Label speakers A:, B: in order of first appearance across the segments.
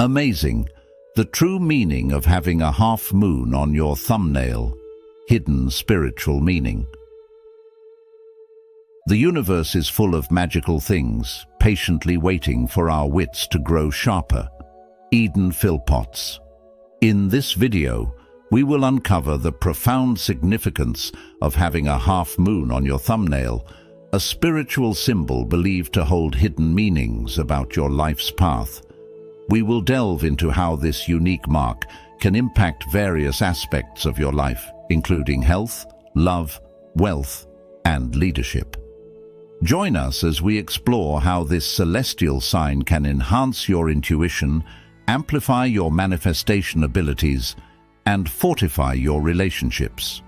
A: Amazing. The true meaning of having a half moon on your thumbnail. Hidden spiritual meaning. The universe is full of magical things, patiently waiting for our wits to grow sharper. Eden Philpotts. In this video, we will uncover the profound significance of having a half moon on your thumbnail, a spiritual symbol believed to hold hidden meanings about your life's path. We will delve into how this unique mark can impact various aspects of your life, including health, love, wealth, and leadership. Join us as we explore how this celestial sign can enhance your intuition, amplify your manifestation abilities, and fortify your relationships.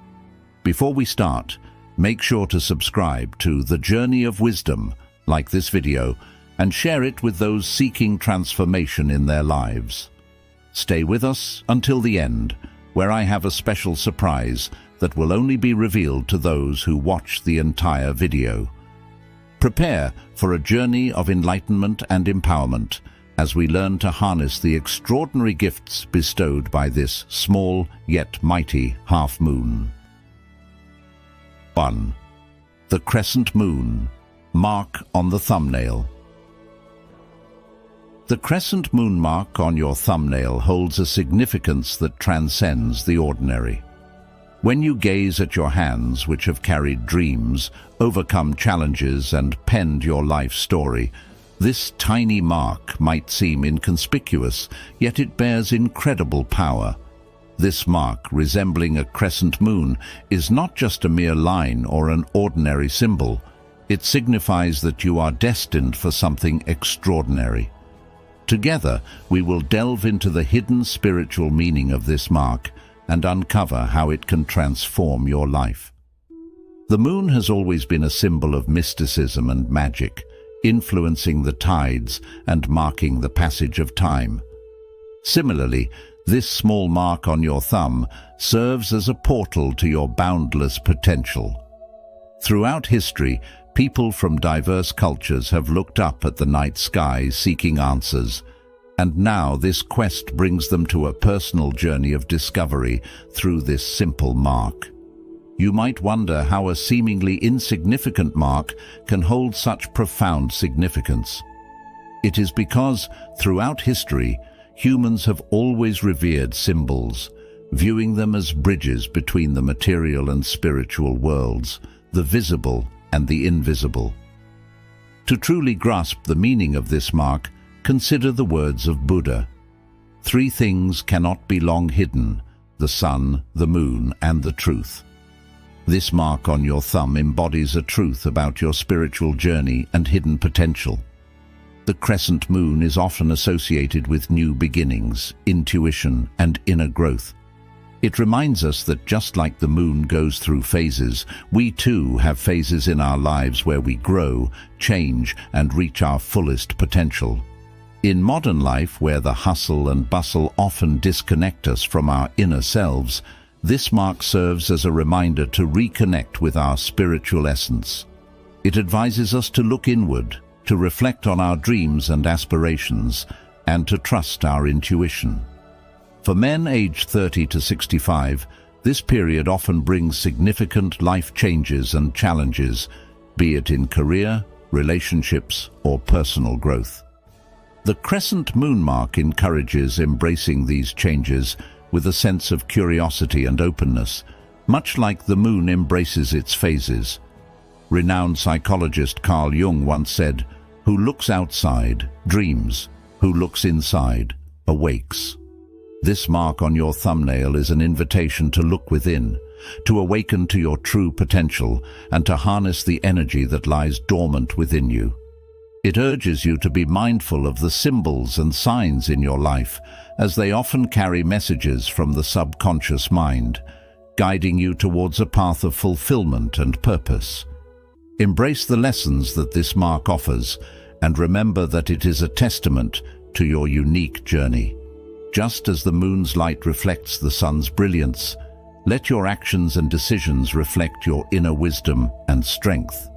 A: Before we start, make sure to subscribe to The Journey of Wisdom, like this video, and share it with those seeking transformation in their lives. Stay with us until the end, where I have a special surprise that will only be revealed to those who watch the entire video. Prepare for a journey of enlightenment and empowerment as we learn to harness the extraordinary gifts bestowed by this small yet mighty half moon. 1. The Crescent Moon. Mark on the thumbnail. The crescent moon mark on your thumbnail holds a significance that transcends the ordinary. When you gaze at your hands, which have carried dreams, overcome challenges, and penned your life story, this tiny mark might seem inconspicuous, yet it bears incredible power. This mark, resembling a crescent moon, is not just a mere line or an ordinary symbol. It signifies that you are destined for something extraordinary. Together, we will delve into the hidden spiritual meaning of this mark and uncover how it can transform your life. The moon has always been a symbol of mysticism and magic, influencing the tides and marking the passage of time. Similarly, this small mark on your thumb serves as a portal to your boundless potential. Throughout history, people from diverse cultures have looked up at the night sky seeking answers, and now this quest brings them to a personal journey of discovery through this simple mark. You might wonder how a seemingly insignificant mark can hold such profound significance. It is because, throughout history, humans have always revered symbols, viewing them as bridges between the material and spiritual worlds, the visible and the invisible. To truly grasp the meaning of this mark, consider the words of Buddha. 3 things cannot be long hidden: the sun, the moon, and the truth. This mark on your thumb embodies a truth about your spiritual journey and hidden potential. The crescent moon is often associated with new beginnings, intuition, and inner growth. It reminds us that just like the moon goes through phases, we too have phases in our lives where we grow, change, and reach our fullest potential. In modern life, where the hustle and bustle often disconnect us from our inner selves, this mark serves as a reminder to reconnect with our spiritual essence. It advises us to look inward, to reflect on our dreams and aspirations, and to trust our intuition. For men aged 30 to 65, this period often brings significant life changes and challenges, be it in career, relationships, or personal growth. The crescent moon mark encourages embracing these changes with a sense of curiosity and openness, much like the moon embraces its phases. Renowned psychologist Carl Jung once said, "Who looks outside, dreams. Who looks inside, awakes." This mark on your thumbnail is an invitation to look within, to awaken to your true potential, and to harness the energy that lies dormant within you. It urges you to be mindful of the symbols and signs in your life, as they often carry messages from the subconscious mind, guiding you towards a path of fulfillment and purpose. Embrace the lessons that this mark offers, and remember that it is a testament to your unique journey. Just as the moon's light reflects the sun's brilliance, let your actions and decisions reflect your inner wisdom and strength.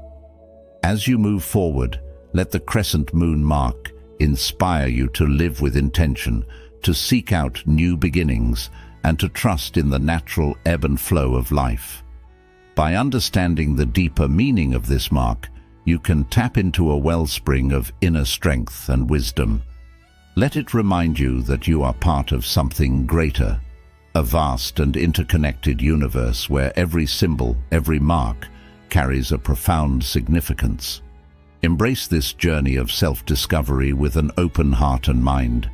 A: As you move forward, let the crescent moon mark inspire you to live with intention, to seek out new beginnings, and to trust in the natural ebb and flow of life. By understanding the deeper meaning of this mark, you can tap into a wellspring of inner strength and wisdom. Let it remind you that you are part of something greater, a vast and interconnected universe where every symbol, every mark, carries a profound significance. Embrace this journey of self-discovery with an open heart and mind,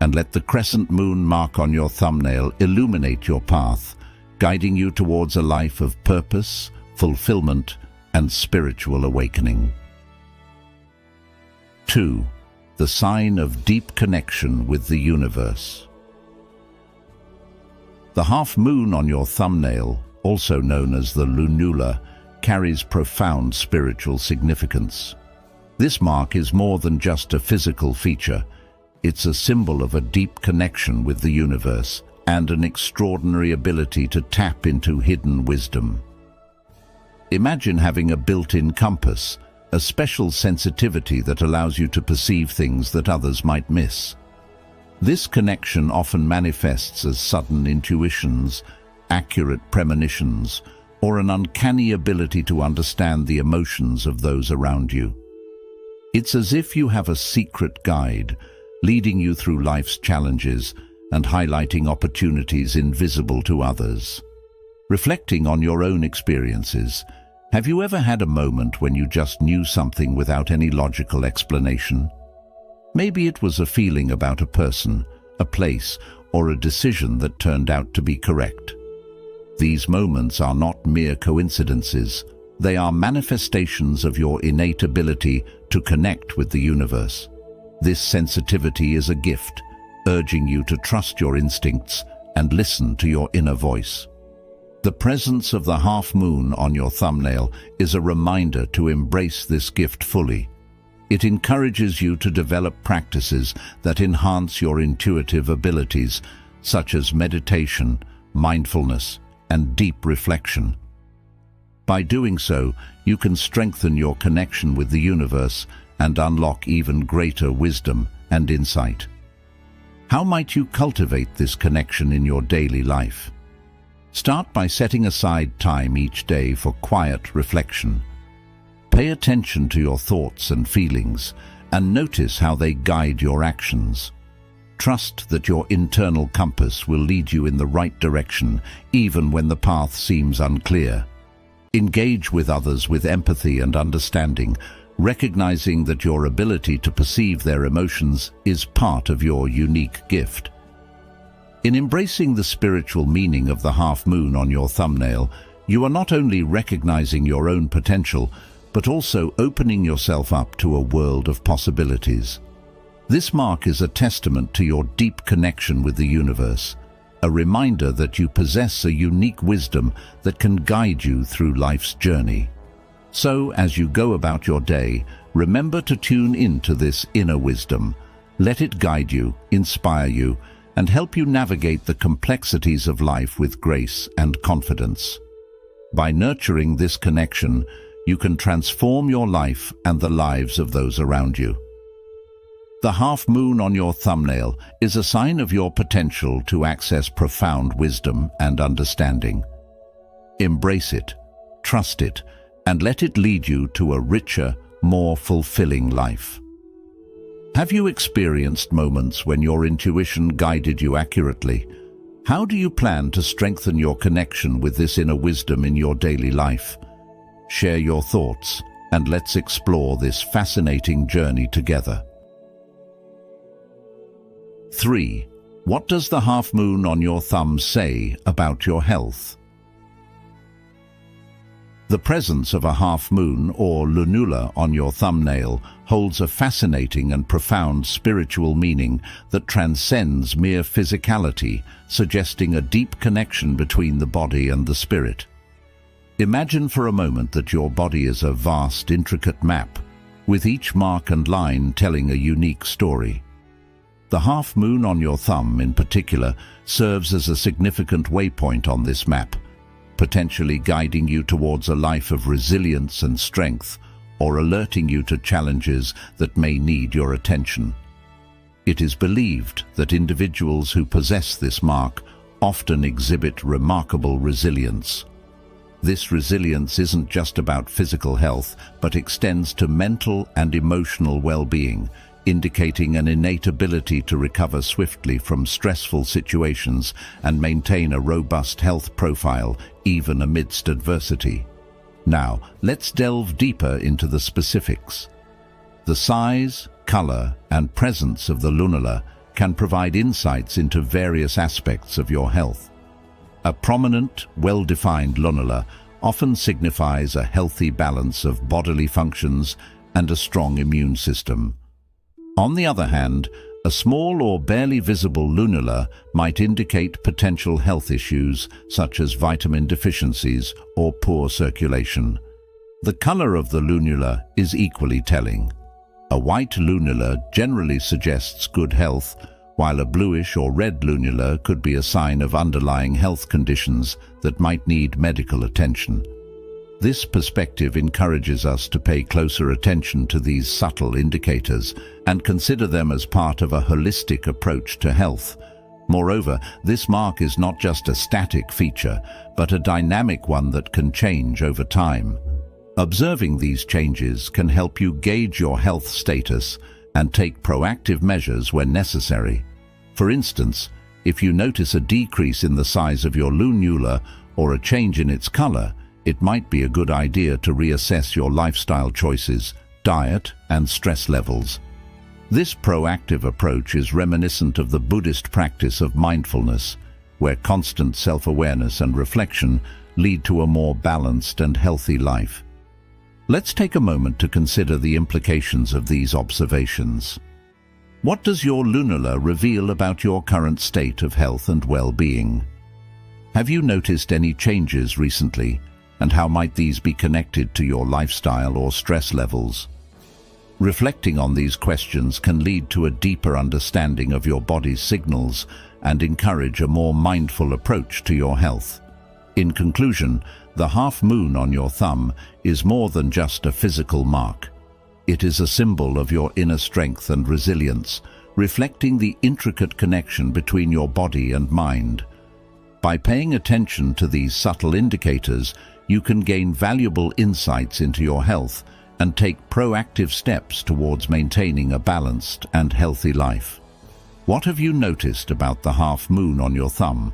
A: and let the crescent moon mark on your thumbnail illuminate your path, guiding you towards a life of purpose, fulfillment, and spiritual awakening. 2. The sign of deep connection with the universe. The half moon on your thumbnail, also known as the lunula, carries profound spiritual significance. This mark is more than just a physical feature. It's a symbol of a deep connection with the universe and an extraordinary ability to tap into hidden wisdom. Imagine having a built-in compass, a special sensitivity that allows you to perceive things that others might miss. This connection often manifests as sudden intuitions, accurate premonitions, or an uncanny ability to understand the emotions of those around you. It's as if you have a secret guide, leading you through life's challenges and highlighting opportunities invisible to others. Reflecting on your own experiences, have you ever had a moment when you just knew something without any logical explanation? Maybe it was a feeling about a person, a place, or a decision that turned out to be correct. These moments are not mere coincidences. They are manifestations of your innate ability to connect with the universe. This sensitivity is a gift, urging you to trust your instincts and listen to your inner voice. The presence of the half moon on your thumbnail is a reminder to embrace this gift fully. It encourages you to develop practices that enhance your intuitive abilities, such as meditation, mindfulness, and deep reflection. By doing so, you can strengthen your connection with the universe and unlock even greater wisdom and insight. How might you cultivate this connection in your daily life? Start by setting aside time each day for quiet reflection. Pay attention to your thoughts and feelings and notice how they guide your actions. Trust that your internal compass will lead you in the right direction even when the path seems unclear. Engage with others with empathy and understanding, recognizing that your ability to perceive their emotions is part of your unique gift. In embracing the spiritual meaning of the half moon on your thumbnail, you are not only recognizing your own potential, but also opening yourself up to a world of possibilities. This mark is a testament to your deep connection with the universe, a reminder that you possess a unique wisdom that can guide you through life's journey. So, as you go about your day, remember to tune into this inner wisdom. Let it guide you, inspire you, and help you navigate the complexities of life with grace and confidence. By nurturing this connection, you can transform your life and the lives of those around you. The half moon on your thumbnail is a sign of your potential to access profound wisdom and understanding. Embrace it, trust it, and let it lead you to a richer, more fulfilling life. Have you experienced moments when your intuition guided you accurately? How do you plan to strengthen your connection with this inner wisdom in your daily life? Share your thoughts, and let's explore this fascinating journey together. 3. What does the half moon on your thumb say about your health? The presence of a half moon or lunula on your thumbnail holds a fascinating and profound spiritual meaning that transcends mere physicality, suggesting a deep connection between the body and the spirit. Imagine for a moment that your body is a vast, intricate map, with each mark and line telling a unique story. The half moon on your thumb, in particular, serves as a significant waypoint on this map, potentially guiding you towards a life of resilience and strength, or alerting you to challenges that may need your attention. It is believed that individuals who possess this mark often exhibit remarkable resilience. This resilience isn't just about physical health, but extends to mental and emotional well-being, indicating an innate ability to recover swiftly from stressful situations and maintain a robust health profile even amidst adversity. Now, let's delve deeper into the specifics. The size, color, and presence of the lunula can provide insights into various aspects of your health. A prominent, well-defined lunula often signifies a healthy balance of bodily functions and a strong immune system. On the other hand, a small or barely visible lunula might indicate potential health issues such as vitamin deficiencies or poor circulation. The color of the lunula is equally telling. A white lunula generally suggests good health, while a bluish or red lunula could be a sign of underlying health conditions that might need medical attention. This perspective encourages us to pay closer attention to these subtle indicators and consider them as part of a holistic approach to health. Moreover, this mark is not just a static feature, but a dynamic one that can change over time. Observing these changes can help you gauge your health status and take proactive measures when necessary. For instance, if you notice a decrease in the size of your lunula or a change in its color, it might be a good idea to reassess your lifestyle choices, diet, and stress levels. This proactive approach is reminiscent of the Buddhist practice of mindfulness, where constant self-awareness and reflection lead to a more balanced and healthy life. Let's take a moment to consider the implications of these observations. What does your lunula reveal about your current state of health and well-being? Have you noticed any changes recently, and how might these be connected to your lifestyle or stress levels? Reflecting on these questions can lead to a deeper understanding of your body's signals and encourage a more mindful approach to your health. In conclusion, the half moon on your thumb is more than just a physical mark. It is a symbol of your inner strength and resilience, reflecting the intricate connection between your body and mind. By paying attention to these subtle indicators, you can gain valuable insights into your health and take proactive steps towards maintaining a balanced and healthy life. What have you noticed about the half moon on your thumb?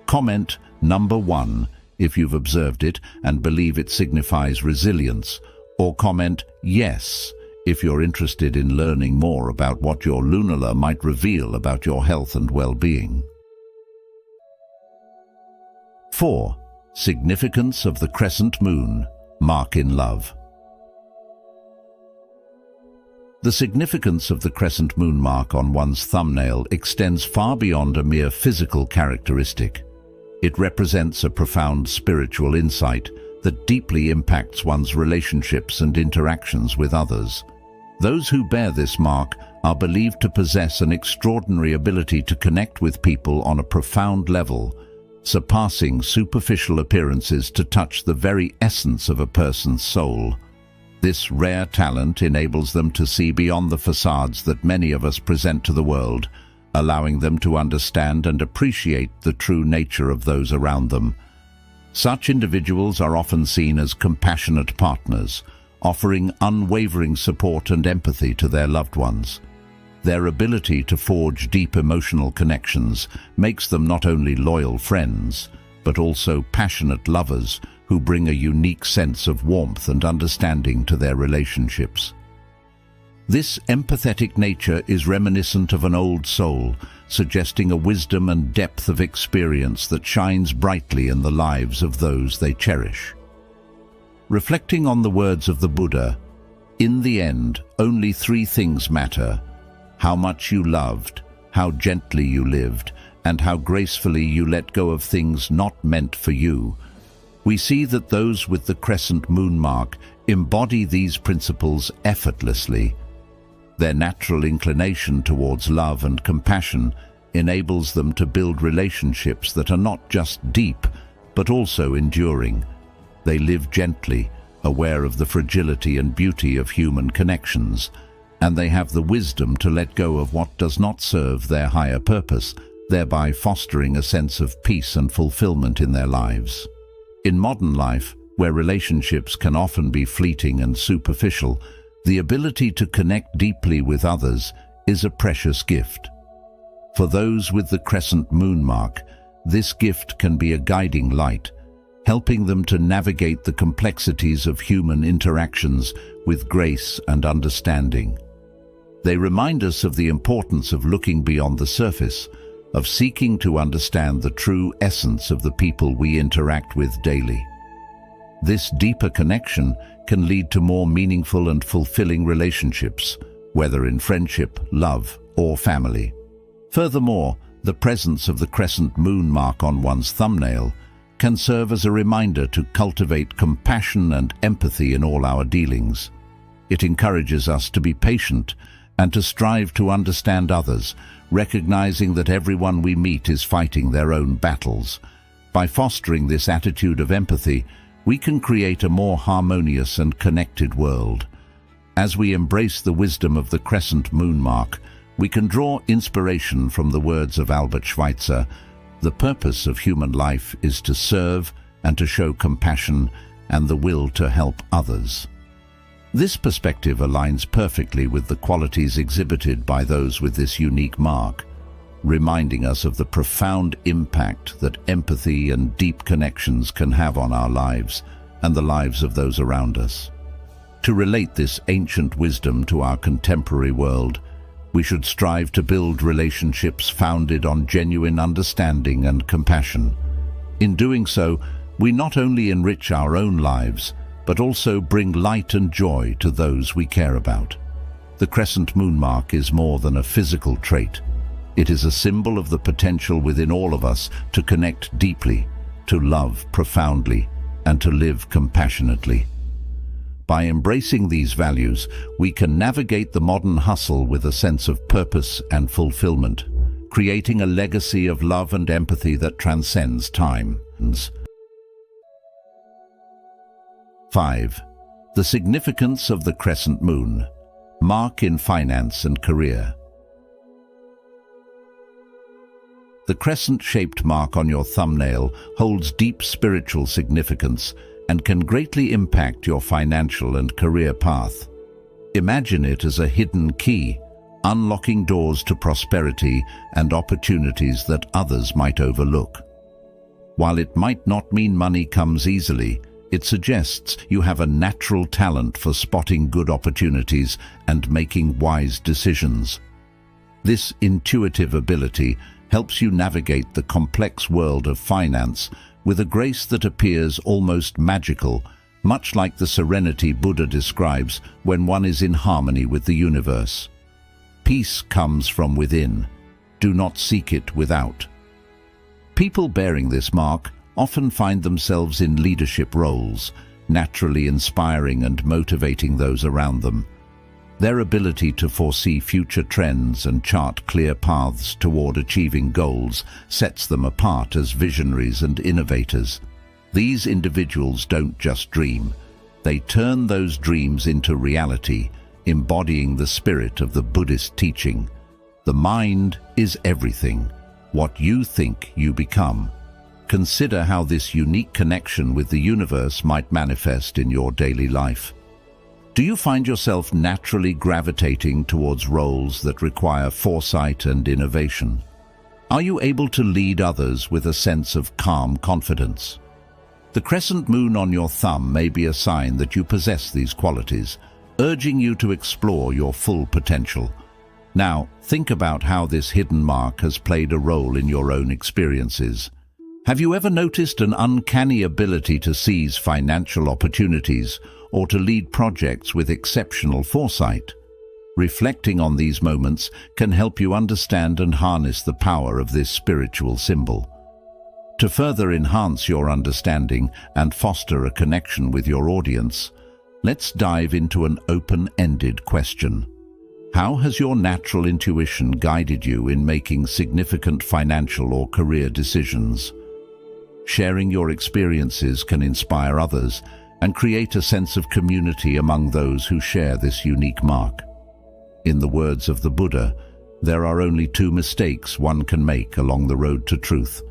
A: Comment number 1 if you've observed it and believe it signifies resilience, or comment yes if you're interested in learning more about what your lunula might reveal about your health and well-being. 4. Significance of the crescent moon, mark in love. The significance of the crescent moon mark on one's thumbnail extends far beyond a mere physical characteristic. It represents a profound spiritual insight that deeply impacts one's relationships and interactions with others. Those who bear this mark are believed to possess an extraordinary ability to connect with people on a profound level, surpassing superficial appearances to touch the very essence of a person's soul. This rare talent enables them to see beyond the facades that many of us present to the world, allowing them to understand and appreciate the true nature of those around them. Such individuals are often seen as compassionate partners, offering unwavering support and empathy to their loved ones. Their ability to forge deep emotional connections makes them not only loyal friends, but also passionate lovers who bring a unique sense of warmth and understanding to their relationships. This empathetic nature is reminiscent of an old soul, suggesting a wisdom and depth of experience that shines brightly in the lives of those they cherish. Reflecting on the words of the Buddha, "In the end, only 3 things matter: how much you loved, how gently you lived, and how gracefully you let go of things not meant for you," we see that those with the crescent moon mark embody these principles effortlessly. Their natural inclination towards love and compassion enables them to build relationships that are not just deep, but also enduring. They live gently, aware of the fragility and beauty of human connections, and they have the wisdom to let go of what does not serve their higher purpose, thereby fostering a sense of peace and fulfillment in their lives. In modern life, where relationships can often be fleeting and superficial, the ability to connect deeply with others is a precious gift. For those with the crescent moon mark, this gift can be a guiding light, helping them to navigate the complexities of human interactions with grace and understanding. They remind us of the importance of looking beyond the surface, of seeking to understand the true essence of the people we interact with daily. This deeper connection can lead to more meaningful and fulfilling relationships, whether in friendship, love, or family. Furthermore, the presence of the crescent moon mark on one's thumbnail can serve as a reminder to cultivate compassion and empathy in all our dealings. It encourages us to be patient and to strive to understand others, recognizing that everyone we meet is fighting their own battles. By fostering this attitude of empathy, we can create a more harmonious and connected world. As we embrace the wisdom of the crescent moon mark, we can draw inspiration from the words of Albert Schweitzer: "The purpose of human life is to serve and to show compassion and the will to help others." This perspective aligns perfectly with the qualities exhibited by those with this unique mark, reminding us of the profound impact that empathy and deep connections can have on our lives and the lives of those around us. To relate this ancient wisdom to our contemporary world, we should strive to build relationships founded on genuine understanding and compassion. In doing so, we not only enrich our own lives, but also bring light and joy to those we care about. The crescent moon mark is more than a physical trait. It is a symbol of the potential within all of us to connect deeply, to love profoundly, and to live compassionately. By embracing these values, we can navigate the modern hustle with a sense of purpose and fulfillment, creating a legacy of love and empathy that transcends time. 5. The significance of the crescent moon. Mark in finance and career. The crescent-shaped mark on your thumbnail holds deep spiritual significance and can greatly impact your financial and career path. Imagine it as a hidden key, unlocking doors to prosperity and opportunities that others might overlook. While it might not mean money comes easily, it suggests you have a natural talent for spotting good opportunities and making wise decisions. This intuitive ability helps you navigate the complex world of finance with a grace that appears almost magical, much like the serenity Buddha describes when one is in harmony with the universe. Peace comes from within. Do not seek it without. People bearing this mark often find themselves in leadership roles, naturally inspiring and motivating those around them. Their ability to foresee future trends and chart clear paths toward achieving goals sets them apart as visionaries and innovators. These individuals don't just dream. They turn those dreams into reality, embodying the spirit of the Buddhist teaching. The mind is everything. What you think, you become. Consider how this unique connection with the universe might manifest in your daily life. Do you find yourself naturally gravitating towards roles that require foresight and innovation? Are you able to lead others with a sense of calm confidence? The crescent moon on your thumb may be a sign that you possess these qualities, urging you to explore your full potential. Now, think about how this hidden mark has played a role in your own experiences. Have you ever noticed an uncanny ability to seize financial opportunities or to lead projects with exceptional foresight? Reflecting on these moments can help you understand and harness the power of this spiritual symbol. To further enhance your understanding and foster a connection with your audience, let's dive into an open-ended question. How has your natural intuition guided you in making significant financial or career decisions? Sharing your experiences can inspire others and create a sense of community among those who share this unique mark. In the words of the Buddha, there are only two mistakes one can make along the road to truth: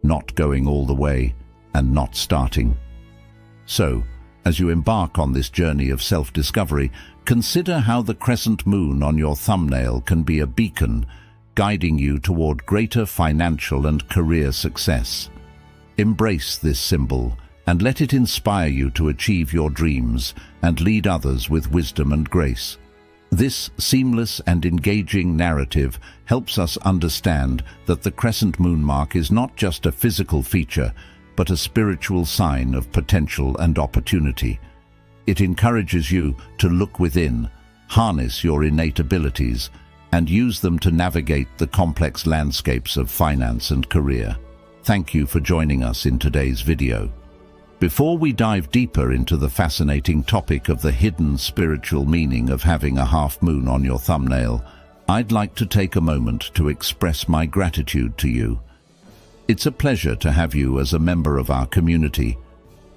A: not going all the way and not starting. So, as you embark on this journey of self-discovery, consider how the crescent moon on your thumbnail can be a beacon, guiding you toward greater financial and career success. Embrace this symbol and let it inspire you to achieve your dreams and lead others with wisdom and grace. This seamless and engaging narrative helps us understand that the crescent moon mark is not just a physical feature, but a spiritual sign of potential and opportunity. It encourages you to look within, harness your innate abilities, and use them to navigate the complex landscapes of finance and career. Thank you for joining us in today's video. Before we dive deeper into the fascinating topic of the hidden spiritual meaning of having a half moon on your thumbnail, I'd like to take a moment to express my gratitude to you. It's a pleasure to have you as a member of our community.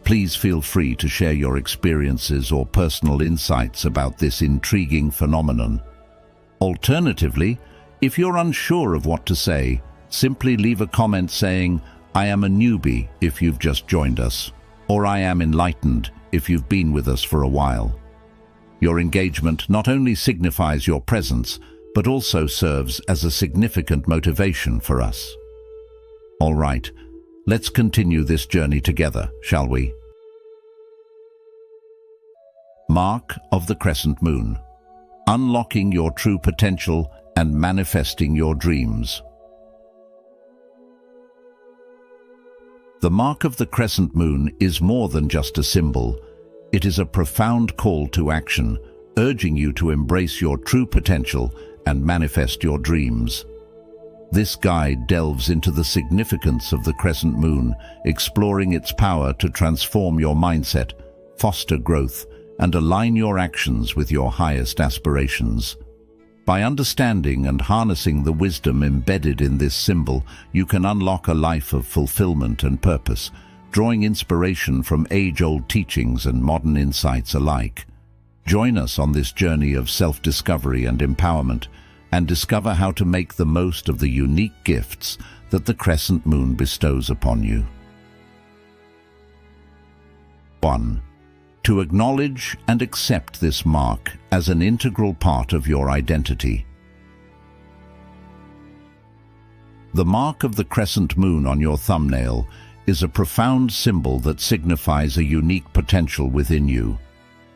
A: Please feel free to share your experiences or personal insights about this intriguing phenomenon. Alternatively, if you're unsure of what to say, simply leave a comment saying, "I am a newbie," if you've just joined us, or "I am enlightened," if you've been with us for a while. Your engagement not only signifies your presence, but also serves as a significant motivation for us. All right, let's continue this journey together, shall we? Mark of the Crescent Moon. Unlocking your true potential and manifesting your dreams. The mark of the crescent moon is more than just a symbol. It is a profound call to action, urging you to embrace your true potential and manifest your dreams. This guide delves into the significance of the crescent moon, exploring its power to transform your mindset, foster growth, and align your actions with your highest aspirations. By understanding and harnessing the wisdom embedded in this symbol, you can unlock a life of fulfillment and purpose, drawing inspiration from age-old teachings and modern insights alike. Join us on this journey of self-discovery and empowerment, and discover how to make the most of the unique gifts that the crescent moon bestows upon you. 1. To acknowledge and accept this mark as an integral part of your identity. The mark of the crescent moon on your thumbnail is a profound symbol that signifies a unique potential within you.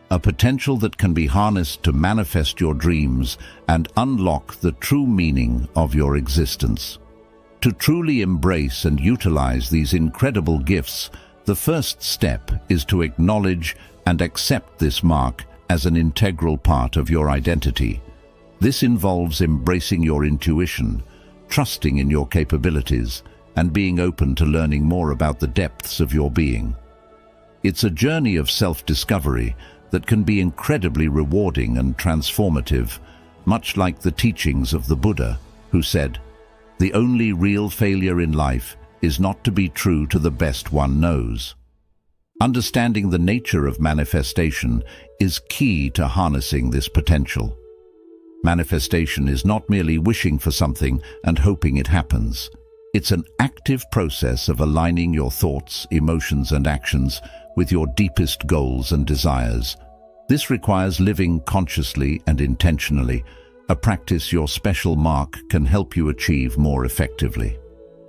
A: A potential that can be harnessed to manifest your dreams and unlock the true meaning of your existence. To truly embrace and utilize these incredible gifts, the first step is to acknowledge and accept this mark as an integral part of your identity. This involves embracing your intuition, trusting in your capabilities, and being open to learning more about the depths of your being. It's a journey of self-discovery that can be incredibly rewarding and transformative, much like the teachings of the Buddha, who said, "The only real failure in life is not to be true to the best one knows." Understanding the nature of manifestation is key to harnessing this potential. Manifestation is not merely wishing for something and hoping it happens. It's an active process of aligning your thoughts, emotions, and actions with your deepest goals and desires. This requires living consciously and intentionally, a practice your special mark can help you achieve more effectively.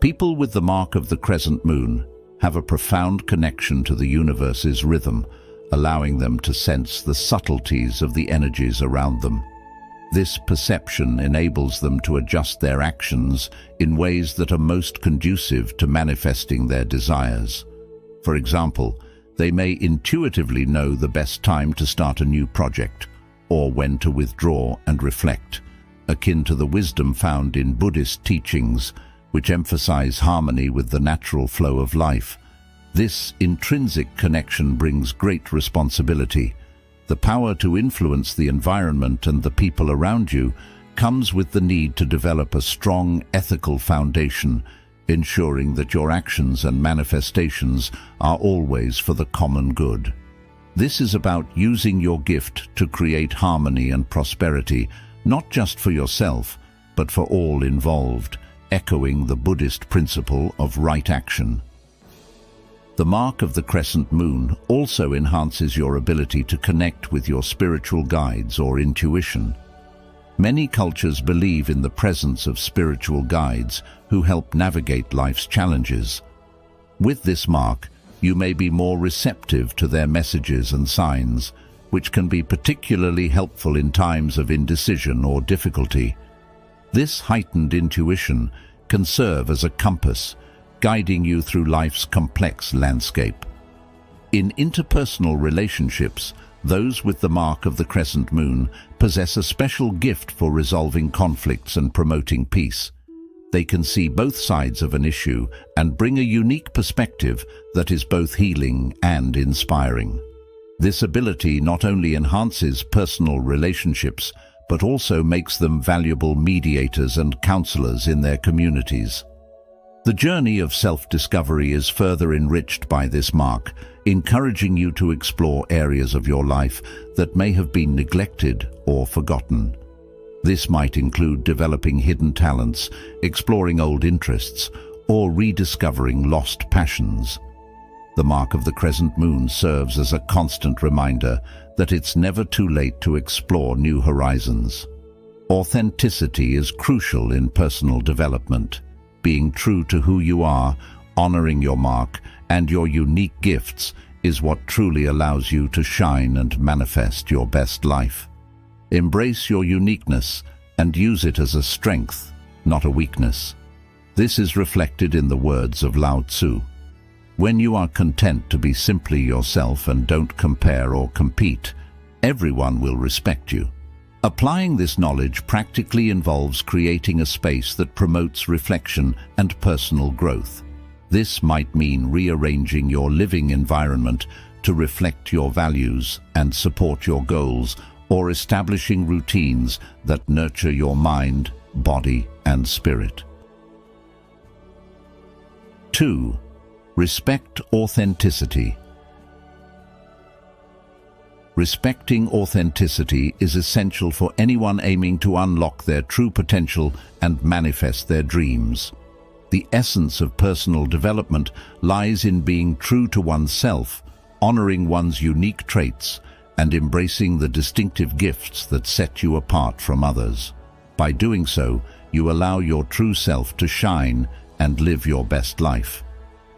A: People with the mark of the crescent moon have a profound connection to the universe's rhythm, allowing them to sense the subtleties of the energies around them. This perception enables them to adjust their actions in ways that are most conducive to manifesting their desires. For example, they may intuitively know the best time to start a new project, or when to withdraw and reflect, akin to the wisdom found in Buddhist teachings, which emphasize harmony with the natural flow of life. This intrinsic connection brings great responsibility. The power to influence the environment and the people around you comes with the need to develop a strong ethical foundation, ensuring that your actions and manifestations are always for the common good. This is about using your gift to create harmony and prosperity, not just for yourself, but for all involved, echoing the Buddhist principle of right action. The mark of the crescent moon also enhances your ability to connect with your spiritual guides or intuition. Many cultures believe in the presence of spiritual guides who help navigate life's challenges. With this mark, you may be more receptive to their messages and signs, which can be particularly helpful in times of indecision or difficulty. This heightened intuition can serve as a compass, guiding you through life's complex landscape. In interpersonal relationships, those with the mark of the crescent moon possess a special gift for resolving conflicts and promoting peace. They can see both sides of an issue and bring a unique perspective that is both healing and inspiring. This ability not only enhances personal relationships, but also makes them valuable mediators and counselors in their communities. The journey of self-discovery is further enriched by this mark, encouraging you to explore areas of your life that may have been neglected or forgotten. This might include developing hidden talents, exploring old interests, or rediscovering lost passions. The mark of the crescent moon serves as a constant reminder that it's never too late to explore new horizons. Authenticity is crucial in personal development. Being true to who you are, honoring your mark, and your unique gifts is what truly allows you to shine and manifest your best life. Embrace your uniqueness and use it as a strength, not a weakness. This is reflected in the words of Lao Tzu. When you are content to be simply yourself and don't compare or compete, everyone will respect you. Applying this knowledge practically involves creating a space that promotes reflection and personal growth. This might mean rearranging your living environment to reflect your values and support your goals, or establishing routines that nurture your mind, body, and spirit. 2. Respect authenticity. Respecting authenticity is essential for anyone aiming to unlock their true potential and manifest their dreams. The essence of personal development lies in being true to oneself, honoring one's unique traits, and embracing the distinctive gifts that set you apart from others. By doing so, you allow your true self to shine and live your best life.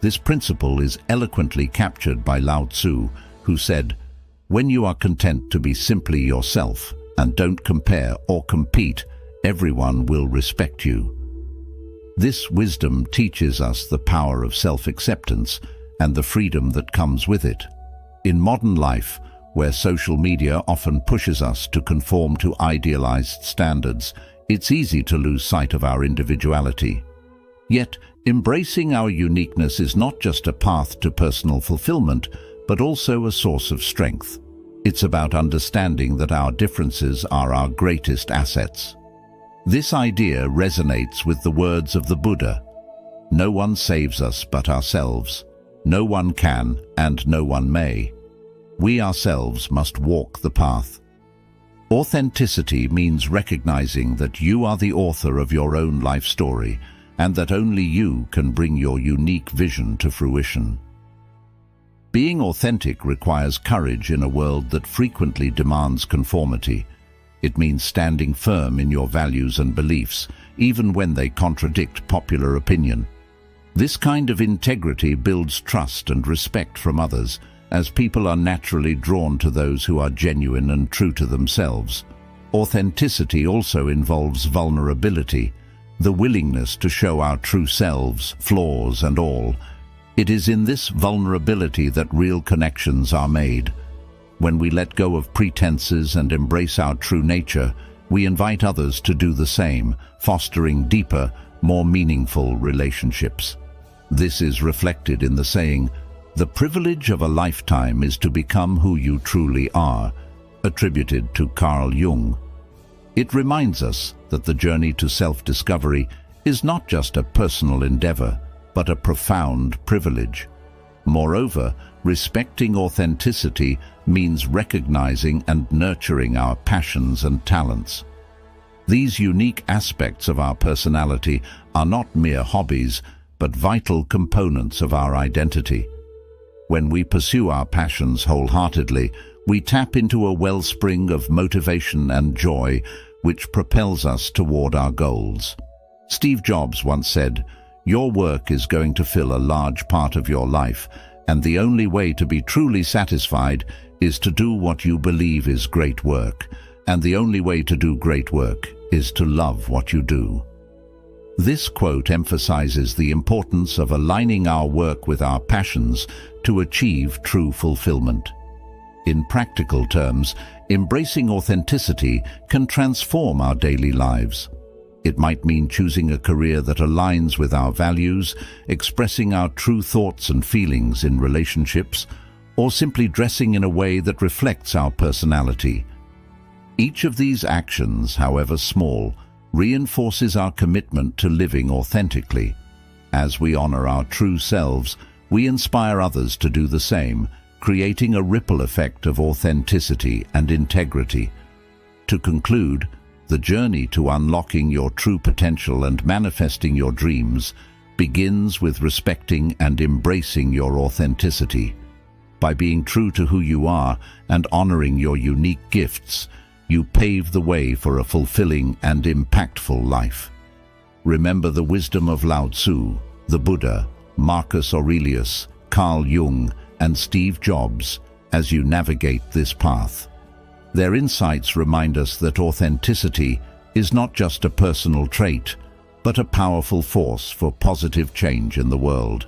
A: This principle is eloquently captured by Lao Tzu, who said, "When you are content to be simply yourself and don't compare or compete, everyone will respect you." This wisdom teaches us the power of self-acceptance and the freedom that comes with it. In modern life, where social media often pushes us to conform to idealized standards, it's easy to lose sight of our individuality. Yet, embracing our uniqueness is not just a path to personal fulfillment, but also a source of strength. It's about understanding that our differences are our greatest assets. This idea resonates with the words of the Buddha. No one saves us but ourselves. No one can and no one may. We ourselves must walk the path. Authenticity means recognizing that you are the author of your own life story and that only you can bring your unique vision to fruition. Being authentic requires courage in a world that frequently demands conformity. It means standing firm in your values and beliefs, even when they contradict popular opinion. This kind of integrity builds trust and respect from others, as people are naturally drawn to those who are genuine and true to themselves. Authenticity also involves vulnerability, the willingness to show our true selves, flaws and all. It is in this vulnerability that real connections are made. When we let go of pretenses and embrace our true nature, we invite others to do the same, fostering deeper, more meaningful relationships. This is reflected in the saying, "The privilege of a lifetime is to become who you truly are," attributed to Carl Jung. It reminds us that the journey to self-discovery is not just a personal endeavor, but a profound privilege. Moreover, respecting authenticity means recognizing and nurturing our passions and talents. These unique aspects of our personality are not mere hobbies, but vital components of our identity. When we pursue our passions wholeheartedly, we tap into a wellspring of motivation and joy which propels us toward our goals. Steve Jobs once said, "Your work is going to fill a large part of your life, and the only way to be truly satisfied is to do what you believe is great work, and the only way to do great work is to love what you do." This quote emphasizes the importance of aligning our work with our passions to achieve true fulfillment. In practical terms, embracing authenticity can transform our daily lives. It might mean choosing a career that aligns with our values, expressing our true thoughts and feelings in relationships, or simply dressing in a way that reflects our personality. Each of these actions, however small, reinforces our commitment to living authentically. As we honor our true selves, we inspire others to do the same, creating a ripple effect of authenticity and integrity. To conclude, the journey to unlocking your true potential and manifesting your dreams begins with respecting and embracing your authenticity. By being true to who you are and honoring your unique gifts, you pave the way for a fulfilling and impactful life. Remember the wisdom of Lao Tzu, the Buddha, Marcus Aurelius, Carl Jung, and Steve Jobs as you navigate this path. Their insights remind us that authenticity is not just a personal trait, but a powerful force for positive change in the world.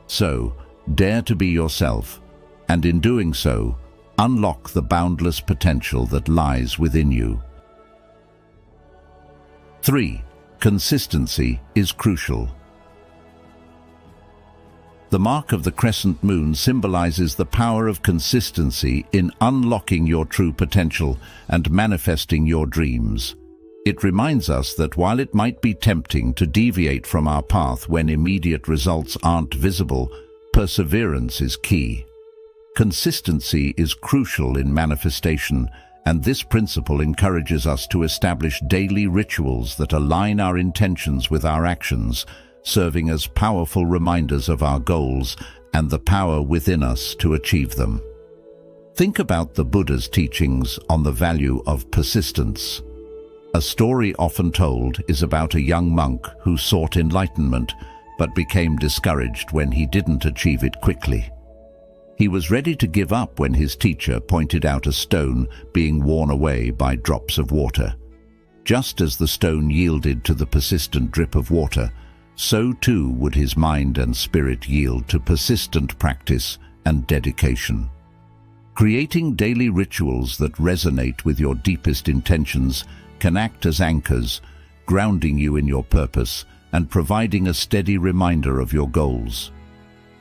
A: So, dare to be yourself, and in doing so, unlock the boundless potential that lies within you. 3. Consistency is crucial. The mark of the crescent moon symbolizes the power of consistency in unlocking your true potential and manifesting your dreams. It reminds us that while it might be tempting to deviate from our path when immediate results aren't visible, perseverance is key. Consistency is crucial in manifestation, and this principle encourages us to establish daily rituals that align our intentions with our actions, serving as powerful reminders of our goals and the power within us to achieve them. Think about the Buddha's teachings on the value of persistence. A story often told is about a young monk who sought enlightenment but became discouraged when he didn't achieve it quickly. He was ready to give up when his teacher pointed out a stone being worn away by drops of water. Just as the stone yielded to the persistent drip of water, so too would his mind and spirit yield to persistent practice and dedication. Creating daily rituals that resonate with your deepest intentions can act as anchors, grounding you in your purpose and providing a steady reminder of your goals.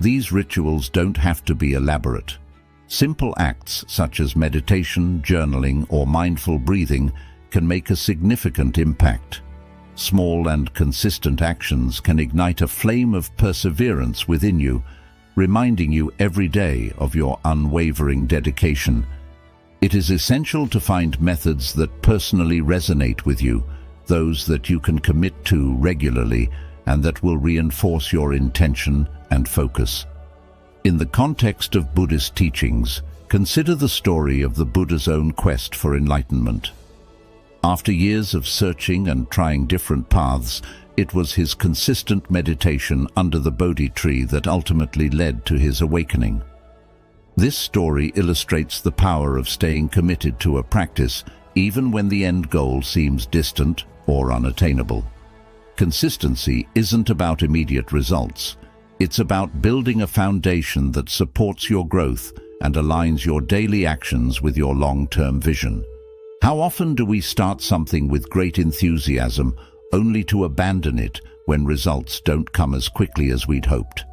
A: These rituals don't have to be elaborate. Simple acts such as meditation, journaling, or mindful breathing can make a significant impact. Small and consistent actions can ignite a flame of perseverance within you, reminding you every day of your unwavering dedication. It is essential to find methods that personally resonate with you, those that you can commit to regularly and that will reinforce your intention and focus. In the context of Buddhist teachings, consider the story of the Buddha's own quest for enlightenment. After years of searching and trying different paths, it was his consistent meditation under the Bodhi tree that ultimately led to his awakening. This story illustrates the power of staying committed to a practice even when the end goal seems distant or unattainable. Consistency isn't about immediate results. It's about building a foundation that supports your growth and aligns your daily actions with your long-term vision. How often do we start something with great enthusiasm only to abandon it when results don't come as quickly as we'd hoped?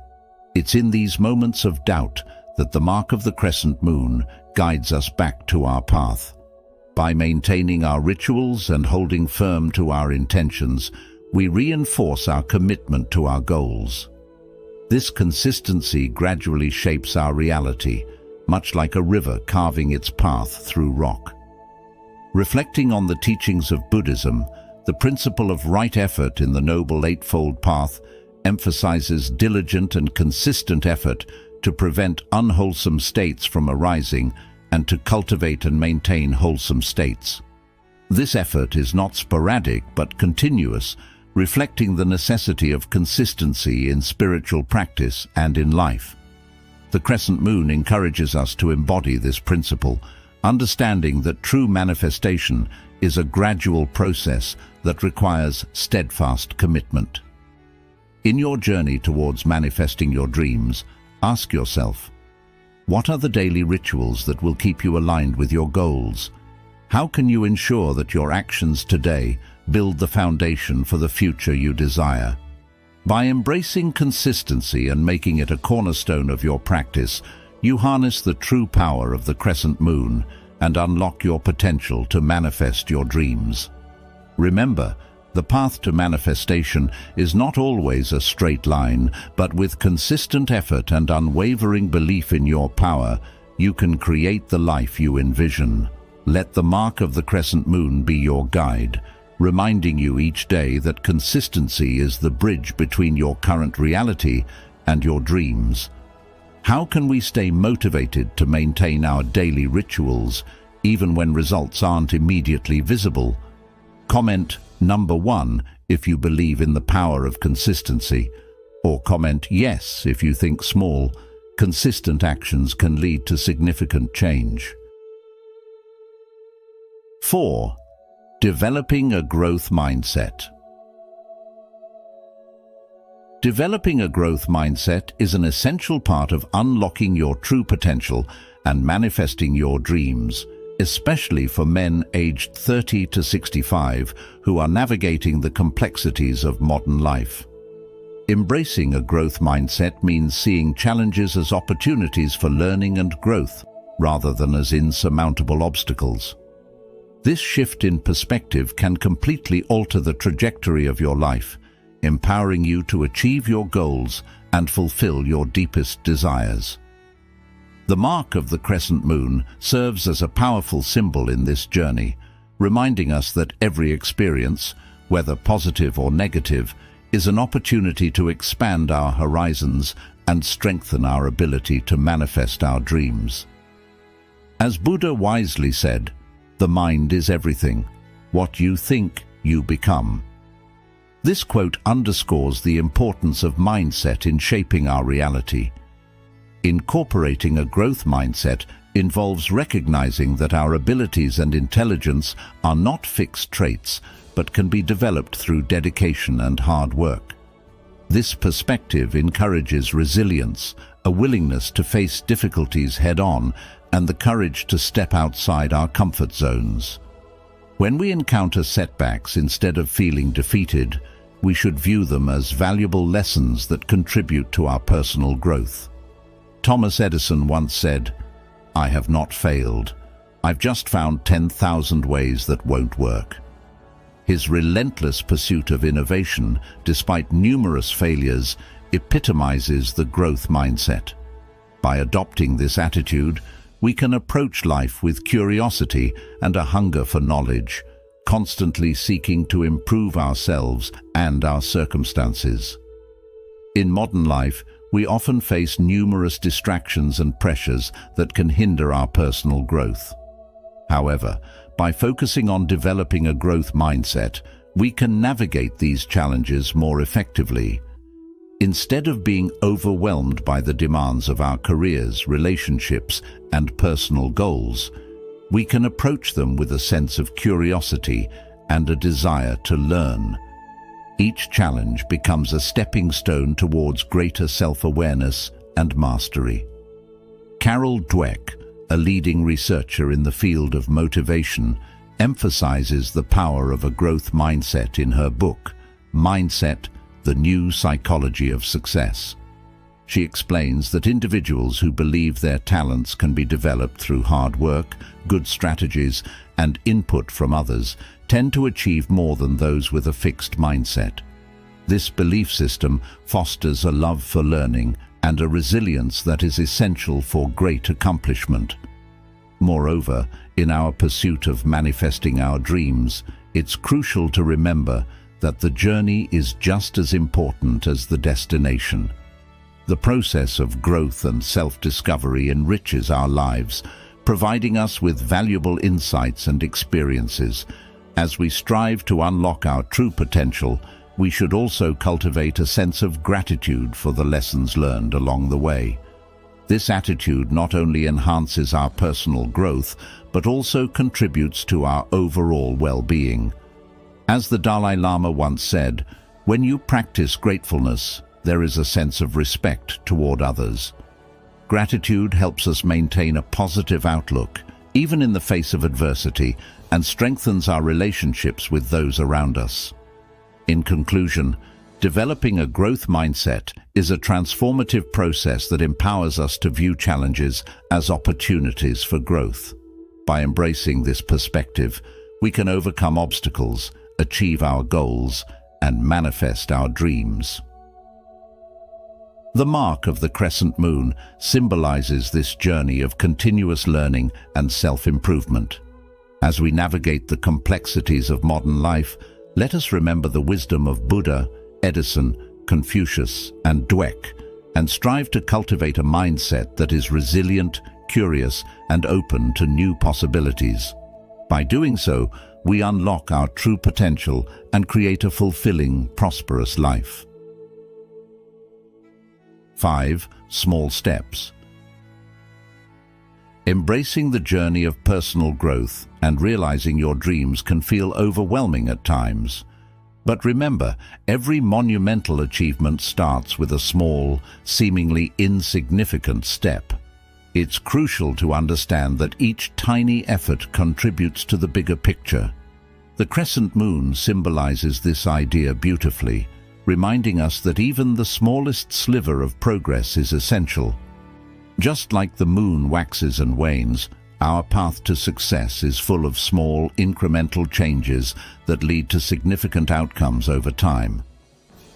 A: It's in these moments of doubt that the mark of the crescent moon guides us back to our path. By maintaining our rituals and holding firm to our intentions, we reinforce our commitment to our goals. This consistency gradually shapes our reality, much like a river carving its path through rock. Reflecting on the teachings of Buddhism, the principle of right effort in the Noble Eightfold Path emphasizes diligent and consistent effort to prevent unwholesome states from arising and to cultivate and maintain wholesome states. This effort is not sporadic but continuous, reflecting the necessity of consistency in spiritual practice and in life. The crescent moon encourages us to embody this principle, understanding that true manifestation is a gradual process that requires steadfast commitment. In your journey towards manifesting your dreams, ask yourself, what are the daily rituals that will keep you aligned with your goals? How can you ensure that your actions today build the foundation for the future you desire? By embracing consistency and making it a cornerstone of your practice, you harness the true power of the crescent moon and unlock your potential to manifest your dreams. Remember, the path to manifestation is not always a straight line, but with consistent effort and unwavering belief in your power, you can create the life you envision. Let the mark of the crescent moon be your guide, reminding you each day that consistency is the bridge between your current reality and your dreams. How can we stay motivated to maintain our daily rituals, even when results aren't immediately visible? Comment number 1 if you believe in the power of consistency, or comment yes if you think small, consistent actions can lead to significant change. 4. Developing a growth mindset. Developing a growth mindset is an essential part of unlocking your true potential and manifesting your dreams, especially for men aged 30 to 65 who are navigating the complexities of modern life. Embracing a growth mindset means seeing challenges as opportunities for learning and growth, rather than as insurmountable obstacles. This shift in perspective can completely alter the trajectory of your life, empowering you to achieve your goals and fulfill your deepest desires. The mark of the crescent moon serves as a powerful symbol in this journey, reminding us that every experience, whether positive or negative, is an opportunity to expand our horizons and strengthen our ability to manifest our dreams. As Buddha wisely said, "The mind is everything. What you think, you become." This quote underscores the importance of mindset in shaping our reality. Incorporating a growth mindset involves recognizing that our abilities and intelligence are not fixed traits, but can be developed through dedication and hard work. This perspective encourages resilience, a willingness to face difficulties head-on, and the courage to step outside our comfort zones. When we encounter setbacks, instead of feeling defeated, we should view them as valuable lessons that contribute to our personal growth. Thomas Edison once said, "I have not failed. I've just found 10,000 ways that won't work." His relentless pursuit of innovation, despite numerous failures, epitomizes the growth mindset. By adopting this attitude, we can approach life with curiosity and a hunger for knowledge, constantly seeking to improve ourselves and our circumstances. In modern life, we often face numerous distractions and pressures that can hinder our personal growth. However, by focusing on developing a growth mindset, we can navigate these challenges more effectively. Instead of being overwhelmed by the demands of our careers, relationships, and personal goals, we can approach them with a sense of curiosity and a desire to learn. Each challenge becomes a stepping stone towards greater self-awareness and mastery. Carol Dweck, a leading researcher in the field of motivation, emphasizes the power of a growth mindset in her book, Mindset: The New Psychology of Success. She explains that individuals who believe their talents can be developed through hard work, good strategies, and input from others tend to achieve more than those with a fixed mindset. This belief system fosters a love for learning and a resilience that is essential for great accomplishment. Moreover, in our pursuit of manifesting our dreams, it's crucial to remember that the journey is just as important as the destination. The process of growth and self-discovery enriches our lives, providing us with valuable insights and experiences. As we strive to unlock our true potential, we should also cultivate a sense of gratitude for the lessons learned along the way. This attitude not only enhances our personal growth, but also contributes to our overall well-being. As the Dalai Lama once said, when you practice gratefulness, there is a sense of respect toward others. Gratitude helps us maintain a positive outlook, even in the face of adversity, and strengthens our relationships with those around us. In conclusion, developing a growth mindset is a transformative process that empowers us to view challenges as opportunities for growth. By embracing this perspective, we can overcome obstacles, achieve our goals, and manifest our dreams. The mark of the crescent moon symbolizes this journey of continuous learning and self-improvement. As we navigate the complexities of modern life, let us remember the wisdom of Buddha, Edison, Confucius, and Dweck, and strive to cultivate a mindset that is resilient, curious, and open to new possibilities. By doing so, we unlock our true potential and create a fulfilling, prosperous life. 5. Small steps. Embracing the journey of personal growth and realizing your dreams can feel overwhelming at times. But remember, every monumental achievement starts with a small, seemingly insignificant step. It's crucial to understand that each tiny effort contributes to the bigger picture. The crescent moon symbolizes this idea beautifully, reminding us that even the smallest sliver of progress is essential. Just like the moon waxes and wanes, our path to success is full of small, incremental changes that lead to significant outcomes over time.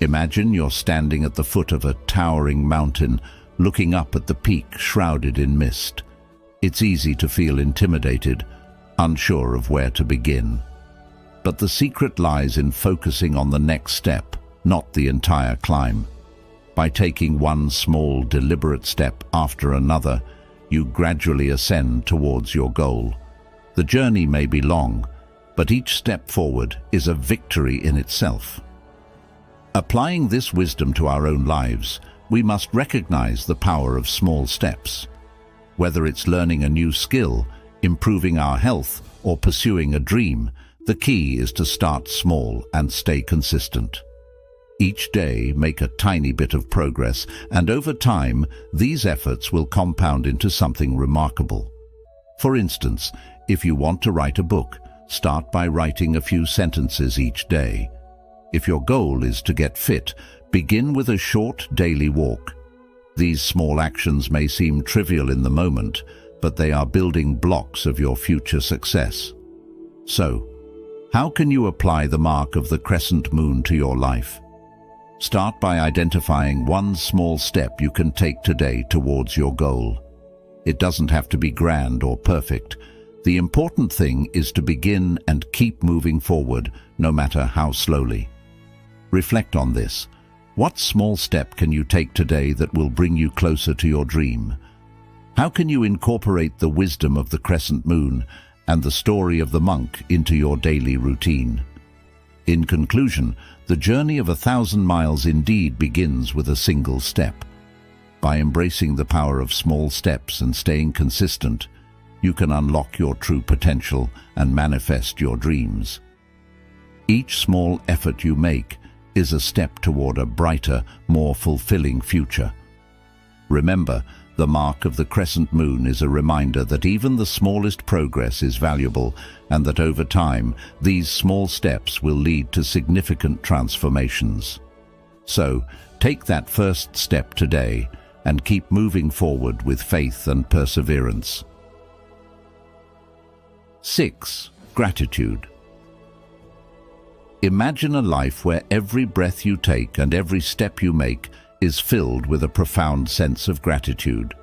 A: Imagine you're standing at the foot of a towering mountain, looking up at the peak shrouded in mist. It's easy to feel intimidated, unsure of where to begin. But the secret lies in focusing on the next step, not the entire climb. By taking one small, deliberate step after another, you gradually ascend towards your goal. The journey may be long, but each step forward is a victory in itself. Applying this wisdom to our own lives, we must recognize the power of small steps. Whether it's learning a new skill, improving our health, or pursuing a dream, the key is to start small and stay consistent. Each day, make a tiny bit of progress, and over time, these efforts will compound into something remarkable. For instance, if you want to write a book, start by writing a few sentences each day. If your goal is to get fit, begin with a short daily walk. These small actions may seem trivial in the moment, but they are building blocks of your future success. So, how can you apply the mark of the crescent moon to your life? Start by identifying one small step you can take today towards your goal. It doesn't have to be grand or perfect. The important thing is to begin and keep moving forward, no matter how slowly. Reflect on this. What small step can you take today that will bring you closer to your dream? How can you incorporate the wisdom of the crescent moon and the story of the monk into your daily routine? In conclusion, the journey of 1,000 miles indeed begins with a single step. By embracing the power of small steps and staying consistent, you can unlock your true potential and manifest your dreams. Each small effort you make is a step toward a brighter, more fulfilling future. Remember, the mark of the crescent moon is a reminder that even the smallest progress is valuable, and that over time, these small steps will lead to significant transformations. So, take that first step today and keep moving forward with faith and perseverance. 6. Gratitude. Imagine a life where every breath you take and every step you make is filled with a profound sense of gratitude.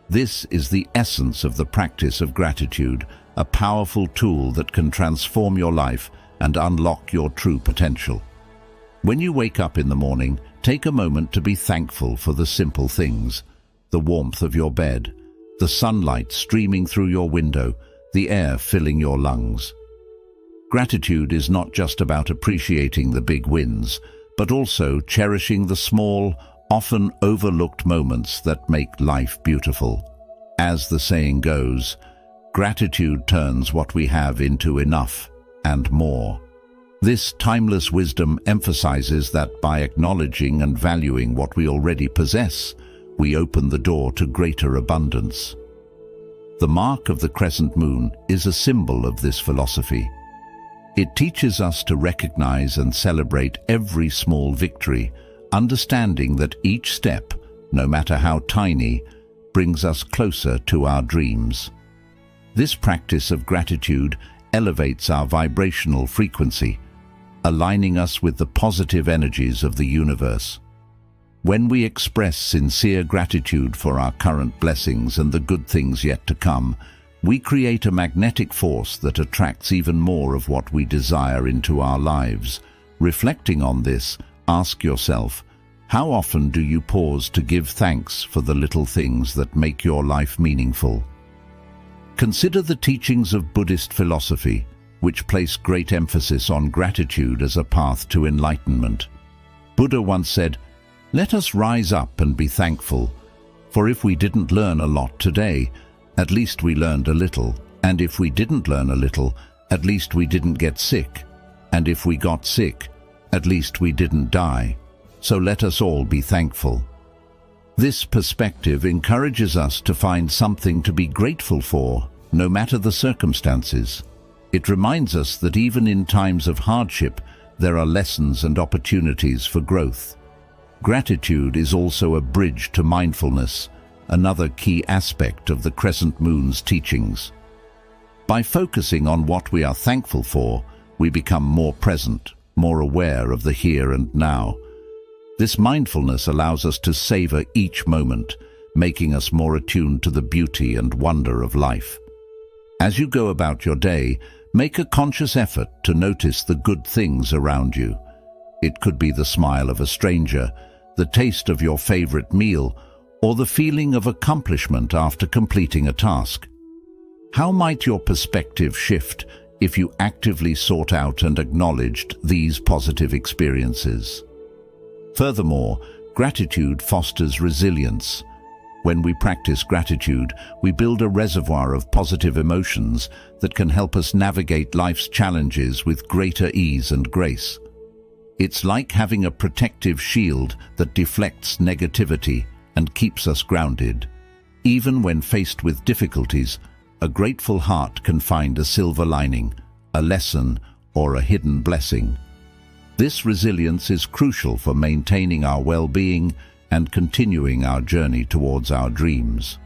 A: This is the essence of the practice of gratitude, a powerful tool that can transform your life and unlock your true potential. When you wake up in the morning, take a moment to be thankful for the simple things: the warmth of your bed, the sunlight streaming through your window, the air filling your lungs. Gratitude is not just about appreciating the big wins, but also cherishing the small, often overlooked moments that make life beautiful. As the saying goes, gratitude turns what we have into enough and more. This timeless wisdom emphasizes that by acknowledging and valuing what we already possess, we open the door to greater abundance. The mark of the crescent moon is a symbol of this philosophy. It teaches us to recognize and celebrate every small victory, understanding that each step, no matter how tiny, brings us closer to our dreams. This practice of gratitude elevates our vibrational frequency, aligning us with the positive energies of the universe. When we express sincere gratitude for our current blessings and the good things yet to come, we create a magnetic force that attracts even more of what we desire into our lives. Reflecting on this, ask yourself, how often do you pause to give thanks for the little things that make your life meaningful? Consider the teachings of Buddhist philosophy, which place great emphasis on gratitude as a path to enlightenment. Buddha once said, "Let us rise up and be thankful, for if we didn't learn a lot today, at least we learned a little, and if we didn't learn a little, at least we didn't get sick, and if we got sick, at least we didn't die. So let us all be thankful." This perspective encourages us to find something to be grateful for, no matter the circumstances. It reminds us that even in times of hardship, there are lessons and opportunities for growth. Gratitude is also a bridge to mindfulness, another key aspect of the crescent moon's teachings. By focusing on what we are thankful for, we become more present, more aware of the here and now. This mindfulness allows us to savor each moment, making us more attuned to the beauty and wonder of life. As you go about your day, make a conscious effort to notice the good things around you. It could be the smile of a stranger, the taste of your favorite meal, or the feeling of accomplishment after completing a task. How might your perspective shift if you actively sought out and acknowledged these positive experiences? Furthermore, gratitude fosters resilience. When we practice gratitude, we build a reservoir of positive emotions that can help us navigate life's challenges with greater ease and grace. It's like having a protective shield that deflects negativity and keeps us grounded. Even when faced with difficulties, a grateful heart can find a silver lining, a lesson, or a hidden blessing. This resilience is crucial for maintaining our well-being and continuing our journey towards our dreams.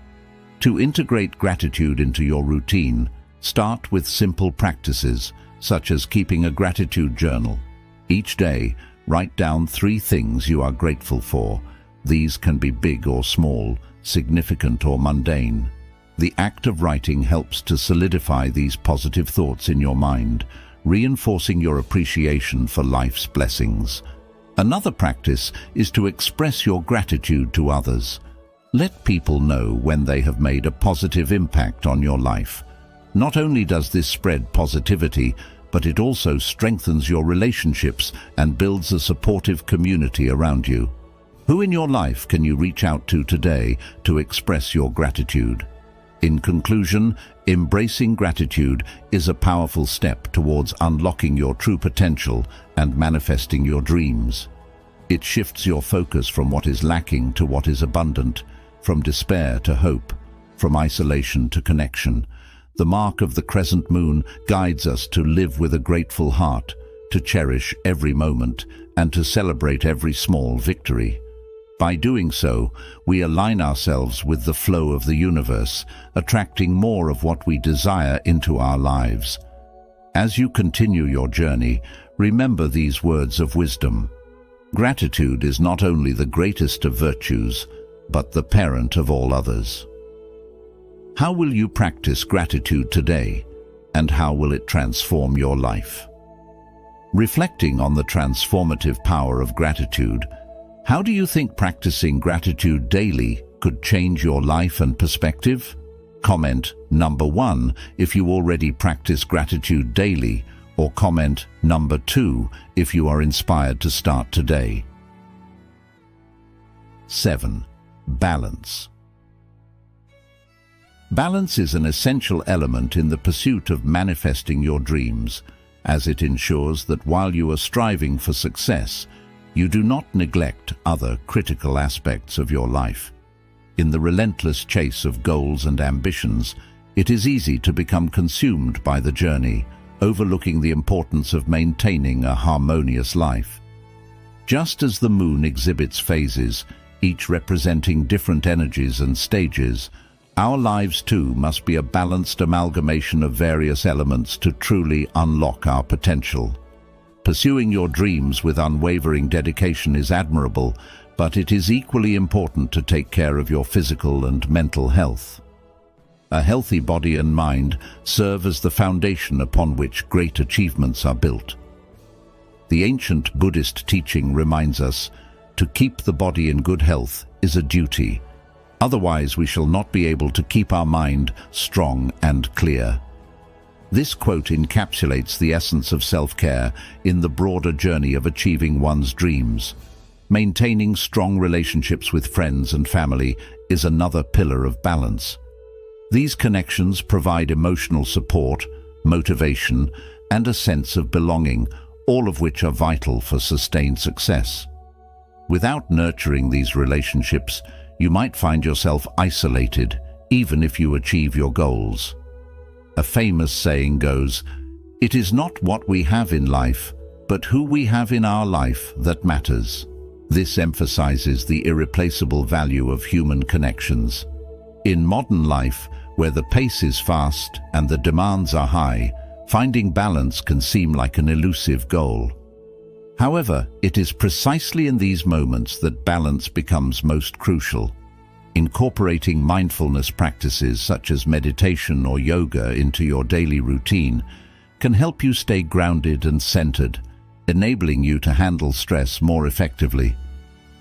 A: To integrate gratitude into your routine, start with simple practices, such as keeping a gratitude journal. Each day, write down 3 things you are grateful for. These can be big or small, significant or mundane. The act of writing helps to solidify these positive thoughts in your mind, reinforcing your appreciation for life's blessings. Another practice is to express your gratitude to others. Let people know when they have made a positive impact on your life. Not only does this spread positivity, but it also strengthens your relationships and builds a supportive community around you. Who in your life can you reach out to today to express your gratitude? In conclusion, embracing gratitude is a powerful step towards unlocking your true potential and manifesting your dreams. It shifts your focus from what is lacking to what is abundant, from despair to hope, from isolation to connection. The mark of the crescent moon guides us to live with a grateful heart, to cherish every moment, and to celebrate every small victory. By doing so, we align ourselves with the flow of the universe, attracting more of what we desire into our lives. As you continue your journey, remember these words of wisdom. Gratitude is not only the greatest of virtues, but the parent of all others. How will you practice gratitude today, and how will it transform your life? Reflecting on the transformative power of gratitude, how do you think practicing gratitude daily could change your life and perspective? Comment number 1 if you already practice gratitude daily, or comment number 2 if you are inspired to start today. 7. Balance. Balance is an essential element in the pursuit of manifesting your dreams, as it ensures that while you are striving for success, you do not neglect other critical aspects of your life. In the relentless chase of goals and ambitions, it is easy to become consumed by the journey, overlooking the importance of maintaining a harmonious life. Just as the moon exhibits phases, each representing different energies and stages, our lives too must be a balanced amalgamation of various elements to truly unlock our potential. Pursuing your dreams with unwavering dedication is admirable, but it is equally important to take care of your physical and mental health. A healthy body and mind serve as the foundation upon which great achievements are built. The ancient Buddhist teaching reminds us, to keep the body in good health is a duty. Otherwise, we shall not be able to keep our mind strong and clear. This quote encapsulates the essence of self-care in the broader journey of achieving one's dreams. Maintaining strong relationships with friends and family is another pillar of balance. These connections provide emotional support, motivation, and a sense of belonging, all of which are vital for sustained success. Without nurturing these relationships, you might find yourself isolated, even if you achieve your goals. A famous saying goes, "It is not what we have in life, but who we have in our life that matters." This emphasizes the irreplaceable value of human connections. In modern life, where the pace is fast and the demands are high, finding balance can seem like an elusive goal. However, it is precisely in these moments that balance becomes most crucial. Incorporating mindfulness practices such as meditation or yoga into your daily routine can help you stay grounded and centered, enabling you to handle stress more effectively.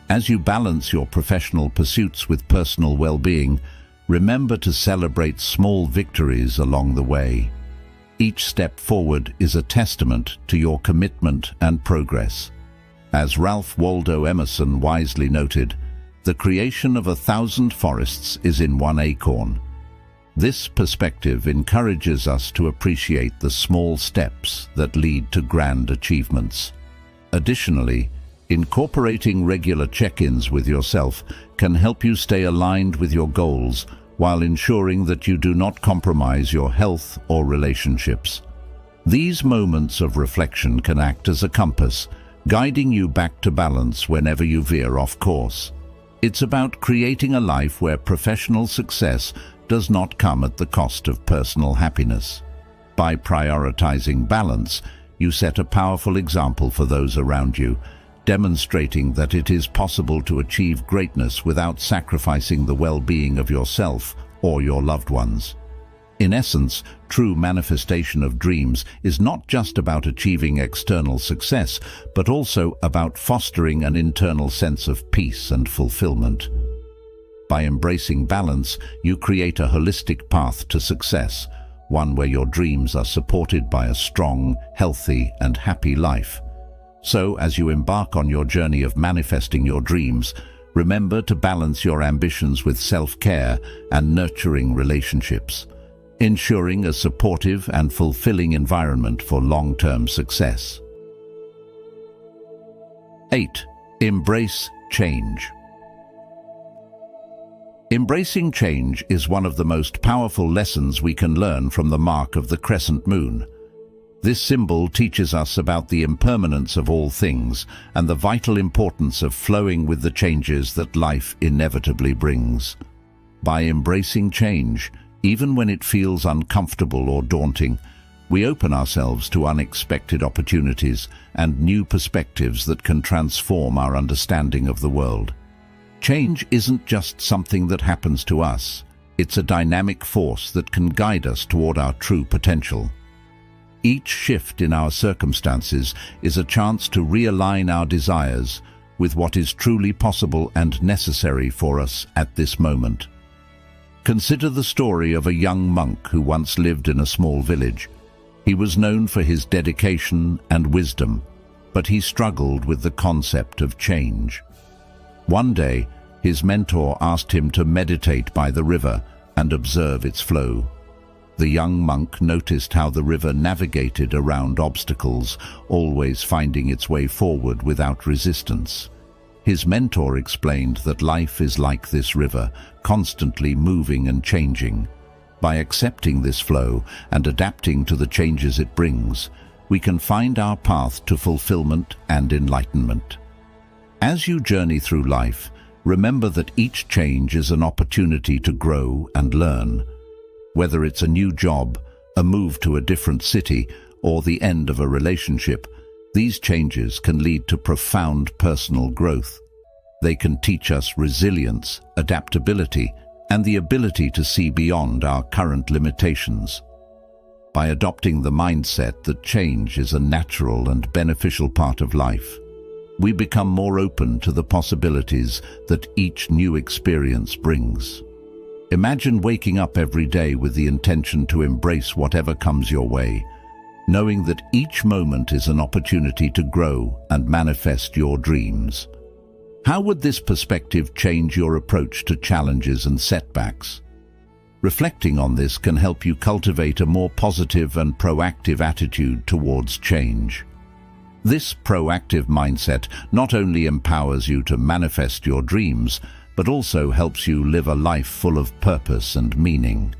A: As you balance your professional pursuits with personal well-being, remember to celebrate small victories along the way. Each step forward is a testament to your commitment and progress. As Ralph Waldo Emerson wisely noted, "The creation of 1,000 forests is in one acorn." This perspective encourages us to appreciate the small steps that lead to grand achievements. Additionally, incorporating regular check-ins with yourself can help you stay aligned with your goals while ensuring that you do not compromise your health or relationships. These moments of reflection can act as a compass, guiding you back to balance whenever you veer off course. It's about creating a life where professional success does not come at the cost of personal happiness. By prioritizing balance, you set a powerful example for those around you, demonstrating that it is possible to achieve greatness without sacrificing the well-being of yourself or your loved ones. In essence, true manifestation of dreams is not just about achieving external success, but also about fostering an internal sense of peace and fulfillment. By embracing balance, you create a holistic path to success, one where your dreams are supported by a strong, healthy, and happy life. So, as you embark on your journey of manifesting your dreams, remember to balance your ambitions with self-care and nurturing relationships, ensuring a supportive and fulfilling environment for long-term success. 8. Embrace change. Embracing change is one of the most powerful lessons we can learn from the mark of the crescent moon. This symbol teaches us about the impermanence of all things and the vital importance of flowing with the changes that life inevitably brings. By embracing change, even when it feels uncomfortable or daunting, we open ourselves to unexpected opportunities and new perspectives that can transform our understanding of the world. Change isn't just something that happens to us. It's a dynamic force that can guide us toward our true potential. Each shift in our circumstances is a chance to realign our desires with what is truly possible and necessary for us at this moment. Consider the story of a young monk who once lived in a small village. He was known for his dedication and wisdom, but he struggled with the concept of change. One day, his mentor asked him to meditate by the river and observe its flow. The young monk noticed how the river navigated around obstacles, always finding its way forward without resistance. His mentor explained that life is like this river, constantly moving and changing. By accepting this flow and adapting to the changes it brings, we can find our path to fulfillment and enlightenment. As you journey through life, remember that each change is an opportunity to grow and learn. Whether it's a new job, a move to a different city, or the end of a relationship, these changes can lead to profound personal growth. They can teach us resilience, adaptability, and the ability to see beyond our current limitations. By adopting the mindset that change is a natural and beneficial part of life, we become more open to the possibilities that each new experience brings. Imagine waking up every day with the intention to embrace whatever comes your way, knowing that each moment is an opportunity to grow and manifest your dreams. How would this perspective change your approach to challenges and setbacks? Reflecting on this can help you cultivate a more positive and proactive attitude towards change. This proactive mindset not only empowers you to manifest your dreams, but also helps you live a life full of purpose and meaning.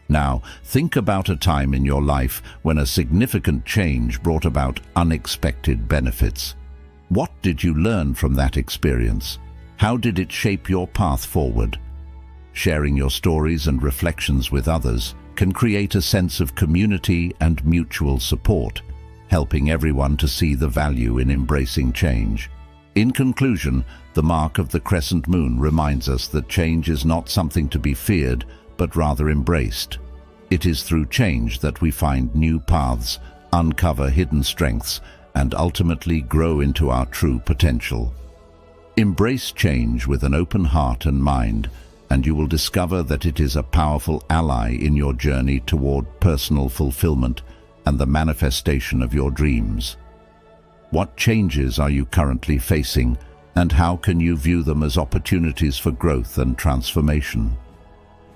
A: Now, think about a time in your life when a significant change brought about unexpected benefits. What did you learn from that experience? How did it shape your path forward? Sharing your stories and reflections with others can create a sense of community and mutual support, helping everyone to see the value in embracing change. In conclusion, the mark of the crescent moon reminds us that change is not something to be feared, but rather embraced. It is through change that we find new paths, uncover hidden strengths, and ultimately grow into our true potential. Embrace change with an open heart and mind, and you will discover that it is a powerful ally in your journey toward personal fulfillment and the manifestation of your dreams. What changes are you currently facing, and how can you view them as opportunities for growth and transformation?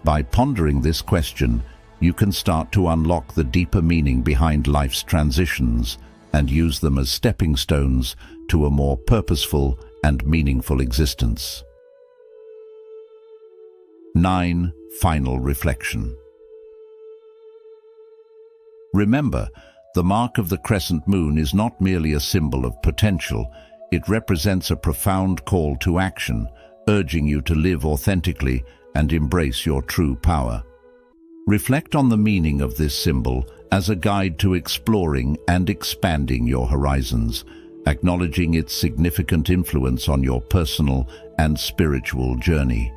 A: By pondering this question, you can start to unlock the deeper meaning behind life's transitions and use them as stepping stones to a more purposeful and meaningful existence. 9. Final reflection. Remember, the mark of the crescent moon is not merely a symbol of potential, it represents a profound call to action, urging you to live authentically and embrace your true power. Reflect on the meaning of this symbol as a guide to exploring and expanding your horizons, acknowledging its significant influence on your personal and spiritual journey.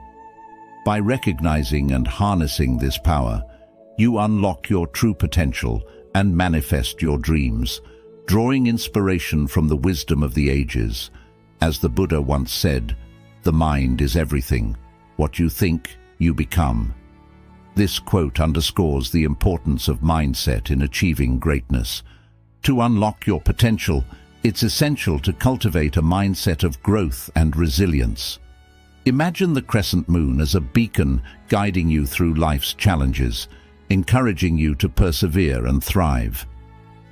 A: By recognizing and harnessing this power, you unlock your true potential and manifest your dreams, drawing inspiration from the wisdom of the ages. As the Buddha once said, "The mind is everything. What you think, you become." This quote underscores the importance of mindset in achieving greatness. To unlock your potential, it's essential to cultivate a mindset of growth and resilience. Imagine the crescent moon as a beacon guiding you through life's challenges, encouraging you to persevere and thrive.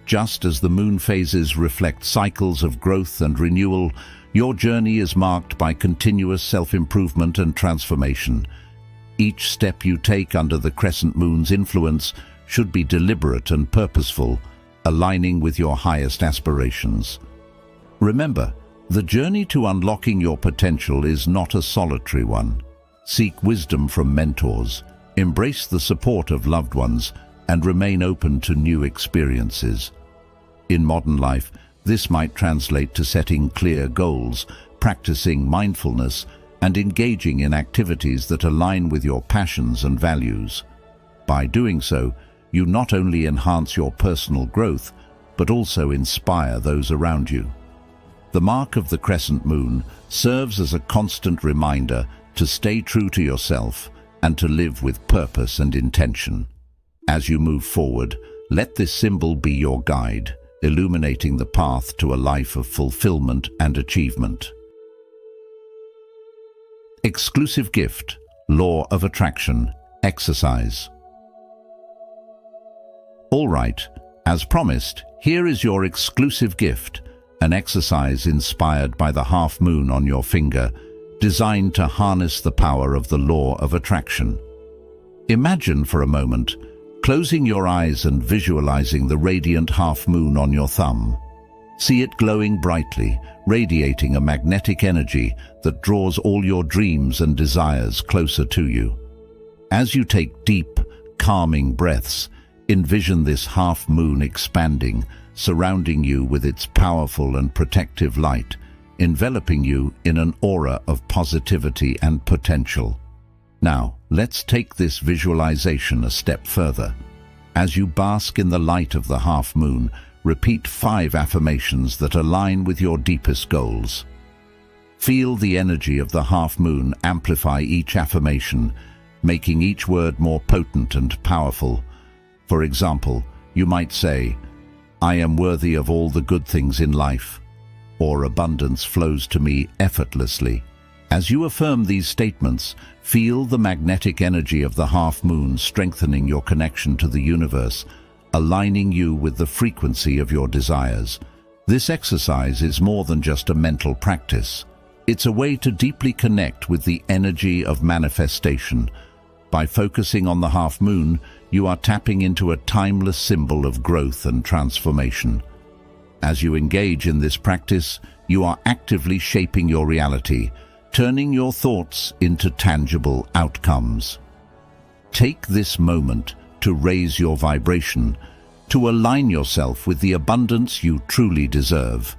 A: Just as the moon phases reflect cycles of growth and renewal, your journey is marked by continuous self-improvement and transformation. Each step you take under the crescent moon's influence should be deliberate and purposeful, aligning with your highest aspirations. Remember, the journey to unlocking your potential is not a solitary one. Seek wisdom from mentors, embrace the support of loved ones, and remain open to new experiences. In modern life, this might translate to setting clear goals, practicing mindfulness, and engaging in activities that align with your passions and values. By doing so, you not only enhance your personal growth, but also inspire those around you. The mark of the crescent moon serves as a constant reminder to stay true to yourself and to live with purpose and intention. As you move forward, let this symbol be your guide, illuminating the path to a life of fulfillment and achievement. Exclusive gift, Law of Attraction, exercise. All right, as promised, here is your exclusive gift, an exercise inspired by the half moon on your finger, designed to harness the power of the law of attraction. Imagine for a moment, closing your eyes and visualizing the radiant half moon on your thumb. See it glowing brightly, radiating a magnetic energy that draws all your dreams and desires closer to you. As you take deep, calming breaths, envision this half moon expanding, surrounding you with its powerful and protective light, enveloping you in an aura of positivity and potential. Now, let's take this visualization a step further. As you bask in the light of the half moon, repeat 5 affirmations that align with your deepest goals. Feel the energy of the half moon amplify each affirmation, making each word more potent and powerful. For example, you might say, "I am worthy of all the good things in life," or "Abundance flows to me effortlessly." As you affirm these statements, feel the magnetic energy of the half moon strengthening your connection to the universe, aligning you with the frequency of your desires. This exercise is more than just a mental practice. It's a way to deeply connect with the energy of manifestation. By focusing on the half moon, you are tapping into a timeless symbol of growth and transformation. As you engage in this practice, you are actively shaping your reality, turning your thoughts into tangible outcomes. Take this moment to raise your vibration, to align yourself with the abundance you truly deserve.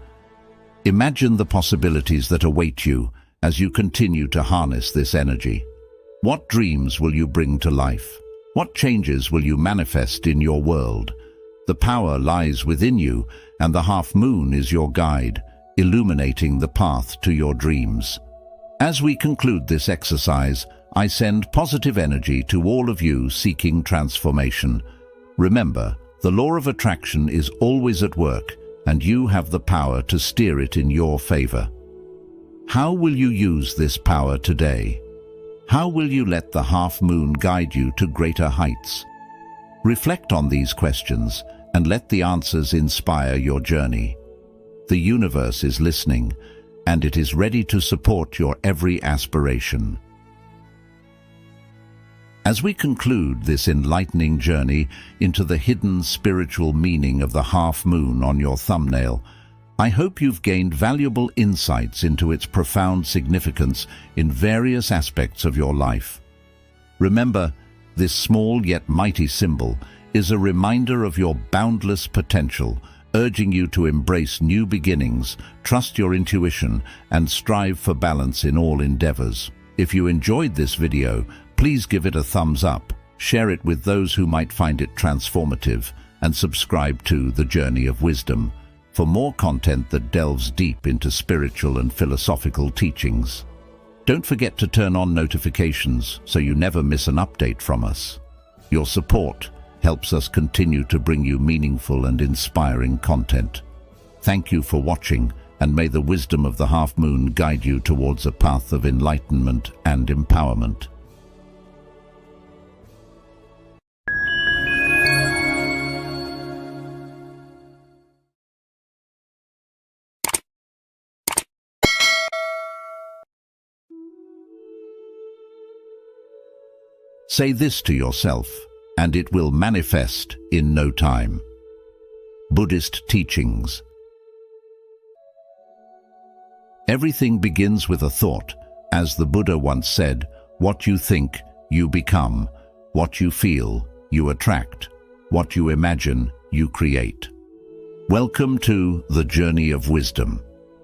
A: Imagine the possibilities that await you as you continue to harness this energy. What dreams will you bring to life? What changes will you manifest in your world? The power lies within you, and the half moon is your guide, illuminating the path to your dreams. As we conclude this exercise, I send positive energy to all of you seeking transformation. Remember, the law of attraction is always at work, and you have the power to steer it in your favor. How will you use this power today? How will you let the half moon guide you to greater heights? Reflect on these questions and let the answers inspire your journey. The universe is listening, and it is ready to support your every aspiration. As we conclude this enlightening journey into the hidden spiritual meaning of the half moon on your thumbnail, I hope you've gained valuable insights into its profound significance in various aspects of your life. Remember, this small yet mighty symbol is a reminder of your boundless potential, urging you to embrace new beginnings, trust your intuition, and strive for balance in all endeavors. If you enjoyed this video, please give it a thumbs up, share it with those who might find it transformative, and subscribe to The Journey of Wisdom for more content that delves deep into spiritual and philosophical teachings. Don't forget to turn on notifications so you never miss an update from us. Your support helps us continue to bring you meaningful and inspiring content. Thank you for watching, and may the wisdom of the half moon guide you towards a path of enlightenment and empowerment. Say this to yourself, and it will manifest in no time. Buddhist teachings. Everything begins with a thought. As the Buddha once said, what you think, you become. What you feel, you attract. What you imagine, you create. Welcome to The Journey of Wisdom.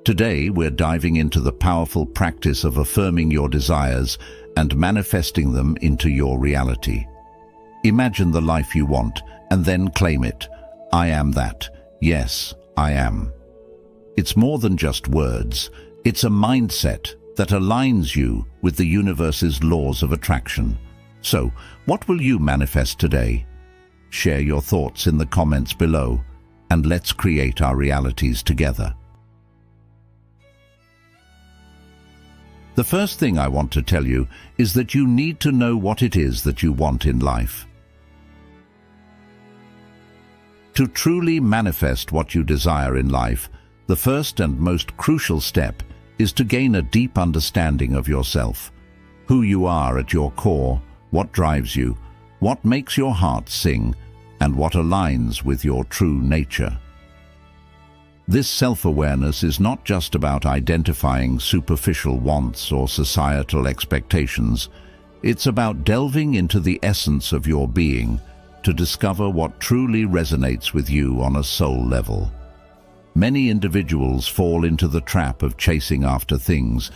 A: Today, we're diving into the powerful practice of affirming your desires and manifesting them into your reality. Imagine the life you want and then claim it. I am that. Yes, I am. It's more than just words. It's a mindset that aligns you with the universe's laws of attraction. So, what will you manifest today? Share your thoughts in the comments below, and let's create our realities together. The first thing I want to tell you is that you need to know what it is that you want in life. To truly manifest what you desire in life, the first and most crucial step is to gain a deep understanding of yourself. Who you are at your core, what drives you, what makes your heart sing, and what aligns with your true nature. This self-awareness is not just about identifying superficial wants or societal expectations. It's about delving into the essence of your being to discover what truly resonates with you on a soul level. Many individuals fall into the trap of chasing after things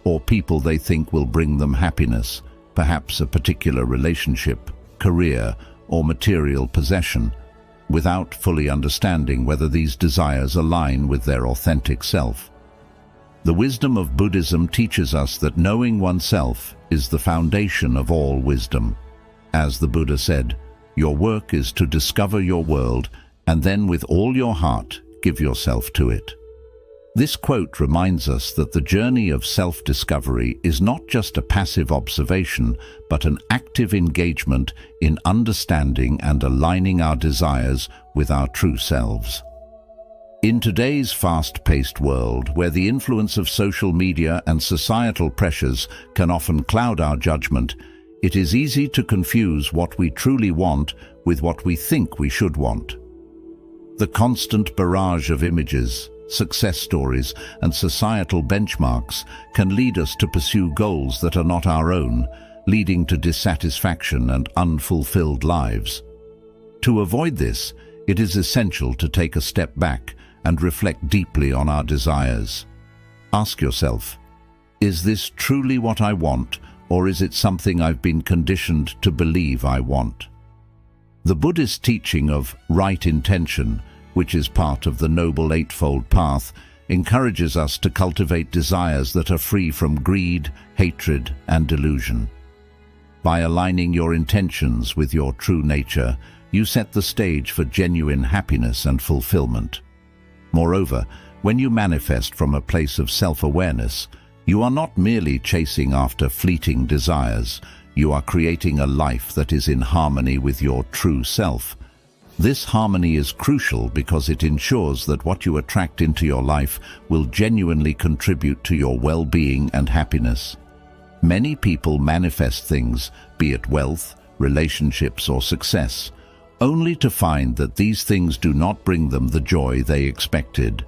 A: or people they think will bring them happiness, perhaps a particular relationship, career, or material possession, without fully understanding whether these desires align with their authentic self. The wisdom of Buddhism teaches us that knowing oneself is the foundation of all wisdom. As the Buddha said, your work is to discover your world and then with all your heart give yourself to it. This quote reminds us that the journey of self-discovery is not just a passive observation, but an active engagement in understanding and aligning our desires with our true selves. In today's fast-paced world, where the influence of social media and societal pressures can often cloud our judgment, it is easy to confuse what we truly want with what we think we should want. The constant barrage of images, success stories, and societal benchmarks can lead us to pursue goals that are not our own, leading to dissatisfaction and unfulfilled lives. To avoid this, it is essential to take a step back and reflect deeply on our desires. Ask yourself, is this truly what I want, or is it something I've been conditioned to believe I want? The Buddhist teaching of right intention, which is part of the Noble Eightfold Path, encourages us to cultivate desires that are free from greed, hatred, and delusion. By aligning your intentions with your true nature, you set the stage for genuine happiness and fulfillment. Moreover, when you manifest from a place of self-awareness, you are not merely chasing after fleeting desires, you are creating a life that is in harmony with your true self. This harmony is crucial because it ensures that what you attract into your life will genuinely contribute to your well-being and happiness. Many people manifest things, be it wealth, relationships, or success, only to find that these things do not bring them the joy they expected.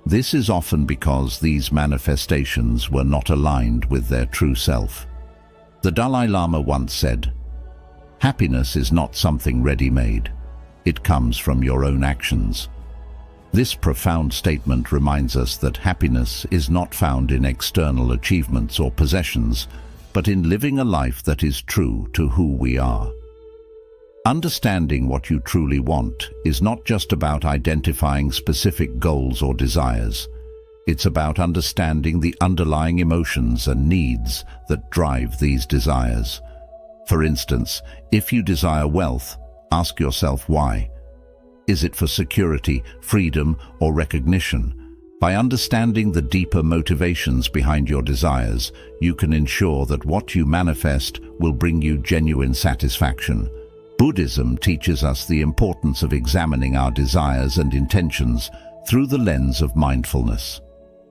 A: This is often because these manifestations were not aligned with their true self. The Dalai Lama once said, "Happiness is not something ready-made. It comes from your own actions." This profound statement reminds us that happiness is not found in external achievements or possessions, but in living a life that is true to who we are. Understanding what you truly want is not just about identifying specific goals or desires. It's about understanding the underlying emotions and needs that drive these desires. For instance, if you desire wealth, ask yourself why. Is it for security, freedom, or recognition? By understanding the deeper motivations behind your desires, you can ensure that what you manifest will bring you genuine satisfaction. Buddhism teaches us the importance of examining our desires and intentions through the lens of mindfulness.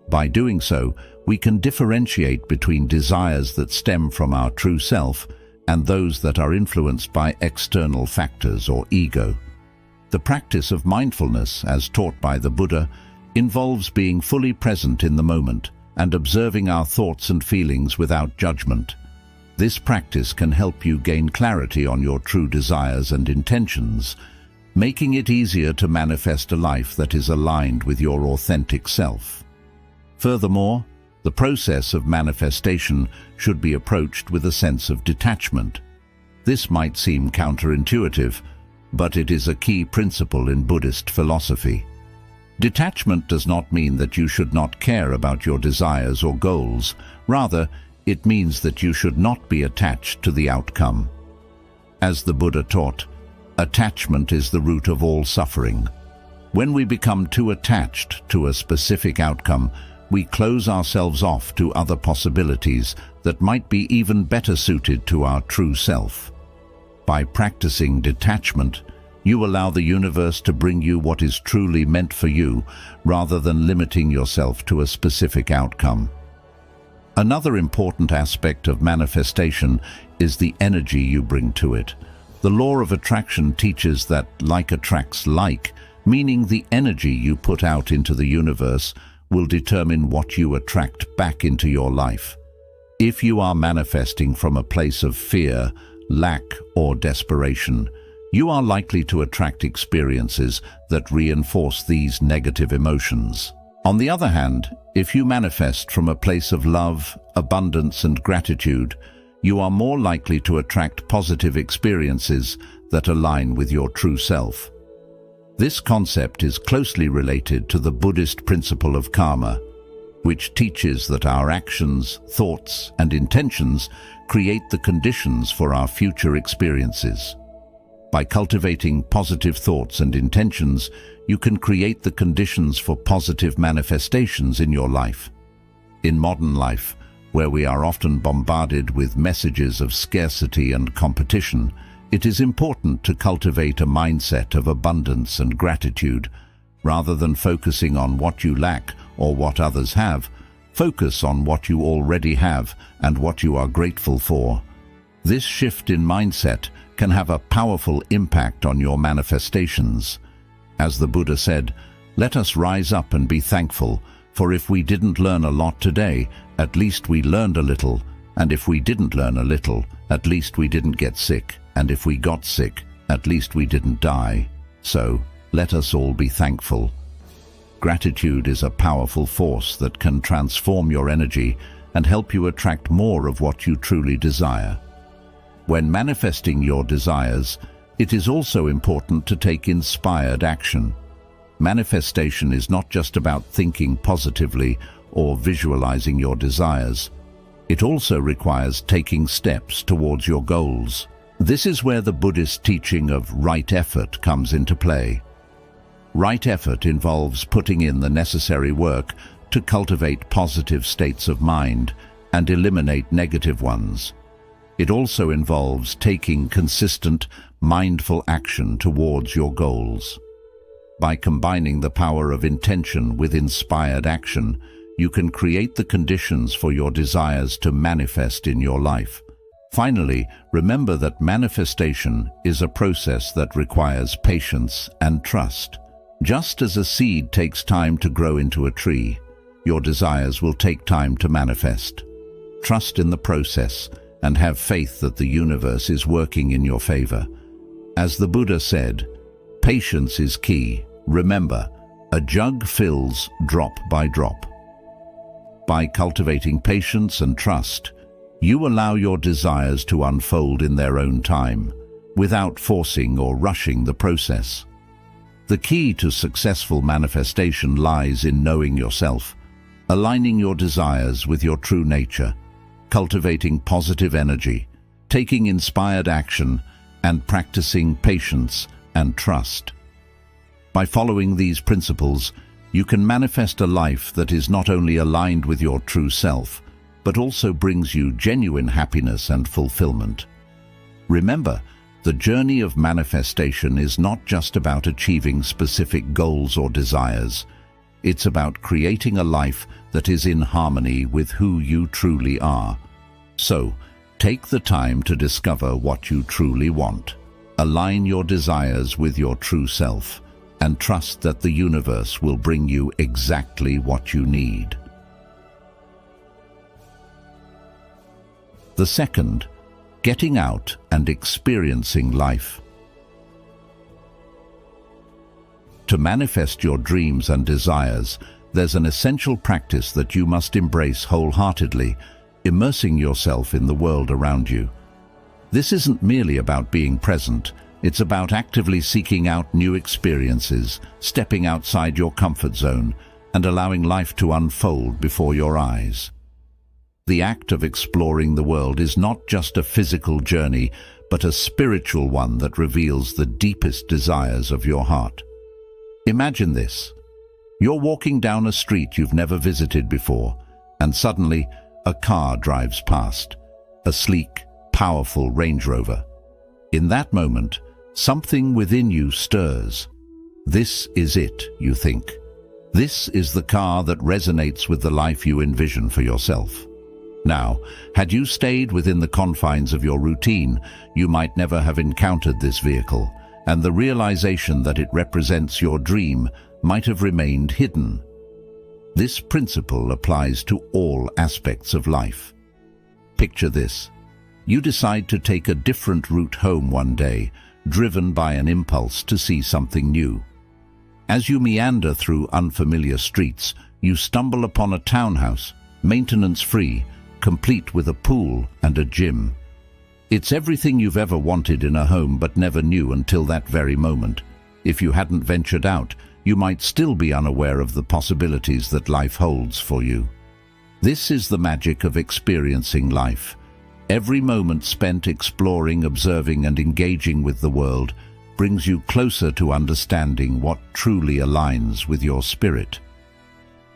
A: By doing so, we can differentiate between desires that stem from our true self and those that are influenced by external factors or ego. The practice of mindfulness, as taught by the Buddha, involves being fully present in the moment and observing our thoughts and feelings without judgment. This practice can help you gain clarity on your true desires and intentions, making it easier to manifest a life that is aligned with your authentic self. Furthermore, the process of manifestation should be approached with a sense of detachment. This might seem counterintuitive, but it is a key principle in Buddhist philosophy. Detachment does not mean that you should not care about your desires or goals. Rather, it means that you should not be attached to the outcome. As the Buddha taught, attachment is the root of all suffering. When we become too attached to a specific outcome, we close ourselves off to other possibilities that might be even better suited to our true self. By practicing detachment, you allow the universe to bring you what is truly meant for you, rather than limiting yourself to a specific outcome. Another important aspect of manifestation is the energy you bring to it. The law of attraction teaches that like attracts like, meaning the energy you put out into the universe will determine what you attract back into your life. If you are manifesting from a place of fear, lack, or desperation, you are likely to attract experiences that reinforce these negative emotions. On the other hand, if you manifest from a place of love, abundance, and gratitude, you are more likely to attract positive experiences that align with your true self. This concept is closely related to the Buddhist principle of karma, which teaches that our actions, thoughts, and intentions create the conditions for our future experiences. By cultivating positive thoughts and intentions, you can create the conditions for positive manifestations in your life. In modern life, where we are often bombarded with messages of scarcity and competition, it is important to cultivate a mindset of abundance and gratitude. Rather than focusing on what you lack or what others have, focus on what you already have and what you are grateful for. This shift in mindset can have a powerful impact on your manifestations. As the Buddha said, "Let us rise up and be thankful, for if we didn't learn a lot today, at least we learned a little, and if we didn't learn a little, at least we didn't get sick, and if we got sick, at least we didn't die. So, let us all be thankful." Gratitude is a powerful force that can transform your energy and help you attract more of what you truly desire. When manifesting your desires, it is also important to take inspired action. Manifestation is not just about thinking positively or visualizing your desires. It also requires taking steps towards your goals. This is where the Buddhist teaching of right effort comes into play. Right effort involves putting in the necessary work to cultivate positive states of mind and eliminate negative ones. It also involves taking consistent, mindful action towards your goals. By combining the power of intention with inspired action, you can create the conditions for your desires to manifest in your life. Finally, remember that manifestation is a process that requires patience and trust. Just as a seed takes time to grow into a tree, your desires will take time to manifest. Trust in the process and have faith that the universe is working in your favor. As the Buddha said, patience is key. Remember, a jug fills drop by drop. By cultivating patience and trust, you allow your desires to unfold in their own time, without forcing or rushing the process. The key to successful manifestation lies in knowing yourself, aligning your desires with your true nature, cultivating positive energy, taking inspired action, and practicing patience and trust. By following these principles, you can manifest a life that is not only aligned with your true self, but also brings you genuine happiness and fulfillment. Remember, the journey of manifestation is not just about achieving specific goals or desires. It's about creating a life that is in harmony with who you truly are. So, take the time to discover what you truly want. Align your desires with your true self, and trust that the universe will bring you exactly what you need. The second, getting out and experiencing life. To manifest your dreams and desires, there's an essential practice that you must embrace wholeheartedly, immersing yourself in the world around you. This isn't merely about being present, it's about actively seeking out new experiences, stepping outside your comfort zone, and allowing life to unfold before your eyes. The act of exploring the world is not just a physical journey, but a spiritual one that reveals the deepest desires of your heart. Imagine this. You're walking down a street you've never visited before, and suddenly a car drives past, a sleek, powerful Range Rover. In that moment, something within you stirs. This is it, you think. This is the car that resonates with the life you envision for yourself. Now, had you stayed within the confines of your routine, you might never have encountered this vehicle, and the realization that it represents your dream might have remained hidden. This principle applies to all aspects of life. Picture this. You decide to take a different route home one day, driven by an impulse to see something new. As you meander through unfamiliar streets, you stumble upon a townhouse, maintenance-free, complete with a pool and a gym. It's everything you've ever wanted in a home but never knew until that very moment. If you hadn't ventured out, you might still be unaware of the possibilities that life holds for you. This is the magic of experiencing life. Every moment spent exploring, observing, and engaging with the world brings you closer to understanding what truly aligns with your spirit.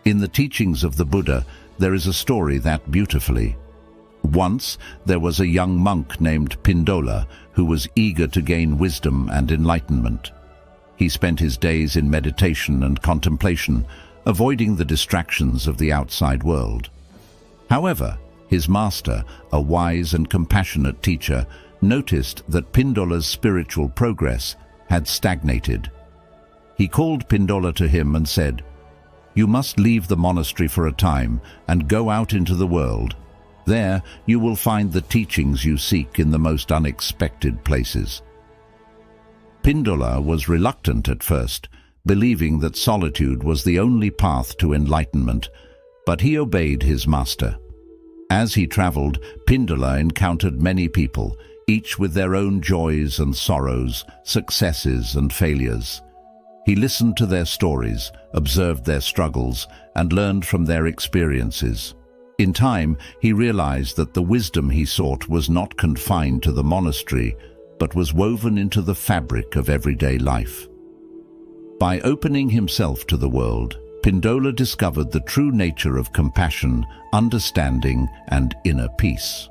A: In the teachings of the Buddha, there is a story that beautifully. Once, there was a young monk named Pindola who was eager to gain wisdom and enlightenment. He spent his days in meditation and contemplation, avoiding the distractions of the outside world. However, his master, a wise and compassionate teacher, noticed that Pindola's spiritual progress had stagnated. He called Pindola to him and said, "You must leave the monastery for a time and go out into the world. There you will find the teachings you seek in the most unexpected places." Pindola was reluctant at first, believing that solitude was the only path to enlightenment, but he obeyed his master. As he traveled, Pindola encountered many people, each with their own joys and sorrows, successes and failures. He listened to their stories, observed their struggles, and learned from their experiences. In time, he realized that the wisdom he sought was not confined to the monastery, but was woven into the fabric of everyday life. By opening himself to the world, Pindola discovered the true nature of compassion, understanding, and inner peace.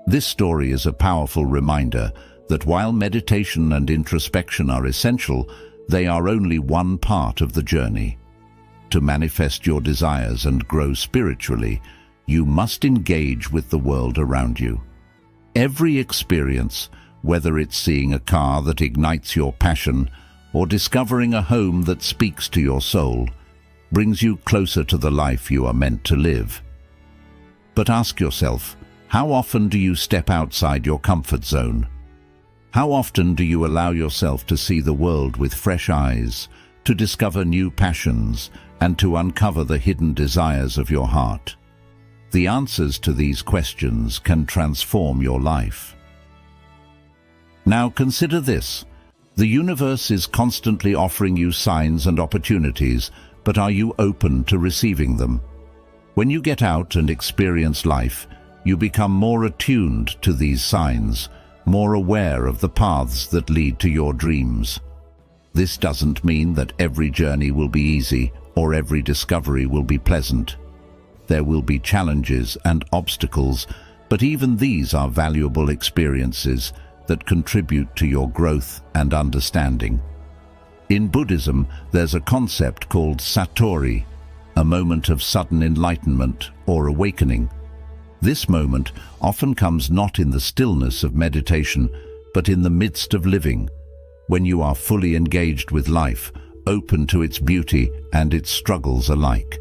A: This story is a powerful reminder that while meditation and introspection are essential, they are only one part of the journey. To manifest your desires and grow spiritually, you must engage with the world around you. Every experience, whether it's seeing a car that ignites your passion or discovering a home that speaks to your soul, brings you closer to the life you are meant to live. But ask yourself, how often do you step outside your comfort zone? How often do you allow yourself to see the world with fresh eyes, to discover new passions, and to uncover the hidden desires of your heart? The answers to these questions can transform your life. Now consider this. The universe is constantly offering you signs and opportunities, but are you open to receiving them? When you get out and experience life, you become more attuned to these signs, more aware of the paths that lead to your dreams. This doesn't mean that every journey will be easy or every discovery will be pleasant. There will be challenges and obstacles, but even these are valuable experiences that contribute to your growth and understanding. In Buddhism, there's a concept called satori, a moment of sudden enlightenment or awakening. This moment often comes not in the stillness of meditation, but in the midst of living, when you are fully engaged with life, open to its beauty and its struggles alike.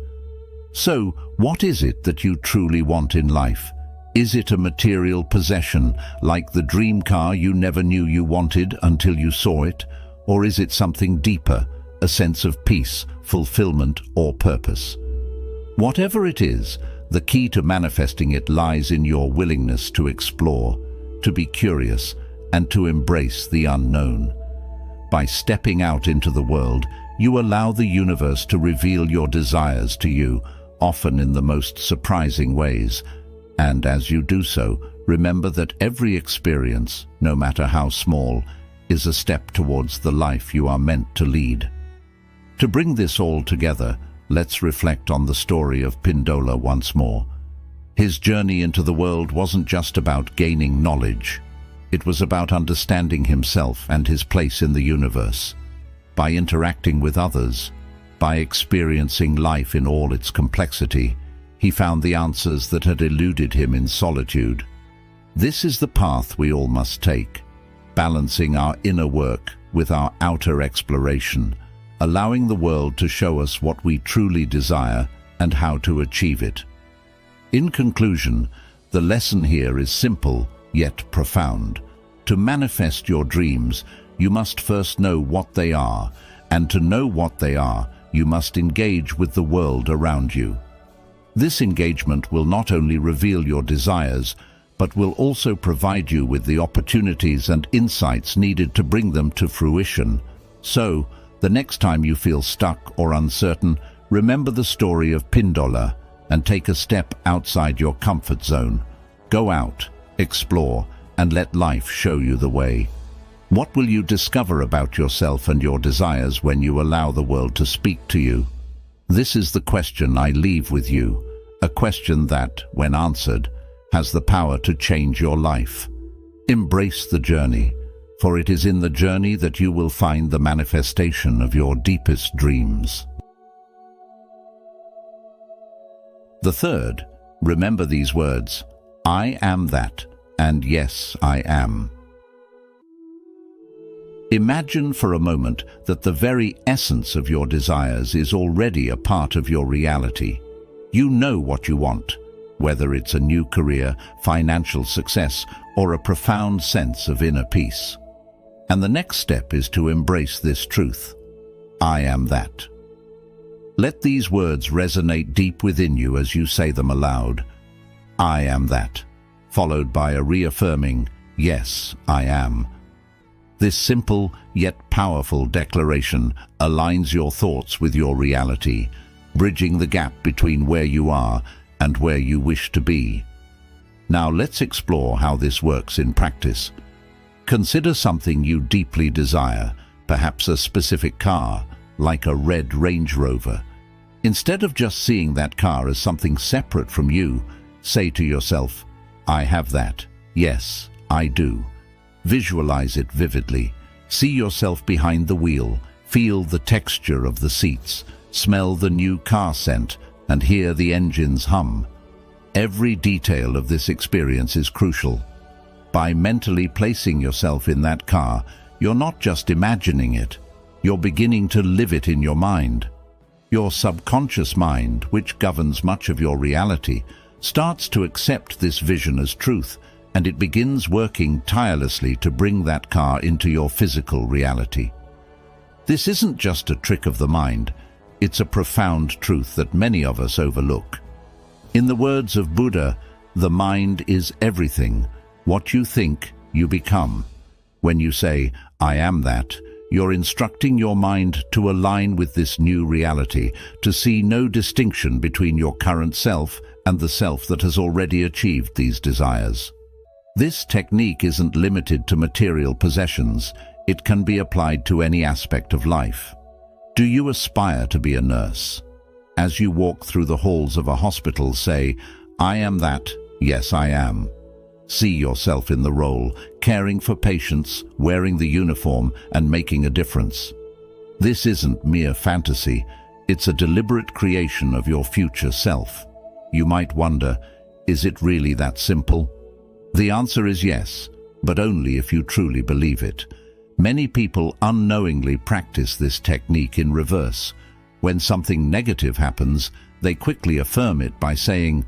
A: So, what is it that you truly want in life? Is it a material possession, like the dream car you never knew you wanted until you saw it? Or is it something deeper, a sense of peace, fulfillment, or purpose. Whatever it is, the key to manifesting it lies in your willingness to explore, to be curious, and to embrace the unknown. By stepping out into the world, you allow the universe to reveal your desires to you, often in the most surprising ways. And as you do so, remember that every experience, no matter how small, is a step towards the life you are meant to lead. To bring this all together, let's reflect on the story of Pindola once more. His journey into the world wasn't just about gaining knowledge. It was about understanding himself and his place in the universe. By interacting with others, by experiencing life in all its complexity, he found the answers that had eluded him in solitude. This is the path we all must take, balancing our inner work with our outer exploration, allowing the world to show us what we truly desire and how to achieve it. In conclusion, the lesson here is simple yet profound. To manifest your dreams, you must first know what they are, and to know what they are, you must engage with the world around you. This engagement will not only reveal your desires, but will also provide you with the opportunities and insights needed to bring them to fruition. So, the next time you feel stuck or uncertain, remember the story of Pindola and take a step outside your comfort zone. Go out, explore, and let life show you the way. What will you discover about yourself and your desires when you allow the world to speak to you? This is the question I leave with you, a question that, when answered, has the power to change your life. Embrace the journey, for it is in the journey that you will find the manifestation of your deepest dreams. The third, remember these words: I am that, and yes, I am. Imagine for a moment that the very essence of your desires is already a part of your reality. You know what you want, whether it's a new career, financial success, or a profound sense of inner peace. And the next step is to embrace this truth. I am that. Let these words resonate deep within you as you say them aloud. I am that, followed by a reaffirming, yes, I am. This simple yet powerful declaration aligns your thoughts with your reality, bridging the gap between where you are and where you wish to be. Now let's explore how this works in practice. Consider something you deeply desire, perhaps a specific car, like a red Range Rover. Instead of just seeing that car as something separate from you, say to yourself, I have that. Yes, I do. Visualize it vividly. See yourself behind the wheel, feel the texture of the seats, smell the new car scent, and hear the engine's hum. Every detail of this experience is crucial. By mentally placing yourself in that car, you're not just imagining it, you're beginning to live it in your mind. Your subconscious mind, which governs much of your reality, starts to accept this vision as truth, and it begins working tirelessly to bring that car into your physical reality. This isn't just a trick of the mind, it's a profound truth that many of us overlook. In the words of Buddha, the mind is everything. What you think, you become. When you say, I am that, you're instructing your mind to align with this new reality, to see no distinction between your current self and the self that has already achieved these desires. This technique isn't limited to material possessions. It can be applied to any aspect of life. Do you aspire to be a nurse? As you walk through the halls of a hospital, say, I am that, yes I am. See yourself in the role, caring for patients, wearing the uniform, and making a difference. This isn't mere fantasy, it's a deliberate creation of your future self. You might wonder, is it really that simple? The answer is yes, but only if you truly believe it. Many people unknowingly practice this technique in reverse. When something negative happens, they quickly affirm it by saying,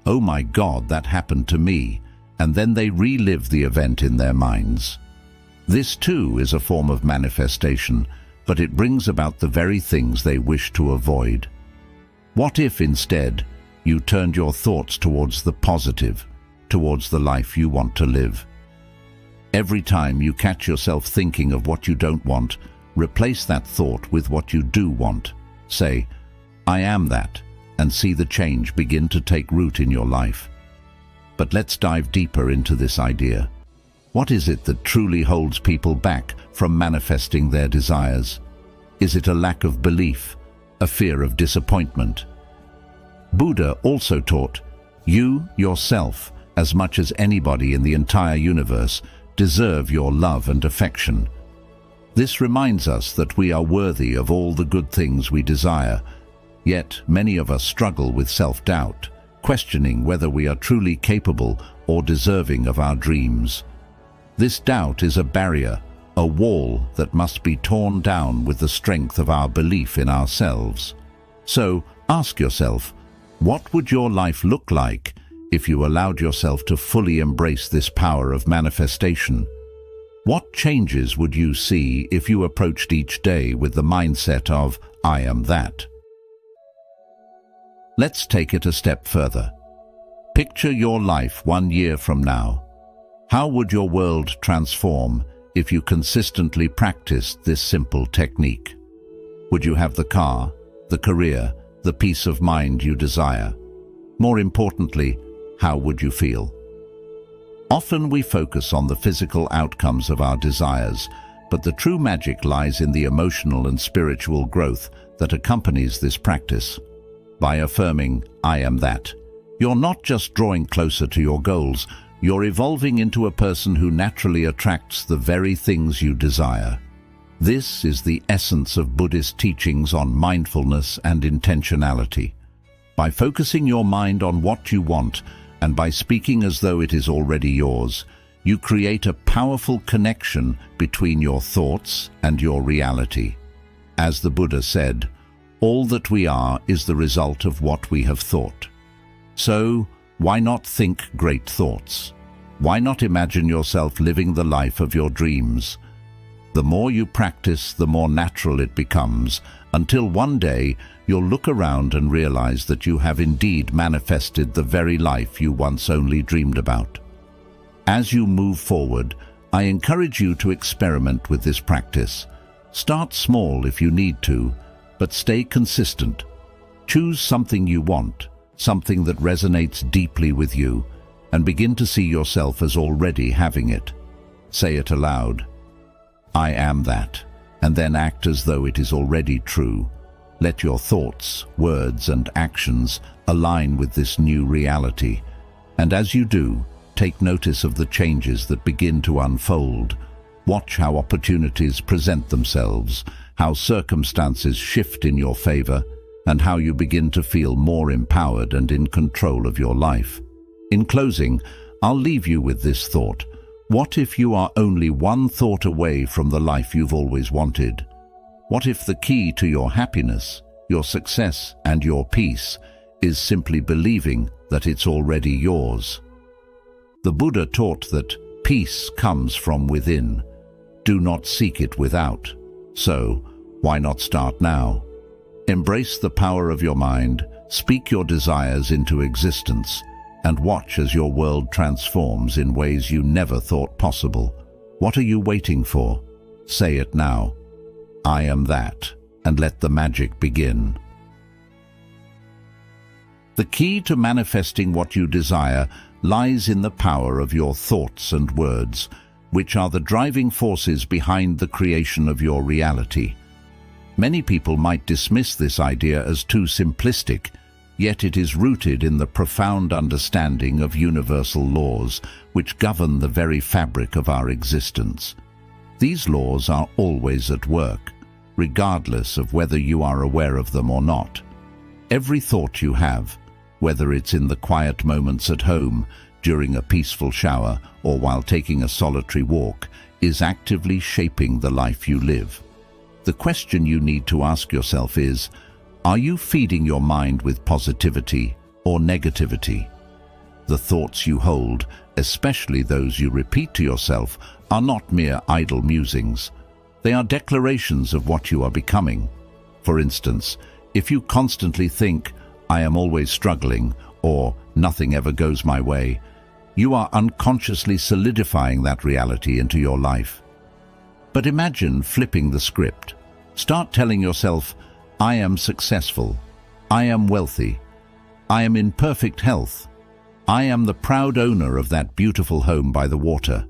A: oh my God, that happened to me, and then they relive the event in their minds. This too is a form of manifestation, but it brings about the very things they wish to avoid. What if, instead, you turned your thoughts towards the positive, towards the life you want to live? Every time you catch yourself thinking of what you don't want, replace that thought with what you do want. Say, "I am that," and see the change begin to take root in your life. But let's dive deeper into this idea. What is it that truly holds people back from manifesting their desires? Is it a lack of belief, a fear of disappointment? Buddha also taught, you, yourself, as much as anybody in the entire universe, deserve your love and affection. This reminds us that we are worthy of all the good things we desire, yet many of us struggle with self-doubt, questioning whether we are truly capable or deserving of our dreams. This doubt is a barrier, a wall that must be torn down with the strength of our belief in ourselves. So, ask yourself, what would your life look like if you allowed yourself to fully embrace this power of manifestation? What changes would you see if you approached each day with the mindset of, "I am that"? Let's take it a step further. Picture your life 1 year from now. How would your world transform if you consistently practiced this simple technique? Would you have the car, the career, the peace of mind you desire? More importantly, how would you feel? Often we focus on the physical outcomes of our desires, but the true magic lies in the emotional and spiritual growth that accompanies this practice. By affirming, "I am that," you're not just drawing closer to your goals, you're evolving into a person who naturally attracts the very things you desire. This is the essence of Buddhist teachings on mindfulness and intentionality. By focusing your mind on what you want, and by speaking as though it is already yours, you create a powerful connection between your thoughts and your reality. As the Buddha said, all that we are is the result of what we have thought. So, why not think great thoughts? Why not imagine yourself living the life of your dreams? The more you practice, the more natural it becomes, until one day you'll look around and realize that you have indeed manifested the very life you once only dreamed about. As you move forward, I encourage you to experiment with this practice. Start small if you need to, but stay consistent. Choose something you want, something that resonates deeply with you, and begin to see yourself as already having it. Say it aloud, "I am that," and then act as though it is already true. Let your thoughts, words, and actions align with this new reality. And as you do, take notice of the changes that begin to unfold. Watch how opportunities present themselves, how circumstances shift in your favor, and how you begin to feel more empowered and in control of your life. In closing, I'll leave you with this thought. What if you are only one thought away from the life you've always wanted? What if the key to your happiness, your success, and your peace is simply believing that it's already yours? The Buddha taught that peace comes from within. Do not seek it without. So, why not start now? Embrace the power of your mind, speak your desires into existence, and watch as your world transforms in ways you never thought possible. What are you waiting for? Say it now. "I am that," and let the magic begin. The key to manifesting what you desire lies in the power of your thoughts and words, which are the driving forces behind the creation of your reality. Many people might dismiss this idea as too simplistic, yet it is rooted in the profound understanding of universal laws which govern the very fabric of our existence. These laws are always at work, regardless of whether you are aware of them or not. Every thought you have, whether it's in the quiet moments at home, during a peaceful shower, or while taking a solitary walk, is actively shaping the life you live. The question you need to ask yourself is, are you feeding your mind with positivity or negativity? The thoughts you hold, especially those you repeat to yourself, are not mere idle musings. They are declarations of what you are becoming. For instance, if you constantly think, "I am always struggling," or "nothing ever goes my way," you are unconsciously solidifying that reality into your life. But imagine flipping the script. Start telling yourself, "I am successful. I am wealthy. I am in perfect health. I am the proud owner of that beautiful home by the water."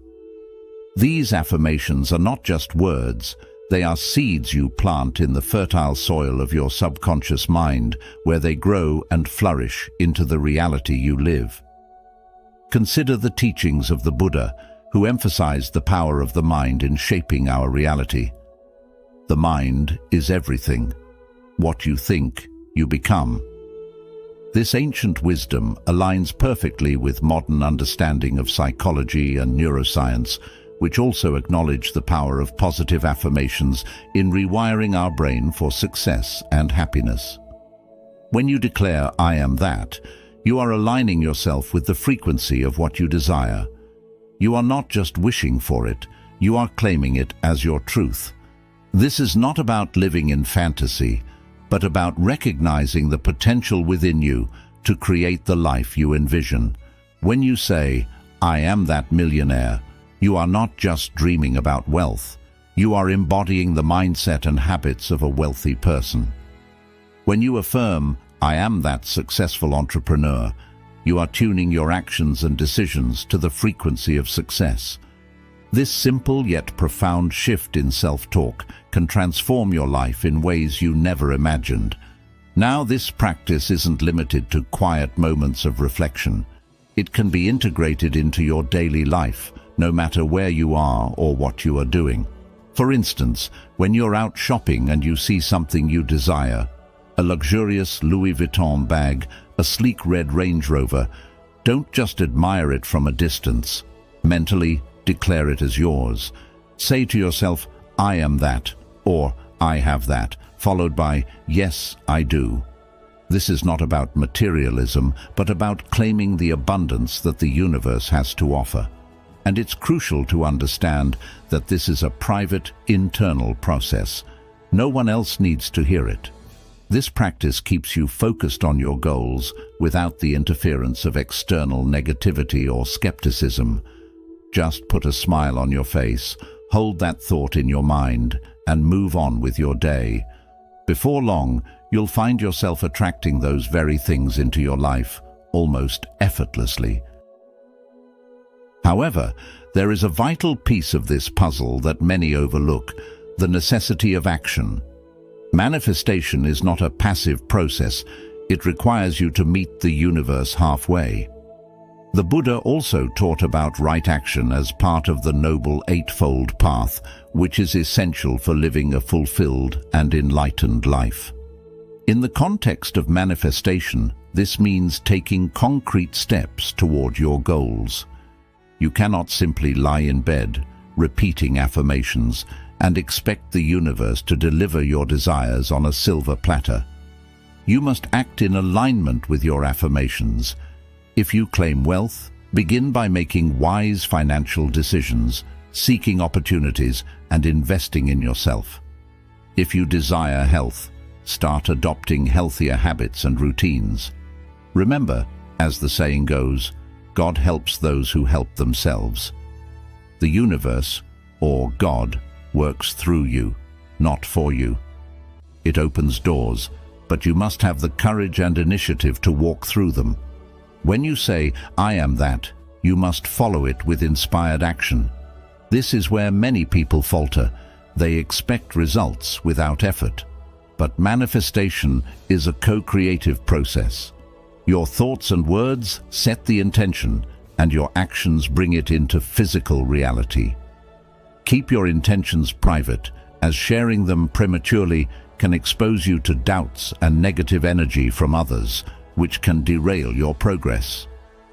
A: These affirmations are not just words, they are seeds you plant in the fertile soil of your subconscious mind, where they grow and flourish into the reality you live. Consider the teachings of the Buddha, who emphasized the power of the mind in shaping our reality. The mind is everything. What you think, you become. This ancient wisdom aligns perfectly with modern understanding of psychology and neuroscience, which also acknowledge the power of positive affirmations in rewiring our brain for success and happiness. When you declare, "I am that," you are aligning yourself with the frequency of what you desire. You are not just wishing for it, you are claiming it as your truth. This is not about living in fantasy, but about recognizing the potential within you to create the life you envision. When you say, "I am that millionaire," you are not just dreaming about wealth, you are embodying the mindset and habits of a wealthy person. When you affirm, "I am that successful entrepreneur," you are tuning your actions and decisions to the frequency of success. This simple yet profound shift in self-talk can transform your life in ways you never imagined. Now, this practice isn't limited to quiet moments of reflection. It can be integrated into your daily life, no matter where you are or what you are doing. For instance, when you're out shopping and you see something you desire, a luxurious Louis Vuitton bag, a sleek red Range Rover, don't just admire it from a distance. Mentally, declare it as yours. Say to yourself, "I am that," or "I have that," followed by, "Yes, I do." This is not about materialism, but about claiming the abundance that the universe has to offer. And it's crucial to understand that this is a private, internal process. No one else needs to hear it. This practice keeps you focused on your goals without the interference of external negativity or skepticism. Just put a smile on your face, hold that thought in your mind, and move on with your day. Before long, you'll find yourself attracting those very things into your life, almost effortlessly. However, there is a vital piece of this puzzle that many overlook: the necessity of action. Manifestation is not a passive process. It requires you to meet the universe halfway. The Buddha also taught about right action as part of the Noble Eightfold Path, which is essential for living a fulfilled and enlightened life. In the context of manifestation, this means taking concrete steps toward your goals. You cannot simply lie in bed, repeating affirmations, and expect the universe to deliver your desires on a silver platter. You must act in alignment with your affirmations. If you claim wealth, begin by making wise financial decisions, seeking opportunities, and investing in yourself. If you desire health, start adopting healthier habits and routines. Remember, as the saying goes, God helps those who help themselves. The universe, or God, works through you, not for you. It opens doors, but you must have the courage and initiative to walk through them. When you say, "I am that," you must follow it with inspired action. This is where many people falter. They expect results without effort. But manifestation is a co-creative process. Your thoughts and words set the intention, and your actions bring it into physical reality. Keep your intentions private, as sharing them prematurely can expose you to doubts and negative energy from others, which can derail your progress.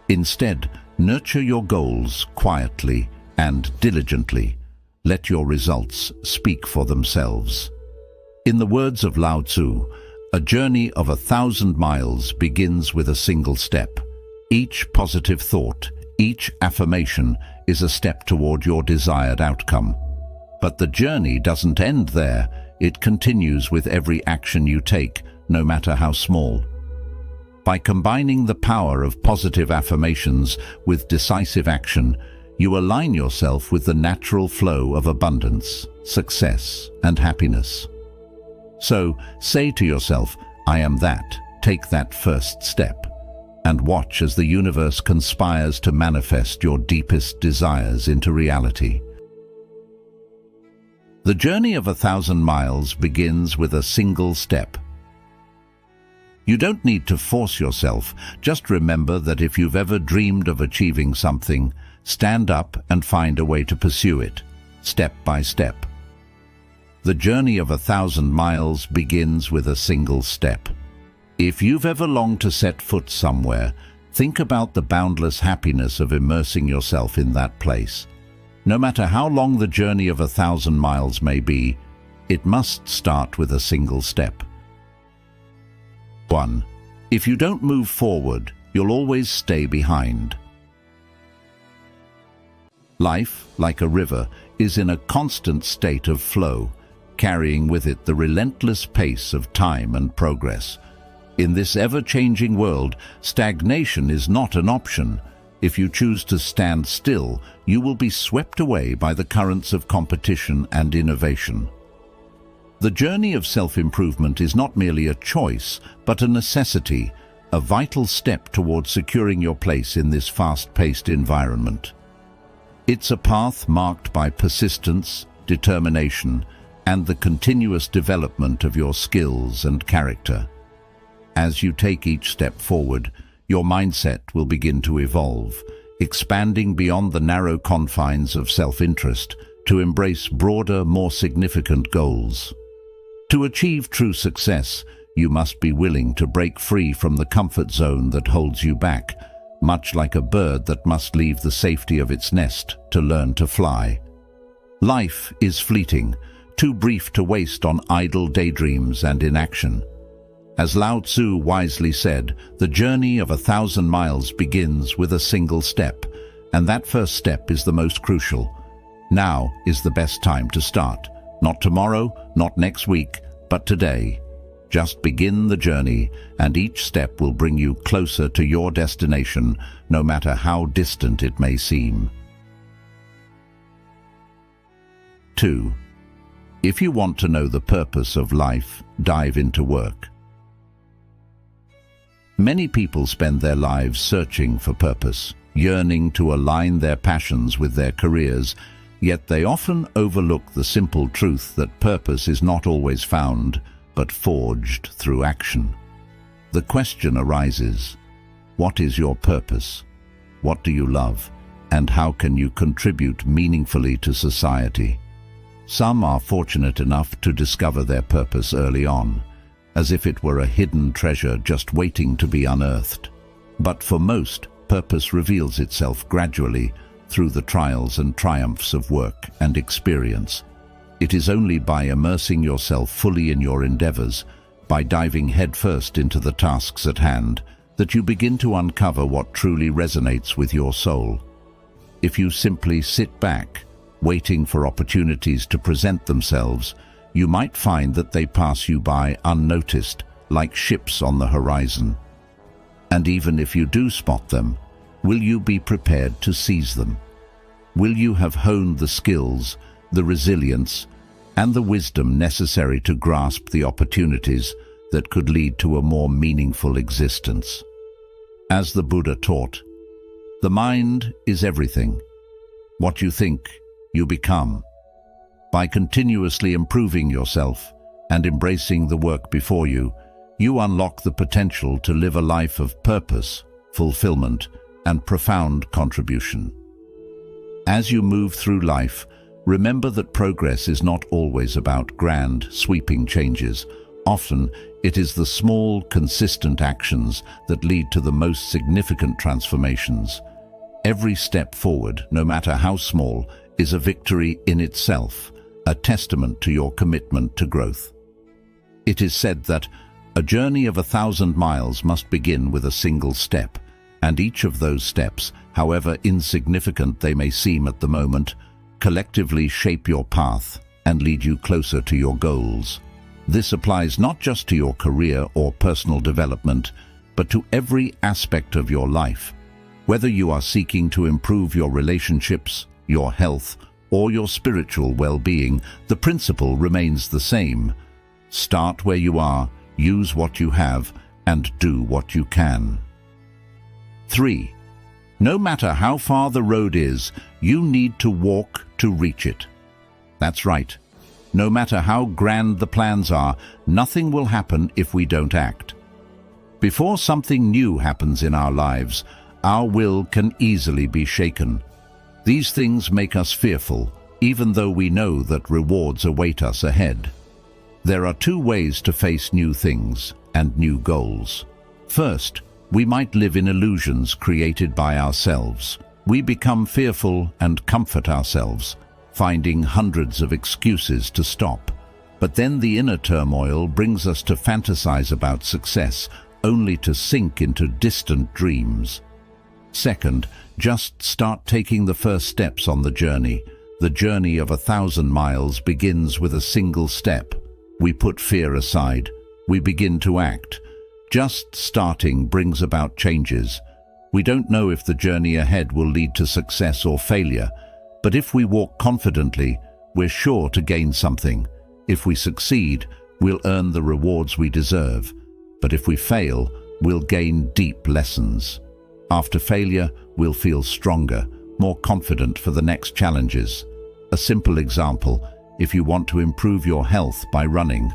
A: Instead, nurture your goals quietly and diligently. Let your results speak for themselves. In the words of Lao Tzu, a journey of 1,000 miles begins with a single step. Each positive thought, each affirmation is a step toward your desired outcome. But the journey doesn't end there. It continues with every action you take, no matter how small. By combining the power of positive affirmations with decisive action, you align yourself with the natural flow of abundance, success, and happiness. So, say to yourself, "I am that." Take that first step, and watch as the universe conspires to manifest your deepest desires into reality. The journey of 1,000 miles begins with a single step. You don't need to force yourself. Just remember that if you've ever dreamed of achieving something, stand up and find a way to pursue it, step by step. The journey of 1,000 miles begins with a single step. If you've ever longed to set foot somewhere, think about the boundless happiness of immersing yourself in that place. No matter how long the journey of 1,000 miles may be, it must start with a single step. 1. If you don't move forward, you'll always stay behind. Life, like a river, is in a constant state of flow, carrying with it the relentless pace of time and progress. In this ever-changing world, stagnation is not an option. If you choose to stand still, you will be swept away by the currents of competition and innovation. The journey of self-improvement is not merely a choice, but a necessity, a vital step towards securing your place in this fast-paced environment. It's a path marked by persistence, determination, and the continuous development of your skills and character. As you take each step forward, your mindset will begin to evolve, expanding beyond the narrow confines of self-interest to embrace broader, more significant goals. To achieve true success, you must be willing to break free from the comfort zone that holds you back, much like a bird that must leave the safety of its nest to learn to fly. Life is fleeting, too brief to waste on idle daydreams and inaction. As Lao Tzu wisely said, the journey of 1,000 miles begins with a single step, and that first step is the most crucial. Now is the best time to start. Not tomorrow, not next week, but today. Just begin the journey, and each step will bring you closer to your destination, no matter how distant it may seem. 2. If you want to know the purpose of life, dive into work. Many people spend their lives searching for purpose, yearning to align their passions with their careers, yet they often overlook the simple truth that purpose is not always found, but forged through action. The question arises, what is your purpose? What do you love? And how can you contribute meaningfully to society? Some are fortunate enough to discover their purpose early on, as if it were a hidden treasure just waiting to be unearthed. But for most, purpose reveals itself gradually through the trials and triumphs of work and experience. It is only by immersing yourself fully in your endeavors, by diving headfirst into the tasks at hand, that you begin to uncover what truly resonates with your soul. If you simply sit back, waiting for opportunities to present themselves, you might find that they pass you by unnoticed, like ships on the horizon. And even if you do spot them, will you be prepared to seize them? Will you have honed the skills, the resilience, and the wisdom necessary to grasp the opportunities that could lead to a more meaningful existence? As the Buddha taught, the mind is everything. What you think, you become. By continuously improving yourself and embracing the work before you, you unlock the potential to live a life of purpose, fulfillment, and profound contribution. As you move through life, remember that progress is not always about grand, sweeping changes. Often, it is the small, consistent actions that lead to the most significant transformations. Every step forward, no matter how small, is a victory in itself, a testament to your commitment to growth. It is said that a journey of 1,000 miles must begin with a single step, and each of those steps, however insignificant they may seem at the moment, collectively shape your path and lead you closer to your goals. This applies not just to your career or personal development, but to every aspect of your life. Whether you are seeking to improve your relationships, your health, or your spiritual well-being, the principle remains the same. Start where you are, use what you have, and do what you can. 3. No matter how far the road is, you need to walk to reach it. That's right. No matter how grand the plans are, nothing will happen if we don't act. Before something new happens in our lives, our will can easily be shaken. These things make us fearful, even though we know that rewards await us ahead. There are two ways to face new things and new goals. First, we might live in illusions created by ourselves. We become fearful and comfort ourselves, finding hundreds of excuses to stop. But then the inner turmoil brings us to fantasize about success, only to sink into distant dreams. Second, just start taking the first steps on the journey. The journey of 1,000 miles begins with a single step. We put fear aside. We begin to act. Just starting brings about changes. We don't know if the journey ahead will lead to success or failure, but if we walk confidently, we're sure to gain something. If we succeed, we'll earn the rewards we deserve. But if we fail, we'll gain deep lessons. After failure, we'll feel stronger, more confident for the next challenges. A simple example, if you want to improve your health by running,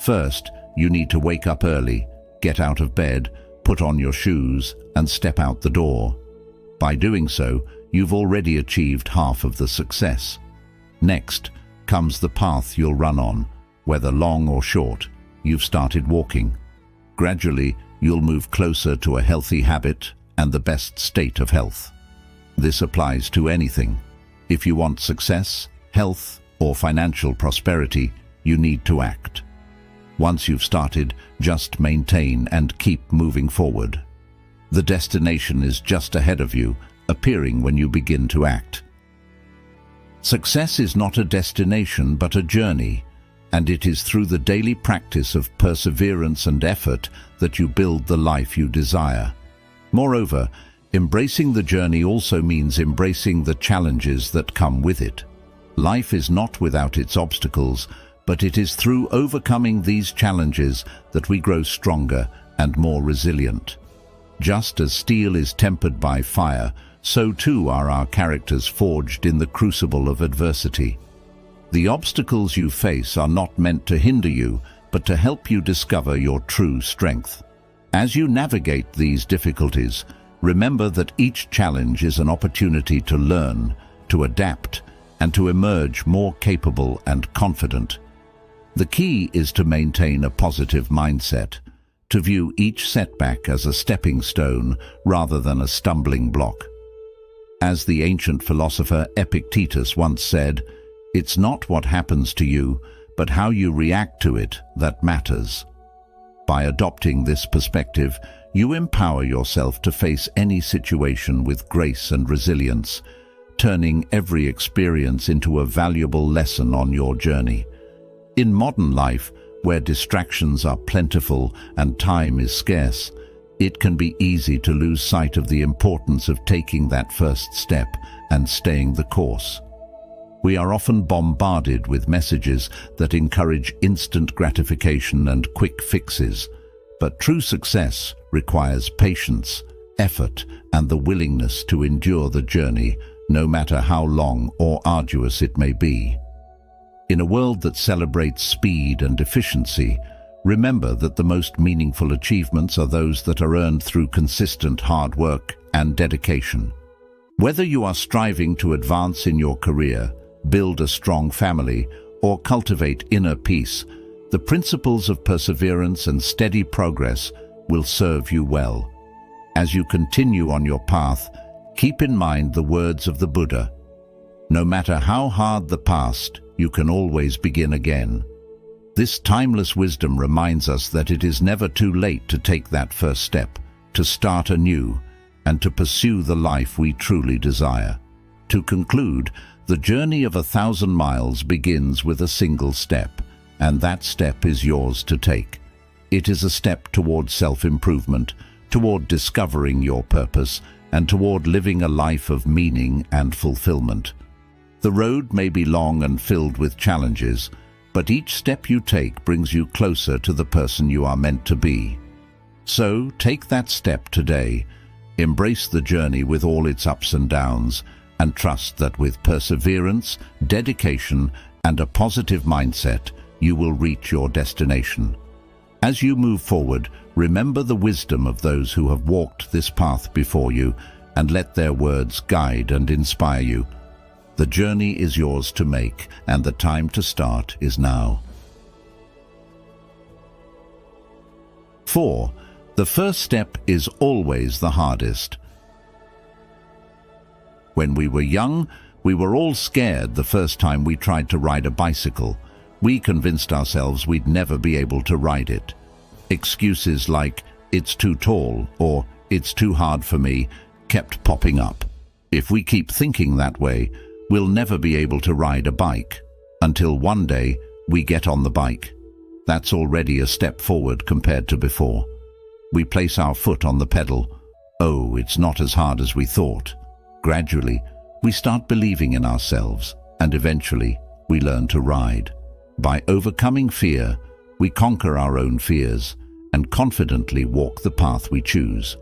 A: first, you need to wake up early, get out of bed, put on your shoes, and step out the door. By doing so, you've already achieved half of the success. Next comes the path you'll run on. Whether long or short, you've started walking. Gradually, you'll move closer to a healthy habit and the best state of health. This applies to anything. If you want success, health, or financial prosperity, you need to act. Once you've started, just maintain and keep moving forward. The destination is just ahead of you, appearing when you begin to act. Success is not a destination but a journey, and it is through the daily practice of perseverance and effort that you build the life you desire. Moreover, embracing the journey also means embracing the challenges that come with it. Life is not without its obstacles, but it is through overcoming these challenges that we grow stronger and more resilient. Just as steel is tempered by fire, so too are our characters forged in the crucible of adversity. The obstacles you face are not meant to hinder you, but to help you discover your true strength. As you navigate these difficulties, remember that each challenge is an opportunity to learn, to adapt, and to emerge more capable and confident. The key is to maintain a positive mindset, to view each setback as a stepping stone rather than a stumbling block. As the ancient philosopher Epictetus once said, "It's not what happens to you, but how you react to it that matters." By adopting this perspective, you empower yourself to face any situation with grace and resilience, turning every experience into a valuable lesson on your journey. In modern life, where distractions are plentiful and time is scarce, it can be easy to lose sight of the importance of taking that first step and staying the course. We are often bombarded with messages that encourage instant gratification and quick fixes, but true success requires patience, effort, and the willingness to endure the journey, no matter how long or arduous it may be. In a world that celebrates speed and efficiency, remember that the most meaningful achievements are those that are earned through consistent hard work and dedication. Whether you are striving to advance in your career, build a strong family, or cultivate inner peace, the principles of perseverance and steady progress will serve you well. As you continue on your path, keep in mind the words of the Buddha. No matter how hard the past, you can always begin again. This timeless wisdom reminds us that it is never too late to take that first step, to start anew, and to pursue the life we truly desire. To conclude, the journey of 1,000 miles begins with a single step, and that step is yours to take. It is a step toward self-improvement, toward discovering your purpose, and toward living a life of meaning and fulfillment. The road may be long and filled with challenges, but each step you take brings you closer to the person you are meant to be. So, take that step today, embrace the journey with all its ups and downs, and trust that with perseverance, dedication, and a positive mindset, you will reach your destination. As you move forward, remember the wisdom of those who have walked this path before you, and let their words guide and inspire you. The journey is yours to make, and the time to start is now. 4. The first step is always the hardest. When we were young, we were all scared the first time we tried to ride a bicycle. We convinced ourselves we'd never be able to ride it. Excuses like, "It's too tall," or "It's too hard for me," kept popping up. If we keep thinking that way, we'll never be able to ride a bike. Until one day, we get on the bike. That's already a step forward compared to before. We place our foot on the pedal. Oh, it's not as hard as we thought. Gradually, we start believing in ourselves, and eventually, we learn to ride. By overcoming fear, we conquer our own fears and confidently walk the path we choose.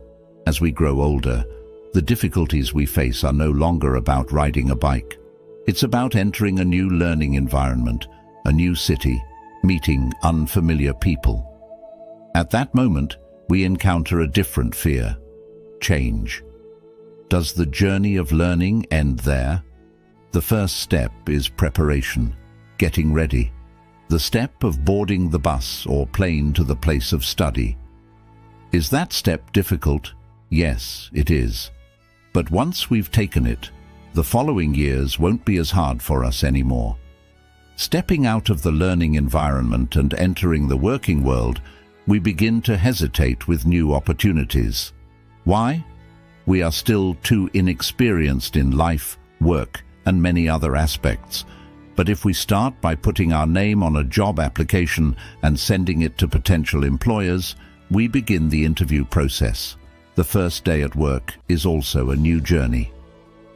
A: As we grow older, the difficulties we face are no longer about riding a bike. It's about entering a new learning environment, a new city, meeting unfamiliar people. At that moment, we encounter a different fear: change. Does the journey of learning end there? The first step is preparation, getting ready. The step of boarding the bus or plane to the place of study. Is that step difficult? Yes, it is. But once we've taken it, the following years won't be as hard for us anymore. Stepping out of the learning environment and entering the working world, we begin to hesitate with new opportunities. Why? We are still too inexperienced in life, work, and many other aspects. But if we start by putting our name on a job application and sending it to potential employers, we begin the interview process. The first day at work is also a new journey.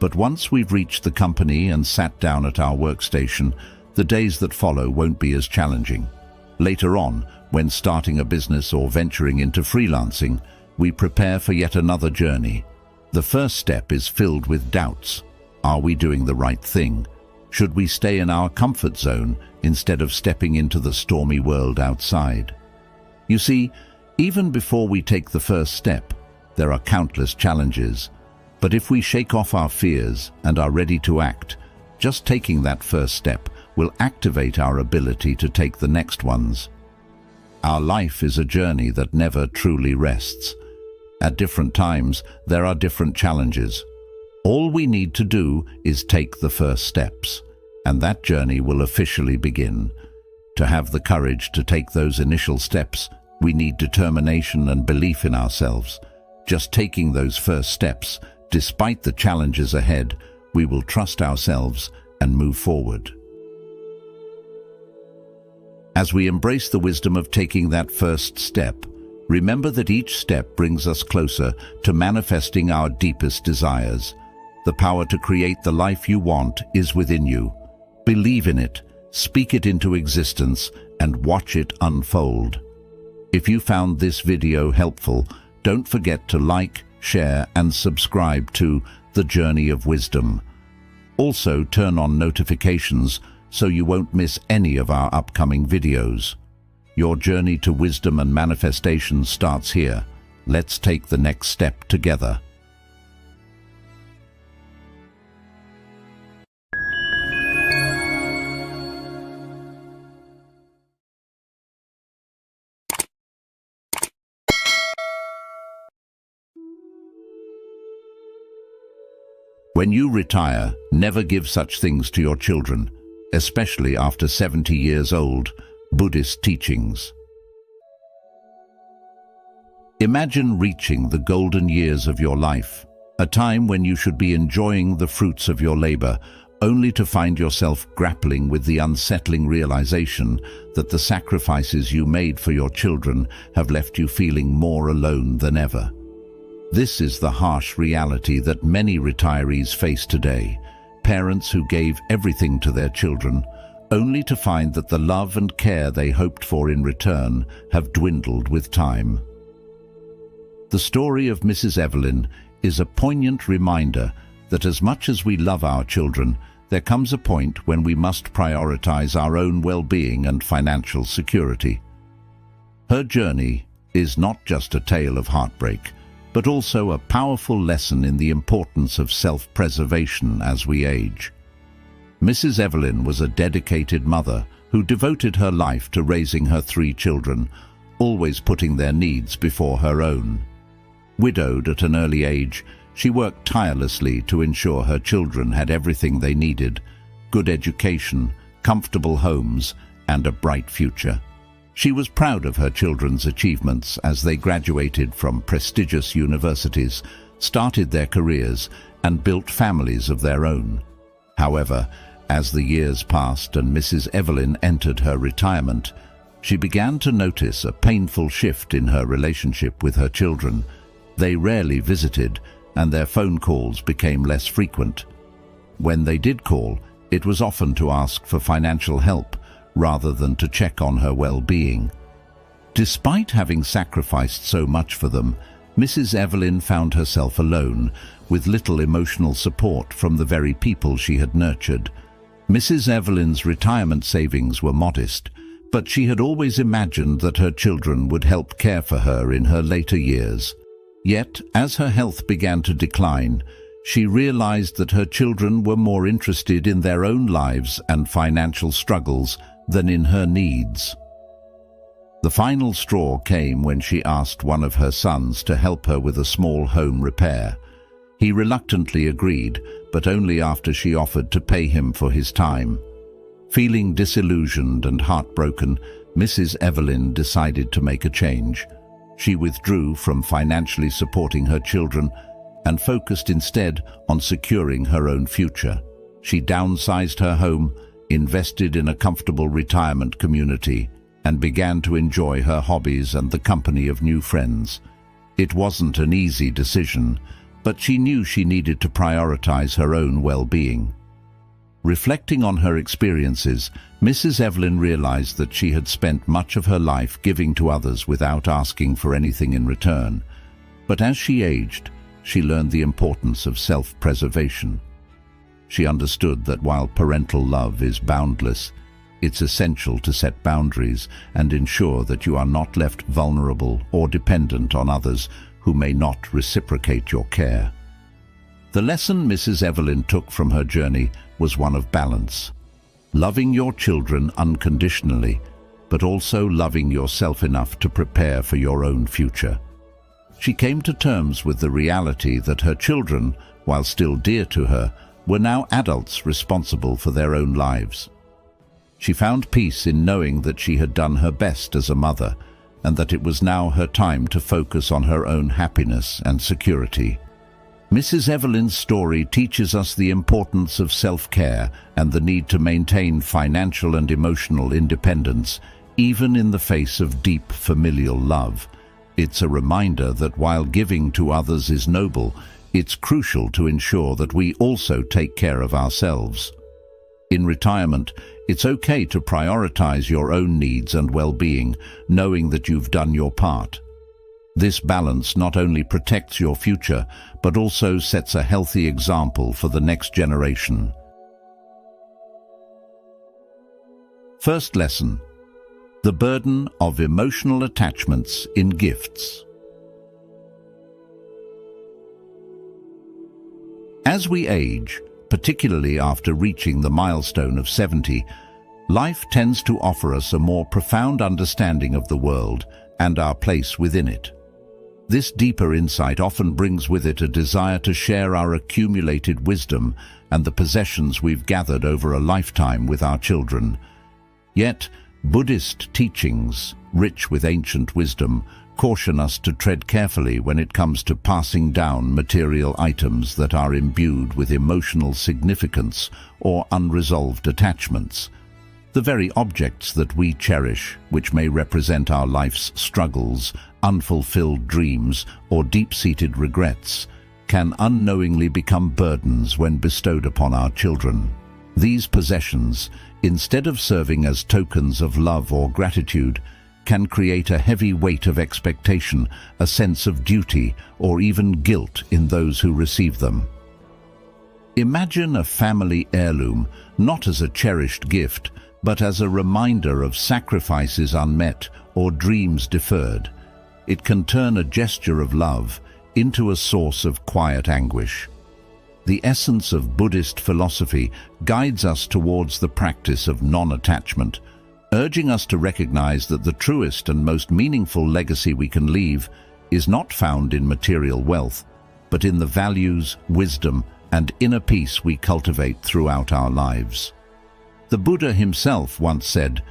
A: But once we've reached the company and sat down at our workstation, the days that follow won't be as challenging. Later on, when starting a business or venturing into freelancing, we prepare for yet another journey. The first step is filled with doubts. Are we doing the right thing? Should we stay in our comfort zone instead of stepping into the stormy world outside? You see, even before we take the first step, there are countless challenges. But if we shake off our fears and are ready to act, just taking that first step will activate our ability to take the next ones. Our life is a journey that never truly rests. At different times, there are different challenges. All we need to do is take the first steps, and that journey will officially begin. To have the courage to take those initial steps, we need determination and belief in ourselves. Just taking those first steps, despite the challenges ahead, we will trust ourselves and move forward. As we embrace the wisdom of taking that first step, remember that each step brings us closer to manifesting our deepest desires. The power to create the life you want is within you. Believe in it, speak it into existence, and watch it unfold. If you found this video helpful, don't forget to like, share, and subscribe to The Journey of Wisdom. Also, turn on notifications so you won't miss any of our upcoming videos. Your journey to wisdom and manifestation starts here. Let's take the next step together. When you retire, never give such things to your children, especially after 70 years old. Buddhist teachings. Imagine reaching the golden years of your life, a time when you should be enjoying the fruits of your labor, only to find yourself grappling with the unsettling realization that the sacrifices you made for your children have left you feeling more alone than ever. This is the harsh reality that many retirees face today, parents who gave everything to their children, only to find that the love and care they hoped for in return have dwindled with time. The story of Mrs. Evelyn is a poignant reminder that as much as we love our children, there comes a point when we must prioritize our own well-being and financial security. Her journey is not just a tale of heartbreak, but also a powerful lesson in the importance of self-preservation as we age. Mrs. Evelyn was a dedicated mother who devoted her life to raising her 3 children, always putting their needs before her own. Widowed at an early age, she worked tirelessly to ensure her children had everything they needed: good education, comfortable homes, and a bright future. She was proud of her children's achievements as they graduated from prestigious universities, started their careers, and built families of their own. However, as the years passed and Mrs. Evelyn entered her retirement, she began to notice a painful shift in her relationship with her children. They rarely visited, and their phone calls became less frequent. When they did call, it was often to ask for financial help rather than to check on her well-being. Despite having sacrificed so much for them, Mrs. Evelyn found herself alone, with little emotional support from the very people she had nurtured. Mrs. Evelyn's retirement savings were modest, but she had always imagined that her children would help care for her in her later years. Yet, as her health began to decline, she realized that her children were more interested in their own lives and financial struggles than in her needs. The final straw came when she asked one of her sons to help her with a small home repair. He reluctantly agreed, but only after she offered to pay him for his time. Feeling disillusioned and heartbroken, Mrs. Evelyn decided to make a change. She withdrew from financially supporting her children and focused instead on securing her own future. She downsized her home, invested in a comfortable retirement community, and began to enjoy her hobbies and the company of new friends. It wasn't an easy decision, but she knew she needed to prioritize her own well-being. Reflecting on her experiences, Mrs. Evelyn realized that she had spent much of her life giving to others without asking for anything in return. But as she aged, she learned the importance of self-preservation. She understood that while parental love is boundless, it's essential to set boundaries and ensure that you are not left vulnerable or dependent on others who may not reciprocate your care. The lesson Mrs. Evelyn took from her journey was one of balance. Loving your children unconditionally, but also loving yourself enough to prepare for your own future. She came to terms with the reality that her children, while still dear to her, were now adults responsible for their own lives. She found peace in knowing that she had done her best as a mother, and that it was now her time to focus on her own happiness and security. Mrs. Evelyn's story teaches us the importance of self-care and the need to maintain financial and emotional independence, even in the face of deep familial love. It's a reminder that while giving to others is noble, it's crucial to ensure that we also take care of ourselves. In retirement, it's okay to prioritize your own needs and well-being, knowing that you've done your part. This balance not only protects your future, but also sets a healthy example for the next generation. First lesson: the burden of emotional attachments in gifts. As we age, particularly after reaching the milestone of 70, life tends to offer us a more profound understanding of the world and our place within it. This deeper insight often brings with it a desire to share our accumulated wisdom and the possessions we've gathered over a lifetime with our children. Yet, Buddhist teachings, rich with ancient wisdom, caution us to tread carefully when it comes to passing down material items that are imbued with emotional significance or unresolved attachments. The very objects that we cherish, which may represent our life's struggles, unfulfilled dreams, or deep-seated regrets, can unknowingly become burdens when bestowed upon our children. These possessions, instead of serving as tokens of love or gratitude, can create a heavy weight of expectation, a sense of duty, or even guilt in those who receive them. Imagine a family heirloom not as a cherished gift, but as a reminder of sacrifices unmet or dreams deferred. It can turn a gesture of love into a source of quiet anguish. The essence of Buddhist philosophy guides us towards the practice of non-attachment, urging us to recognize that the truest and most meaningful legacy we can leave is not found in material wealth, but in the values, wisdom, and inner peace we cultivate throughout our lives. The Buddha himself once said,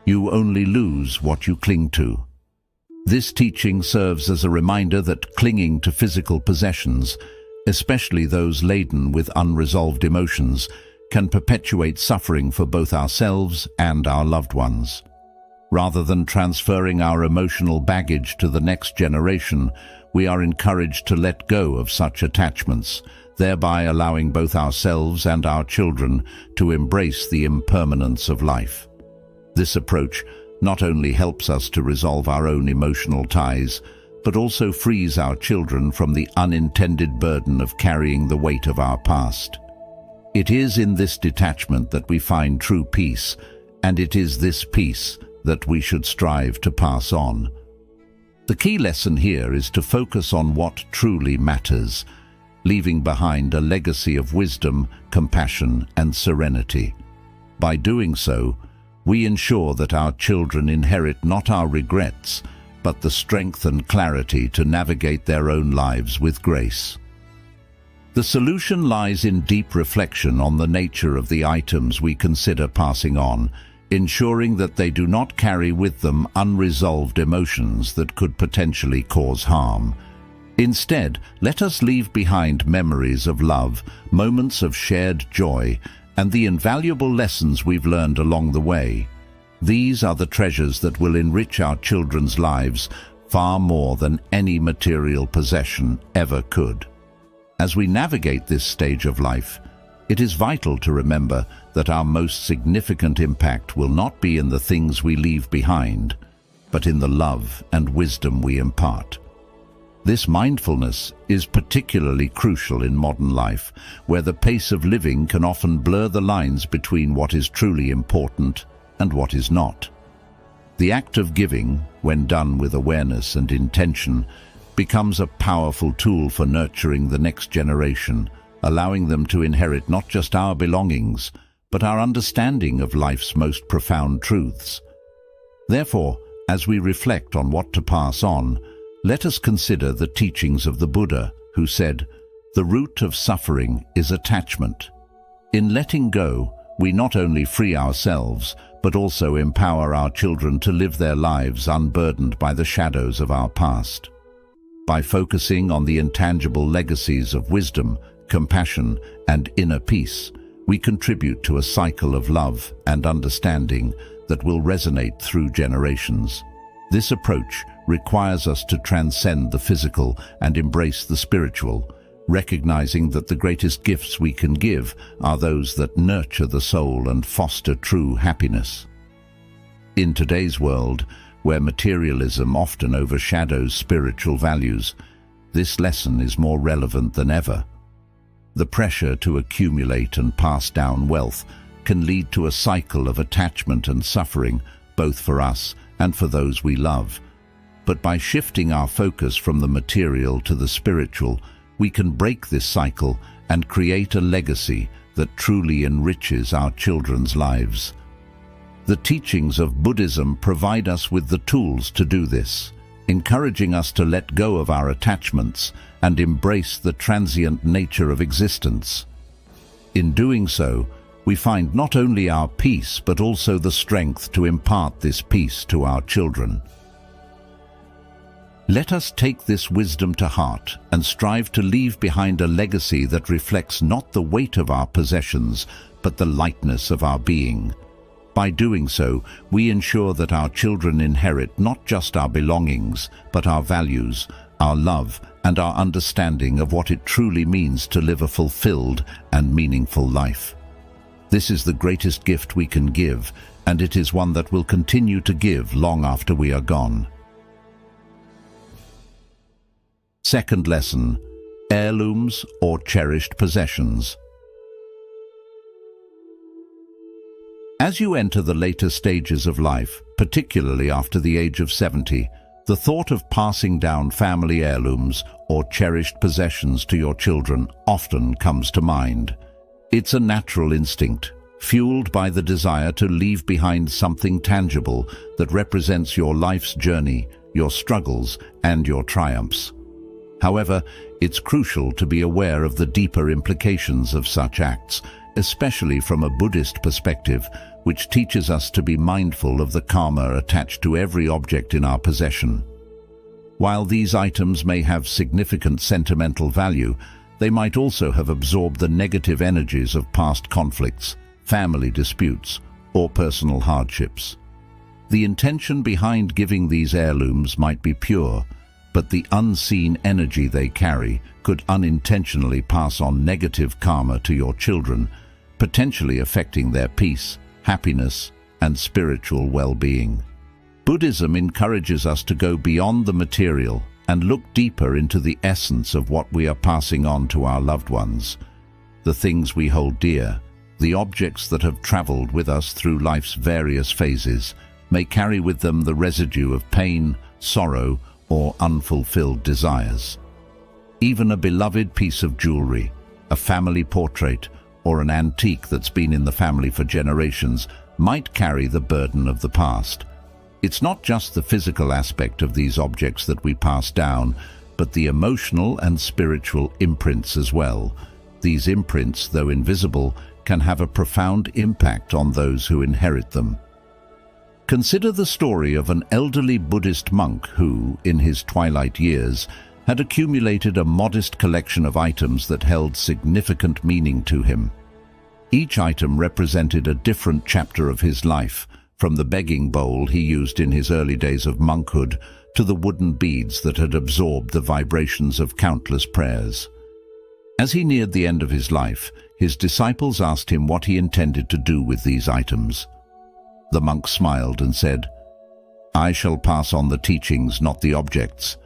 A: "You only lose what you cling to." This teaching serves as a reminder that clinging to physical possessions, especially those laden with unresolved emotions, can perpetuate suffering for both ourselves and our loved ones. Rather than transferring our emotional baggage to the next generation, we are encouraged to let go of such attachments, thereby allowing both ourselves and our children to embrace the impermanence of life. This approach not only helps us to resolve our own emotional ties, but also frees our children from the unintended burden of carrying the weight of our past. It is in this detachment that we find true peace, and it is this peace that we should strive to pass on. The key lesson here is to focus on what truly matters, leaving behind a legacy of wisdom, compassion, and serenity. By doing so, we ensure that our children inherit not our regrets, but the strength and clarity to navigate their own lives with grace. The solution lies in deep reflection on the nature of the items we consider passing on, ensuring that they do not carry with them unresolved emotions that could potentially cause harm. Instead, let us leave behind memories of love, moments of shared joy, and the invaluable lessons we've learned along the way. These are the treasures that will enrich our children's lives far more than any material possession ever could. As we navigate this stage of life, it is vital to remember that our most significant impact will not be in the things we leave behind, but in the love and wisdom we impart. This mindfulness is particularly crucial in modern life, where the pace of living can often blur the lines between what is truly important and what is not. The act of giving, when done with awareness and intention, becomes a powerful tool for nurturing the next generation, allowing them to inherit not just our belongings, but our understanding of life's most profound truths. Therefore, as we reflect on what to pass on, let us consider the teachings of the Buddha, who said, "The root of suffering is attachment." In letting go, we not only free ourselves, but also empower our children to live their lives unburdened by the shadows of our past. By focusing on the intangible legacies of wisdom, compassion, and inner peace, we contribute to a cycle of love and understanding that will resonate through generations. This approach requires us to transcend the physical and embrace the spiritual, recognizing that the greatest gifts we can give are those that nurture the soul and foster true happiness. In today's world, where materialism often overshadows spiritual values, this lesson is more relevant than ever. The pressure to accumulate and pass down wealth can lead to a cycle of attachment and suffering, both for us and for those we love. But by shifting our focus from the material to the spiritual, we can break this cycle and create a legacy that truly enriches our children's lives. The teachings of Buddhism provide us with the tools to do this, encouraging us to let go of our attachments and embrace the transient nature of existence. In doing so, we find not only our peace but also the strength to impart this peace to our children. Let us take this wisdom to heart and strive to leave behind a legacy that reflects not the weight of our possessions, but the lightness of our being. By doing so, we ensure that our children inherit not just our belongings, but our values, our love, and our understanding of what it truly means to live a fulfilled and meaningful life. This is the greatest gift we can give, and it is one that will continue to give long after we are gone. Second lesson: heirlooms or cherished possessions. As you enter the later stages of life, particularly after the age of 70, the thought of passing down family heirlooms or cherished possessions to your children often comes to mind. It's a natural instinct, fueled by the desire to leave behind something tangible that represents your life's journey, your struggles, and your triumphs. However, it's crucial to be aware of the deeper implications of such acts, especially from a Buddhist perspective, which teaches us to be mindful of the karma attached to every object in our possession. While these items may have significant sentimental value, they might also have absorbed the negative energies of past conflicts, family disputes, or personal hardships. The intention behind giving these heirlooms might be pure, but the unseen energy they carry could unintentionally pass on negative karma to your children, potentially affecting their peace, happiness, and spiritual well-being. Buddhism encourages us to go beyond the material and look deeper into the essence of what we are passing on to our loved ones. The things we hold dear, the objects that have traveled with us through life's various phases, may carry with them the residue of pain, sorrow, or unfulfilled desires. Even a beloved piece of jewelry, a family portrait, or an antique that's been in the family for generations might carry the burden of the past. It's not just the physical aspect of these objects that we pass down, but the emotional and spiritual imprints as well. These imprints, though invisible, can have a profound impact on those who inherit them. Consider the story of an elderly Buddhist monk who, in his twilight years, had accumulated a modest collection of items that held significant meaning to him. Each item represented a different chapter of his life, from the begging bowl he used in his early days of monkhood to the wooden beads that had absorbed the vibrations of countless prayers. As he neared the end of his life, his disciples asked him what he intended to do with these items. The monk smiled and said, "I shall pass on the teachings, not the objects.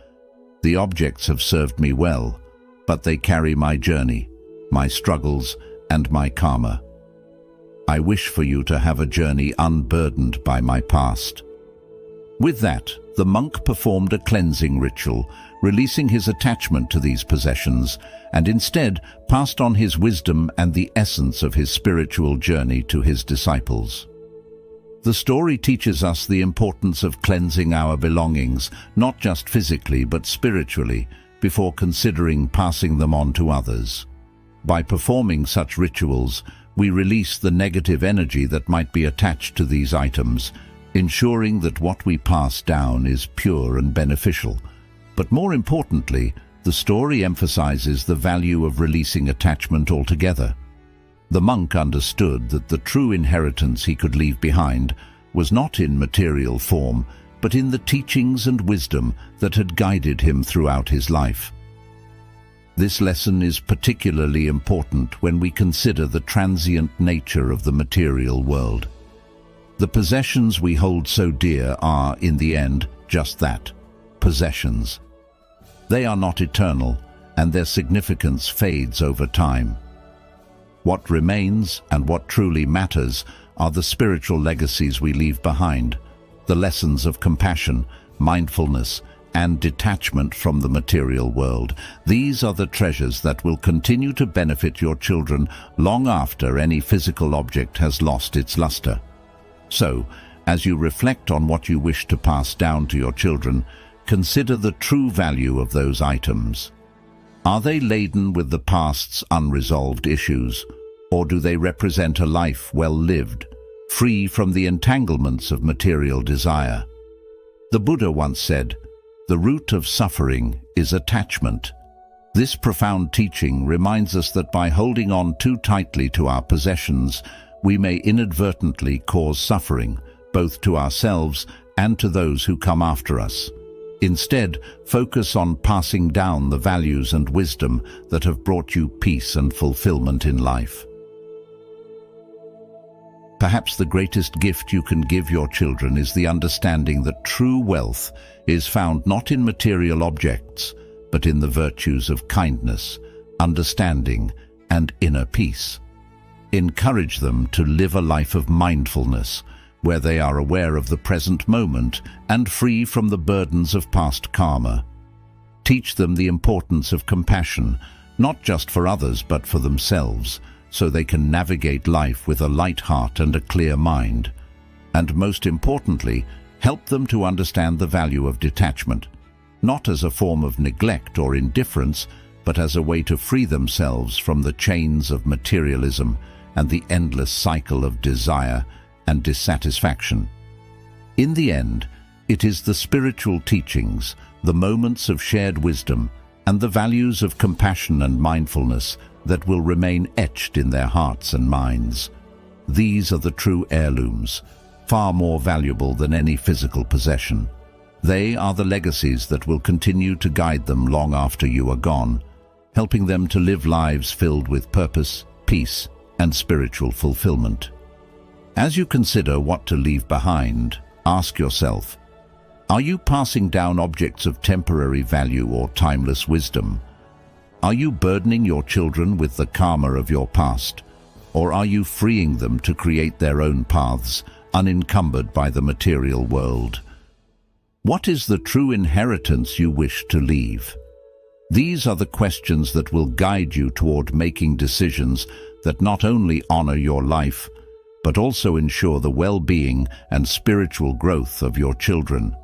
A: The objects have served me well, but they carry my journey, my struggles, and my karma. I wish for you to have a journey unburdened by my past." With that, the monk performed a cleansing ritual, releasing his attachment to these possessions, and instead passed on his wisdom and the essence of his spiritual journey to his disciples. The story teaches us the importance of cleansing our belongings, not just physically but spiritually, before considering passing them on to others. By performing such rituals, we release the negative energy that might be attached to these items, ensuring that what we pass down is pure and beneficial. But more importantly, the story emphasizes the value of releasing attachment altogether. The monk understood that the true inheritance he could leave behind was not in material form, but in the teachings and wisdom that had guided him throughout his life. This lesson is particularly important when we consider the transient nature of the material world. The possessions we hold so dear are, in the end, just that, possessions. They are not eternal, and their significance fades over time. What remains and what truly matters are the spiritual legacies we leave behind, the lessons of compassion, mindfulness, and detachment from the material world. These are the treasures that will continue to benefit your children long after any physical object has lost its luster. So, as you reflect on what you wish to pass down to your children, consider the true value of those items. Are they laden with the past's unresolved issues, or do they represent a life well lived, free from the entanglements of material desire? The Buddha once said, The root of suffering is attachment. This profound teaching reminds us that by holding on too tightly to our possessions, we may inadvertently cause suffering, both to ourselves and to those who come after us. Instead, focus on passing down the values and wisdom that have brought you peace and fulfillment in life. Perhaps the greatest gift you can give your children is the understanding that true wealth is found not in material objects, but in the virtues of kindness, understanding, and inner peace. Encourage them to live a life of mindfulness, where they are aware of the present moment and free from the burdens of past karma. Teach them the importance of compassion, not just for others but for themselves, so they can navigate life with a light heart and a clear mind. And most importantly, help them to understand the value of detachment, not as a form of neglect or indifference, but as a way to free themselves from the chains of materialism and the endless cycle of desire and dissatisfaction. In the end, it is the spiritual teachings, the moments of shared wisdom, and the values of compassion and mindfulness that will remain etched in their hearts and minds. These are the true heirlooms, far more valuable than any physical possession. They are the legacies that will continue to guide them long after you are gone, helping them to live lives filled with purpose, peace, and spiritual fulfillment. As you consider what to leave behind, ask yourself, are you passing down objects of temporary value or timeless wisdom? Are you burdening your children with the karma of your past, or are you freeing them to create their own paths, unencumbered by the material world? What is the true inheritance you wish to leave? These are the questions that will guide you toward making decisions that not only honor your life, but also ensure the well-being and spiritual growth of your children.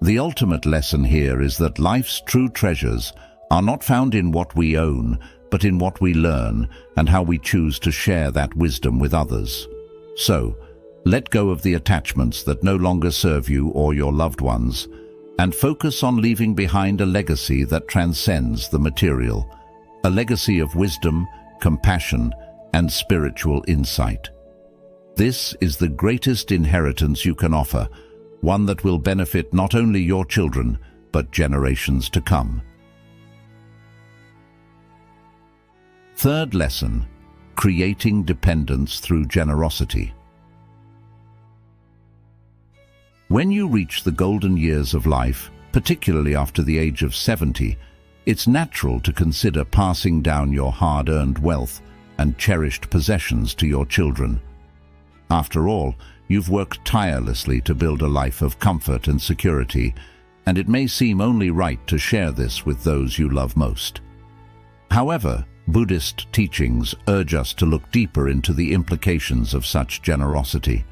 A: The ultimate lesson here is that life's true treasures are not found in what we own, but in what we learn and how we choose to share that wisdom with others. So, let go of the attachments that no longer serve you or your loved ones, and focus on leaving behind a legacy that transcends the material, a legacy of wisdom, compassion, and spiritual insight. This is the greatest inheritance you can offer, one that will benefit not only your children, but generations to come. Third lesson, creating dependence through generosity. When you reach the golden years of life, particularly after the age of 70, it's natural to consider passing down your hard-earned wealth and cherished possessions to your children. After all, you've worked tirelessly to build a life of comfort and security, and it may seem only right to share this with those you love most. However, Buddhist teachings urge us to look deeper into the implications of such generosity.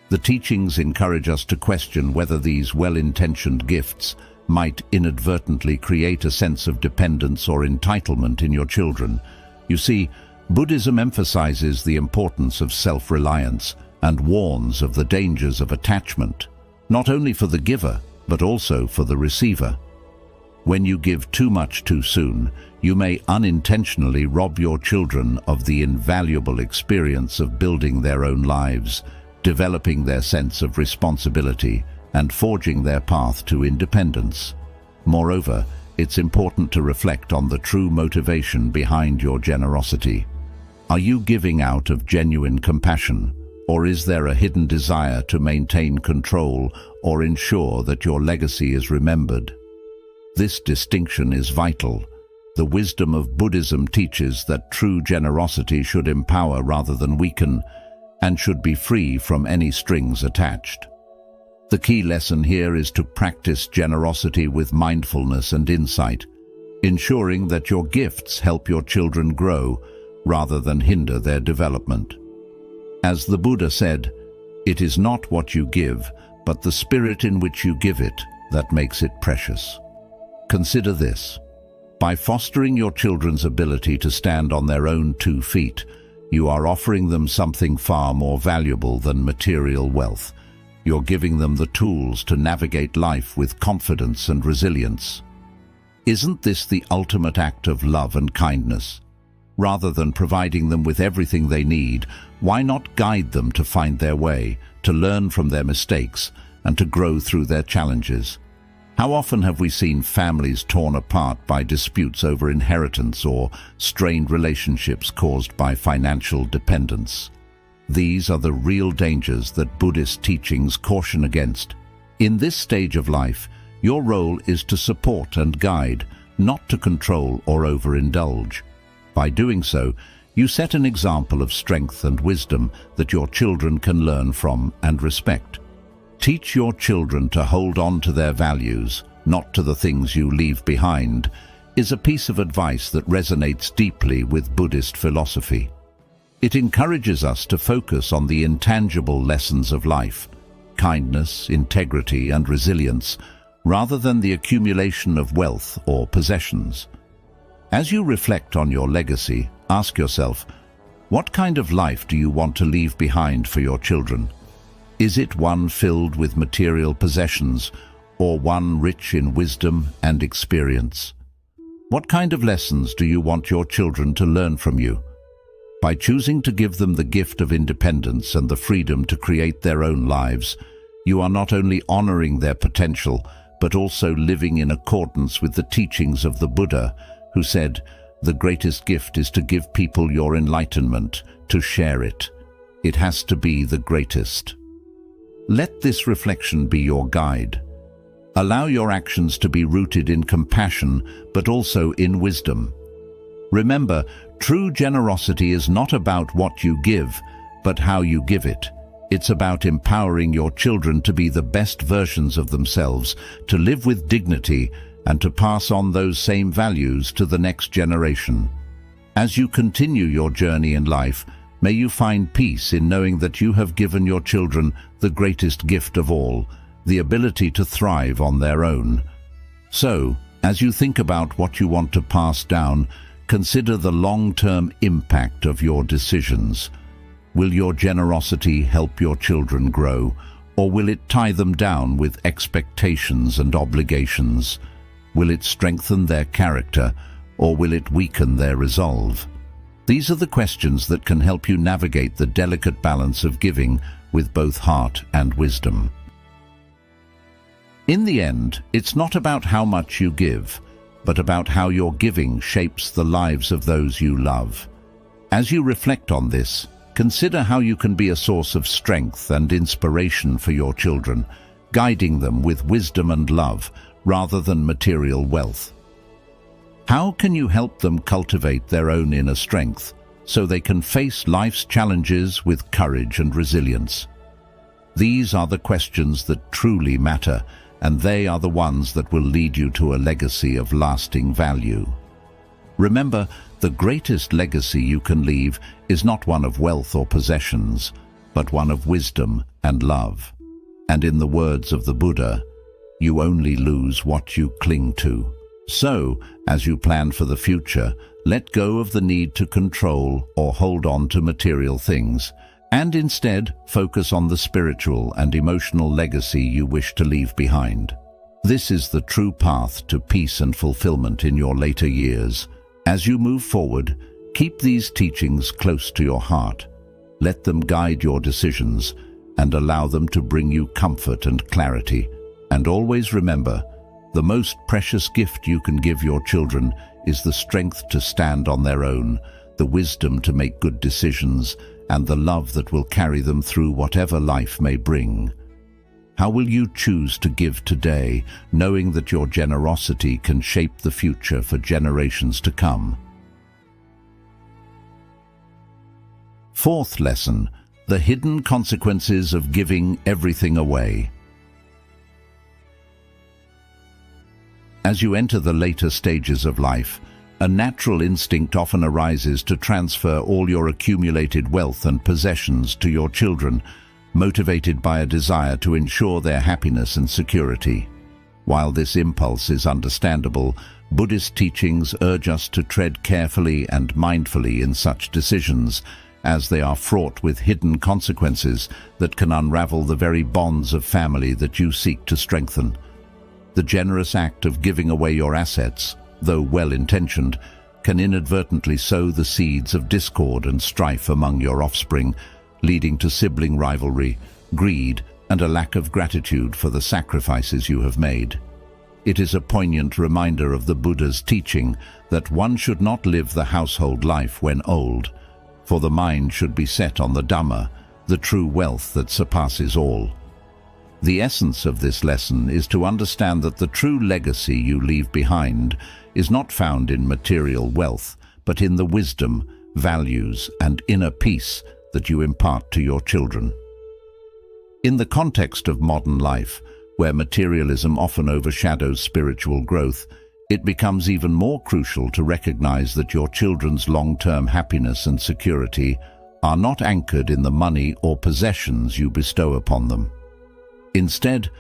A: The teachings encourage us to question whether these well-intentioned gifts might inadvertently create a sense of dependence or entitlement in your children. You see, Buddhism emphasizes the importance of self-reliance and warns of the dangers of attachment, not only for the giver, but also for the receiver. When you give too much too soon, you may unintentionally rob your children of the invaluable experience of building their own lives, developing their sense of responsibility, and forging their path to independence. Moreover, it's important to reflect on the true motivation behind your generosity. Are you giving out of genuine compassion, or is there a hidden desire to maintain control or ensure that your legacy is remembered? This distinction is vital. The wisdom of Buddhism teaches that true generosity should empower rather than weaken, and should be free from any strings attached. The key lesson here is to practice generosity with mindfulness and insight, ensuring that your gifts help your children grow rather than hinder their development. As the Buddha said, "It is not what you give, but the spirit in which you give it that makes it precious." Consider this. By fostering your children's ability to stand on their own 2 feet, you are offering them something far more valuable than material wealth, you're giving them the tools to navigate life with confidence and resilience. Isn't this the ultimate act of love and kindness? Rather than providing them with everything they need, why not guide them to find their way, to learn from their mistakes, and to grow through their challenges? How often have we seen families torn apart by disputes over inheritance or strained relationships caused by financial dependence? These are the real dangers that Buddhist teachings caution against. In this stage of life, your role is to support and guide, not to control or overindulge. By doing so, you set an example of strength and wisdom that your children can learn from and respect. Teach your children to hold on to their values, not to the things you leave behind, is a piece of advice that resonates deeply with Buddhist philosophy. It encourages us to focus on the intangible lessons of life, kindness, integrity, and resilience, rather than the accumulation of wealth or possessions. As you reflect on your legacy, ask yourself, what kind of life do you want to leave behind for your children? Is it one filled with material possessions, or one rich in wisdom and experience? What kind of lessons do you want your children to learn from you? By choosing to give them the gift of independence and the freedom to create their own lives, you are not only honoring their potential, but also living in accordance with the teachings of the Buddha, who said, "The greatest gift is to give people your enlightenment, to share it. It has to be the greatest." Let this reflection be your guide. Allow your actions to be rooted in compassion, but also in wisdom. Remember, true generosity is not about what you give, but how you give it. It's about empowering your children to be the best versions of themselves, to live with dignity, and to pass on those same values to the next generation. As you continue your journey in life, may you find peace in knowing that you have given your children the greatest gift of all, the ability to thrive on their own. So, as you think about what you want to pass down, consider the long-term impact of your decisions. Will your generosity help your children grow, or will it tie them down with expectations and obligations? Will it strengthen their character, or will it weaken their resolve? These are the questions that can help you navigate the delicate balance of giving with both heart and wisdom. In the end, it's not about how much you give, but about how your giving shapes the lives of those you love. As you reflect on this, consider how you can be a source of strength and inspiration for your children, guiding them with wisdom and love rather than material wealth. How can you help them cultivate their own inner strength so they can face life's challenges with courage and resilience? These are the questions that truly matter, and they are the ones that will lead you to a legacy of lasting value. Remember, the greatest legacy you can leave is not one of wealth or possessions, but one of wisdom and love. And in the words of the Buddha, you only lose what you cling to. So, as you plan for the future, let go of the need to control or hold on to material things, and instead focus on the spiritual and emotional legacy you wish to leave behind. This is the true path to peace and fulfillment in your later years. As you move forward, keep these teachings close to your heart. Let them guide your decisions and allow them to bring you comfort and clarity. And always remember, the most precious gift you can give your children is the strength to stand on their own, the wisdom to make good decisions, and the love that will carry them through whatever life may bring. How will you choose to give today, knowing that your generosity can shape the future for generations to come? Fourth lesson, the hidden consequences of giving everything away. As you enter the later stages of life, a natural instinct often arises to transfer all your accumulated wealth and possessions to your children, motivated by a desire to ensure their happiness and security. While this impulse is understandable, Buddhist teachings urge us to tread carefully and mindfully in such decisions, as they are fraught with hidden consequences that can unravel the very bonds of family that you seek to strengthen. The generous act of giving away your assets, though well-intentioned, can inadvertently sow the seeds of discord and strife among your offspring, leading to sibling rivalry, greed, and a lack of gratitude for the sacrifices you have made. It is a poignant reminder of the Buddha's teaching that one should not live the household life when old, for the mind should be set on the Dhamma, the true wealth that surpasses all. The essence of this lesson is to understand that the true legacy you leave behind is not found in material wealth, but in the wisdom, values, and inner peace that you impart to your children. In the context of modern life, where materialism often overshadows spiritual growth, it becomes even more crucial to recognize that your children's long-term happiness and security are not anchored in the money or possessions you bestow upon them. Instead,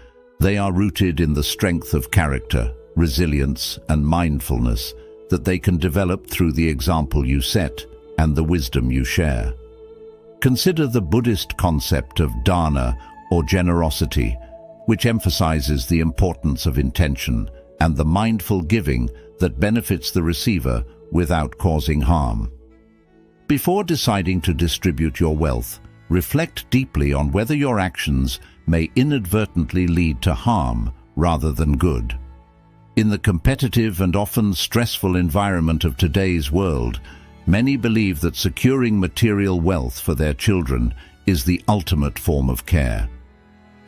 A: they are rooted in the strength of character, resilience, and mindfulness that they can develop through the example you set and the wisdom you share. Consider the Buddhist concept of dana, or generosity, which emphasizes the importance of intention and the mindful giving that benefits the receiver without causing harm. Before deciding to distribute your wealth, reflect deeply on whether your actions may inadvertently lead to harm rather than good. In the competitive and often stressful environment of today's world, many believe that securing material wealth for their children is the ultimate form of care.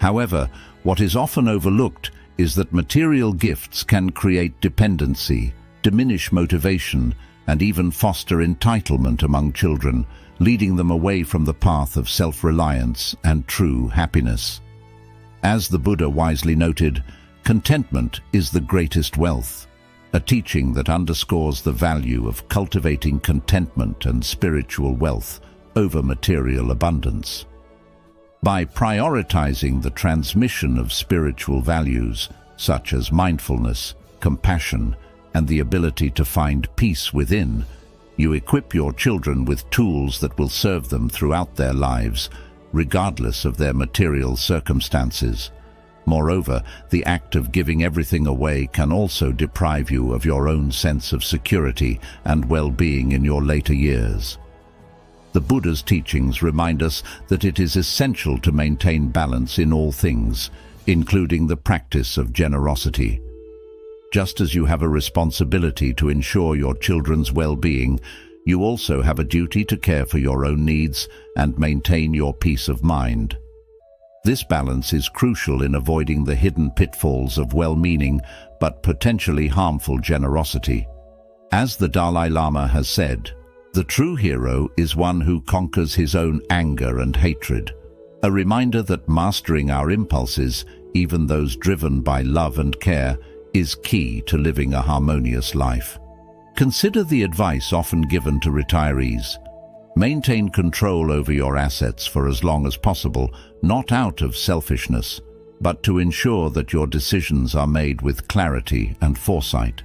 A: However, what is often overlooked is that material gifts can create dependency, diminish motivation, and even foster entitlement among children, leading them away from the path of self-reliance and true happiness. As the Buddha wisely noted, contentment is the greatest wealth, a teaching that underscores the value of cultivating contentment and spiritual wealth over material abundance. By prioritizing the transmission of spiritual values, such as mindfulness, compassion, and the ability to find peace within, you equip your children with tools that will serve them throughout their lives, regardless of their material circumstances. Moreover, the act of giving everything away can also deprive you of your own sense of security and well-being in your later years. The Buddha's teachings remind us that it is essential to maintain balance in all things, including the practice of generosity. Just as you have a responsibility to ensure your children's well-being, you also have a duty to care for your own needs and maintain your peace of mind. This balance is crucial in avoiding the hidden pitfalls of well-meaning but potentially harmful generosity. As the Dalai Lama has said, the true hero is one who conquers his own anger and hatred, a reminder that mastering our impulses, even those driven by love and care, is key to living a harmonious life. Consider the advice often given to retirees. Maintain control over your assets for as long as possible, not out of selfishness, but to ensure that your decisions are made with clarity and foresight.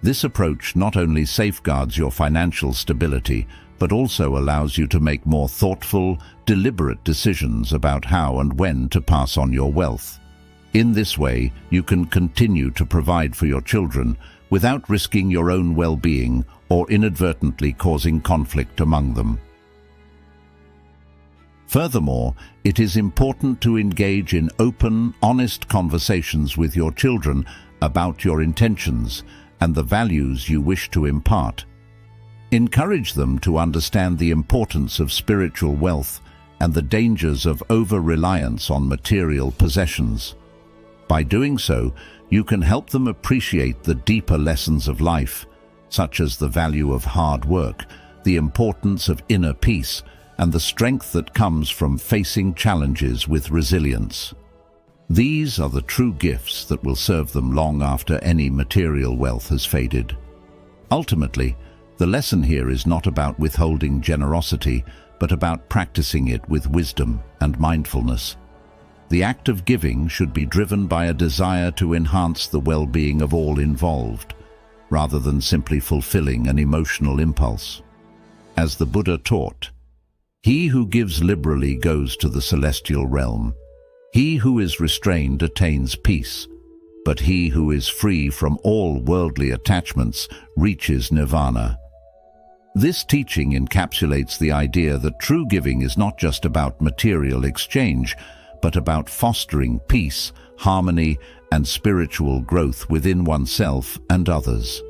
A: This approach not only safeguards your financial stability, but also allows you to make more thoughtful, deliberate decisions about how and when to pass on your wealth. In this way, you can continue to provide for your children without risking your own well-being or inadvertently causing conflict among them. Furthermore, it is important to engage in open, honest conversations with your children about your intentions and the values you wish to impart. Encourage them to understand the importance of spiritual wealth and the dangers of over-reliance on material possessions. By doing so, you can help them appreciate the deeper lessons of life, such as the value of hard work, the importance of inner peace, and the strength that comes from facing challenges with resilience. These are the true gifts that will serve them long after any material wealth has faded. Ultimately, the lesson here is not about withholding generosity, but about practicing it with wisdom and mindfulness. The act of giving should be driven by a desire to enhance the well-being of all involved, rather than simply fulfilling an emotional impulse. As the Buddha taught, He who gives liberally goes to the celestial realm. He who is restrained attains peace, but he who is free from all worldly attachments reaches nirvana. This teaching encapsulates the idea that true giving is not just about material exchange, but about fostering peace, harmony, and spiritual growth within oneself and others.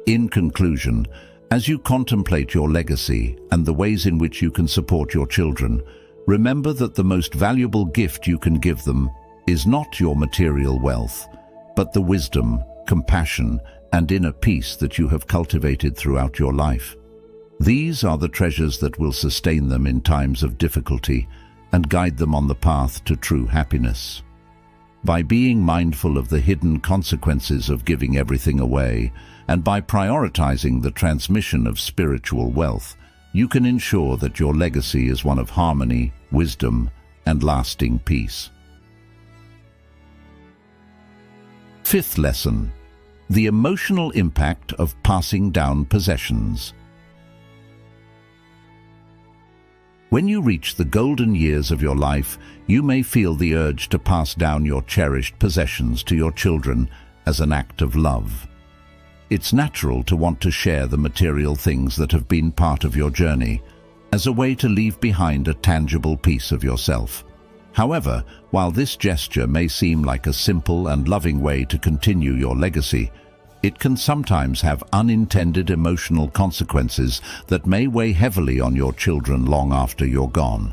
A: In conclusion, as you contemplate your legacy and the ways in which you can support your children, remember that the most valuable gift you can give them is not your material wealth, but the wisdom, compassion, and inner peace that you have cultivated throughout your life. These are the treasures that will sustain them in times of difficulty and guide them on the path to true happiness. By being mindful of the hidden consequences of giving everything away, and by prioritizing the transmission of spiritual wealth, you can ensure that your legacy is one of harmony, wisdom, and lasting peace. Fifth lesson: the emotional impact of passing down possessions. When you reach the golden years of your life, you may feel the urge to pass down your cherished possessions to your children as an act of love. It's natural to want to share the material things that have been part of your journey, as a way to leave behind a tangible piece of yourself. However, while this gesture may seem like a simple and loving way to continue your legacy, it can sometimes have unintended emotional consequences that may weigh heavily on your children long after you're gone.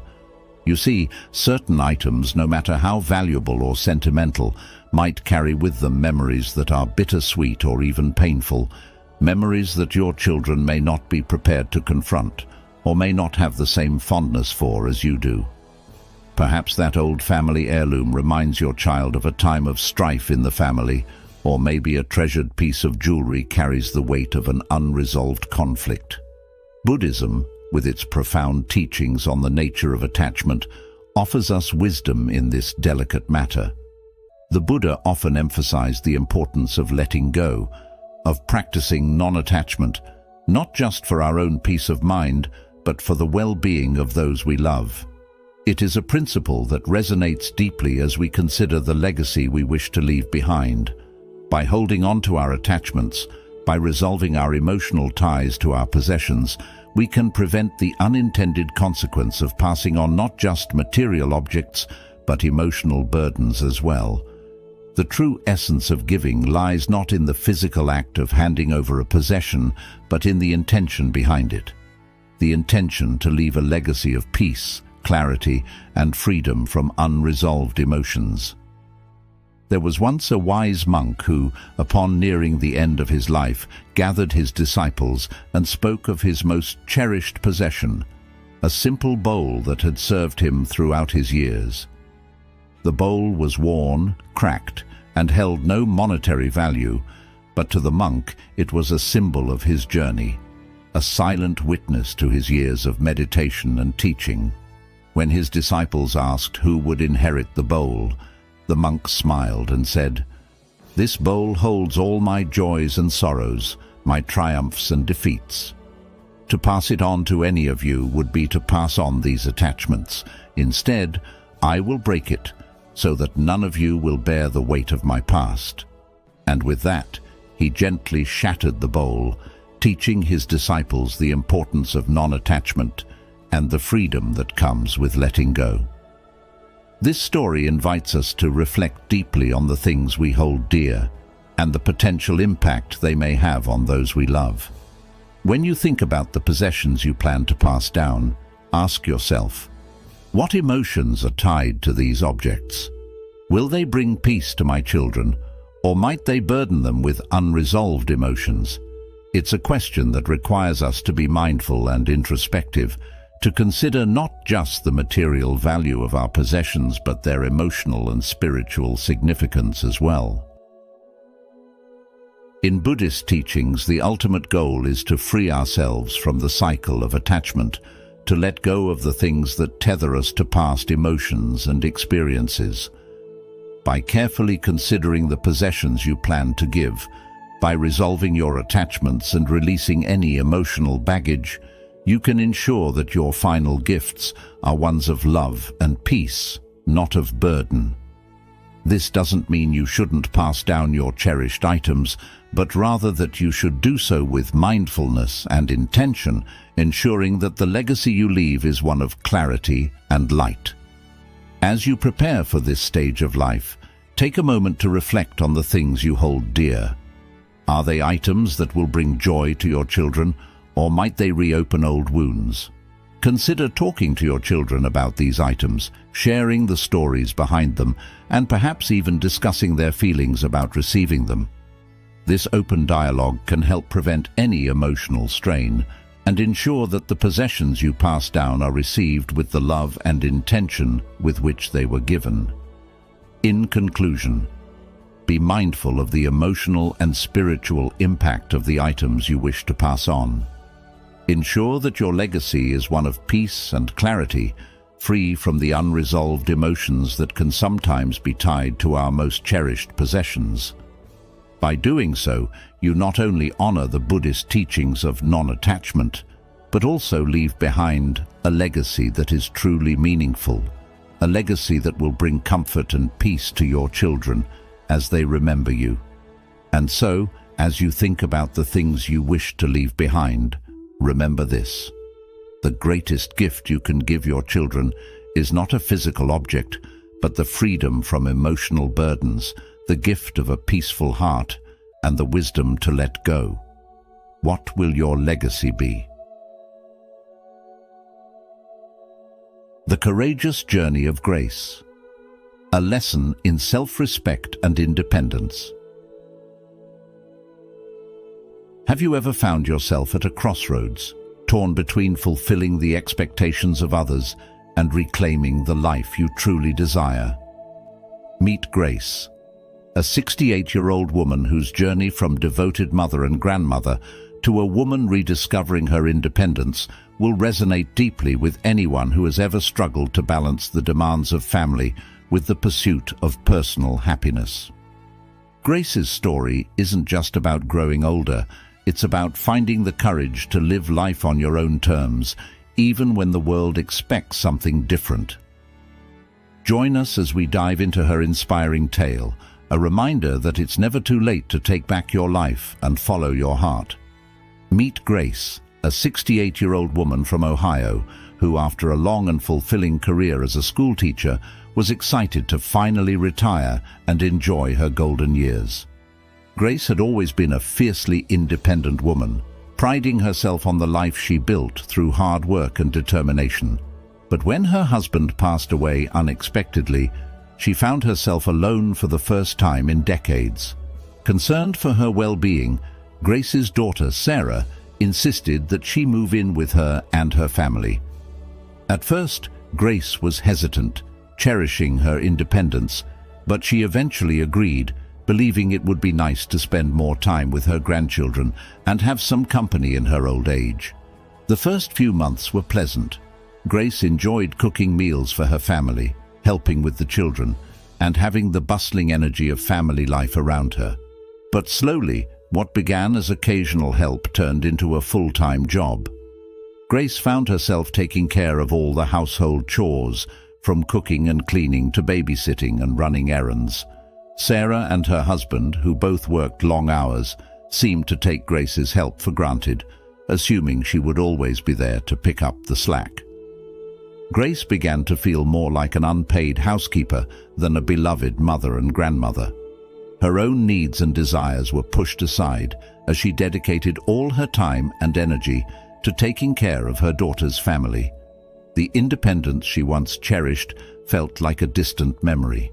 A: You see, certain items, no matter how valuable or sentimental, might carry with them memories that are bittersweet or even painful, memories that your children may not be prepared to confront, or may not have the same fondness for as you do. Perhaps that old family heirloom reminds your child of a time of strife in the family, or maybe a treasured piece of jewelry carries the weight of an unresolved conflict. Buddhism, with its profound teachings on the nature of attachment, offers us wisdom in this delicate matter. The Buddha often emphasized the importance of letting go, of practicing non-attachment, not just for our own peace of mind, but for the well-being of those we love. It is a principle that resonates deeply as we consider the legacy we wish to leave behind. By holding on to our attachments, by resolving our emotional ties to our possessions, we can prevent the unintended consequence of passing on not just material objects, but emotional burdens as well. The true essence of giving lies not in the physical act of handing over a possession, but in the intention behind it. The intention to leave a legacy of peace, clarity, and freedom from unresolved emotions. There was once a wise monk who, upon nearing the end of his life, gathered his disciples and spoke of his most cherished possession, a simple bowl that had served him throughout his years. The bowl was worn, cracked, and held no monetary value, but to the monk it was a symbol of his journey, a silent witness to his years of meditation and teaching. When his disciples asked who would inherit the bowl, the monk smiled and said, "This bowl holds all my joys and sorrows, my triumphs and defeats. To pass it on to any of you would be to pass on these attachments. Instead, I will break it, so that none of you will bear the weight of my past." And with that, he gently shattered the bowl, teaching his disciples the importance of non-attachment and the freedom that comes with letting go. This story invites us to reflect deeply on the things we hold dear and the potential impact they may have on those we love. When you think about the possessions you plan to pass down, ask yourself, what emotions are tied to these objects? Will they bring peace to my children, or might they burden them with unresolved emotions? It's a question that requires us to be mindful and introspective, to consider not just the material value of our possessions, but their emotional and spiritual significance as well. In Buddhist teachings, the ultimate goal is to free ourselves from the cycle of attachment, to let go of the things that tether us to past emotions and experiences. By carefully considering the possessions you plan to give, by resolving your attachments and releasing any emotional baggage, You can ensure that your final gifts are ones of love and peace, not of burden. This doesn't mean you shouldn't pass down your cherished items, but rather that you should do so with mindfulness and intention, ensuring that the legacy you leave is one of clarity and light. As you prepare for this stage of life, take a moment to reflect on the things you hold dear. Are they items that will bring joy to your children, or might they reopen old wounds? Consider talking to your children about these items, sharing the stories behind them, and perhaps even discussing their feelings about receiving them. This open dialogue can help prevent any emotional strain and ensure that the possessions you pass down are received with the love and intention with which they were given. In conclusion, be mindful of the emotional and spiritual impact of the items you wish to pass on. Ensure that your legacy is one of peace and clarity, free from the unresolved emotions that can sometimes be tied to our most cherished possessions. By doing so, you not only honor the Buddhist teachings of non-attachment, but also leave behind a legacy that is truly meaningful, a legacy that will bring comfort and peace to your children as they remember you. And so, as you think about the things you wish to leave behind, remember this: the greatest gift you can give your children is not a physical object, but the freedom from emotional burdens, the gift of a peaceful heart, and the wisdom to let go. What will your legacy be? The Courageous Journey of Grace. A lesson in self-respect and independence. Have you ever found yourself at a crossroads, torn between fulfilling the expectations of others and reclaiming the life you truly desire? Meet Grace, a 68-year-old woman whose journey from devoted mother and grandmother to a woman rediscovering her independence will resonate deeply with anyone who has ever struggled to balance the demands of family with the pursuit of personal happiness. Grace's story isn't just about growing older, it's about finding the courage to live life on your own terms, even when the world expects something different. Join us as we dive into her inspiring tale, a reminder that it's never too late to take back your life and follow your heart. Meet Grace, a 68-year-old woman from Ohio who, after a long and fulfilling career as a schoolteacher, was excited to finally retire and enjoy her golden years. Grace had always been a fiercely independent woman, priding herself on the life she built through hard work and determination. But when her husband passed away unexpectedly, she found herself alone for the first time in decades. Concerned for her well-being, Grace's daughter, Sarah, insisted that she move in with her and her family. At first, Grace was hesitant, cherishing her independence, but she eventually agreed, believing it would be nice to spend more time with her grandchildren and have some company in her old age. The first few months were pleasant. Grace enjoyed cooking meals for her family, helping with the children, and having the bustling energy of family life around her. But slowly, what began as occasional help turned into a full-time job. Grace found herself taking care of all the household chores, from cooking and cleaning to babysitting and running errands. Sarah and her husband, who both worked long hours, seemed to take Grace's help for granted, assuming she would always be there to pick up the slack. Grace began to feel more like an unpaid housekeeper than a beloved mother and grandmother. Her own needs and desires were pushed aside as she dedicated all her time and energy to taking care of her daughter's family. The independence she once cherished felt like a distant memory.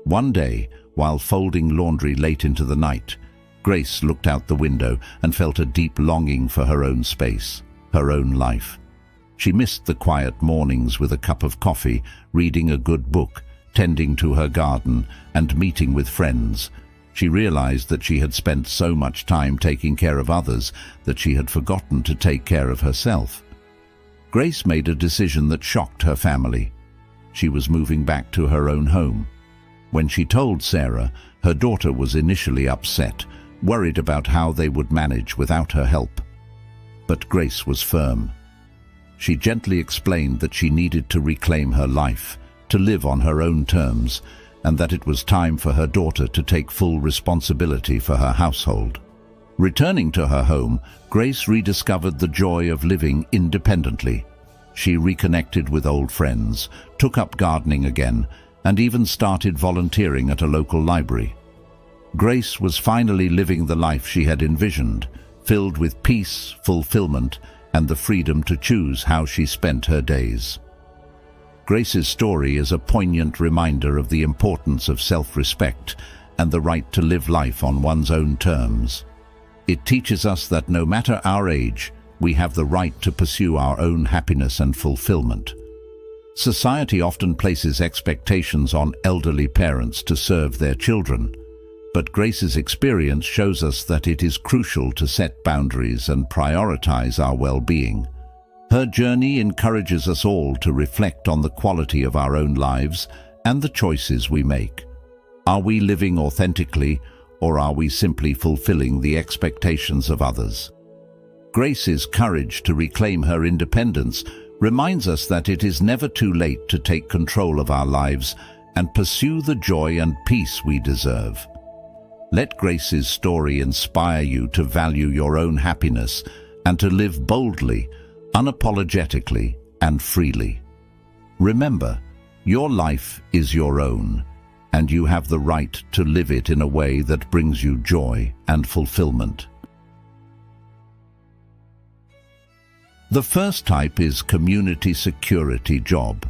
A: One day, while folding laundry late into the night, Grace looked out the window and felt a deep longing for her own space, her own life. She missed the quiet mornings with a cup of coffee, reading a good book, tending to her garden, and meeting with friends. She realized that she had spent so much time taking care of others that she had forgotten to take care of herself. Grace made a decision that shocked her family. She was moving back to her own home. When she told Sarah, her daughter was initially upset, worried about how they would manage without her help. But Grace was firm. she gently explained that she needed to reclaim her life, to live on her own terms, and that it was time for her daughter to take full responsibility for her household. Returning to her home, Grace rediscovered the joy of living independently. She reconnected with old friends, took up gardening again, and even started volunteering at a local library. Grace was finally living the life she had envisioned, filled with peace, fulfillment, and the freedom to choose how she spent her days. Grace's story is a poignant reminder of the importance of self-respect and the right to live life on one's own terms. It teaches us that no matter our age, we have the right to pursue our own happiness and fulfillment. Society often places expectations on elderly parents to serve their children, but Grace's experience shows us that it is crucial to set boundaries and prioritize our well-being. Her journey encourages us all to reflect on the quality of our own lives and the choices we make. Are we living authentically, or are we simply fulfilling the expectations of others? Grace's courage to reclaim her independence reminds us that it is never too late to take control of our lives and pursue the joy and peace we deserve. Let Grace's story inspire you to value your own happiness and to live boldly, unapologetically, and freely. Remember, your life is your own, and you have the right to live it in a way that brings you joy and fulfillment. The first type is community security job.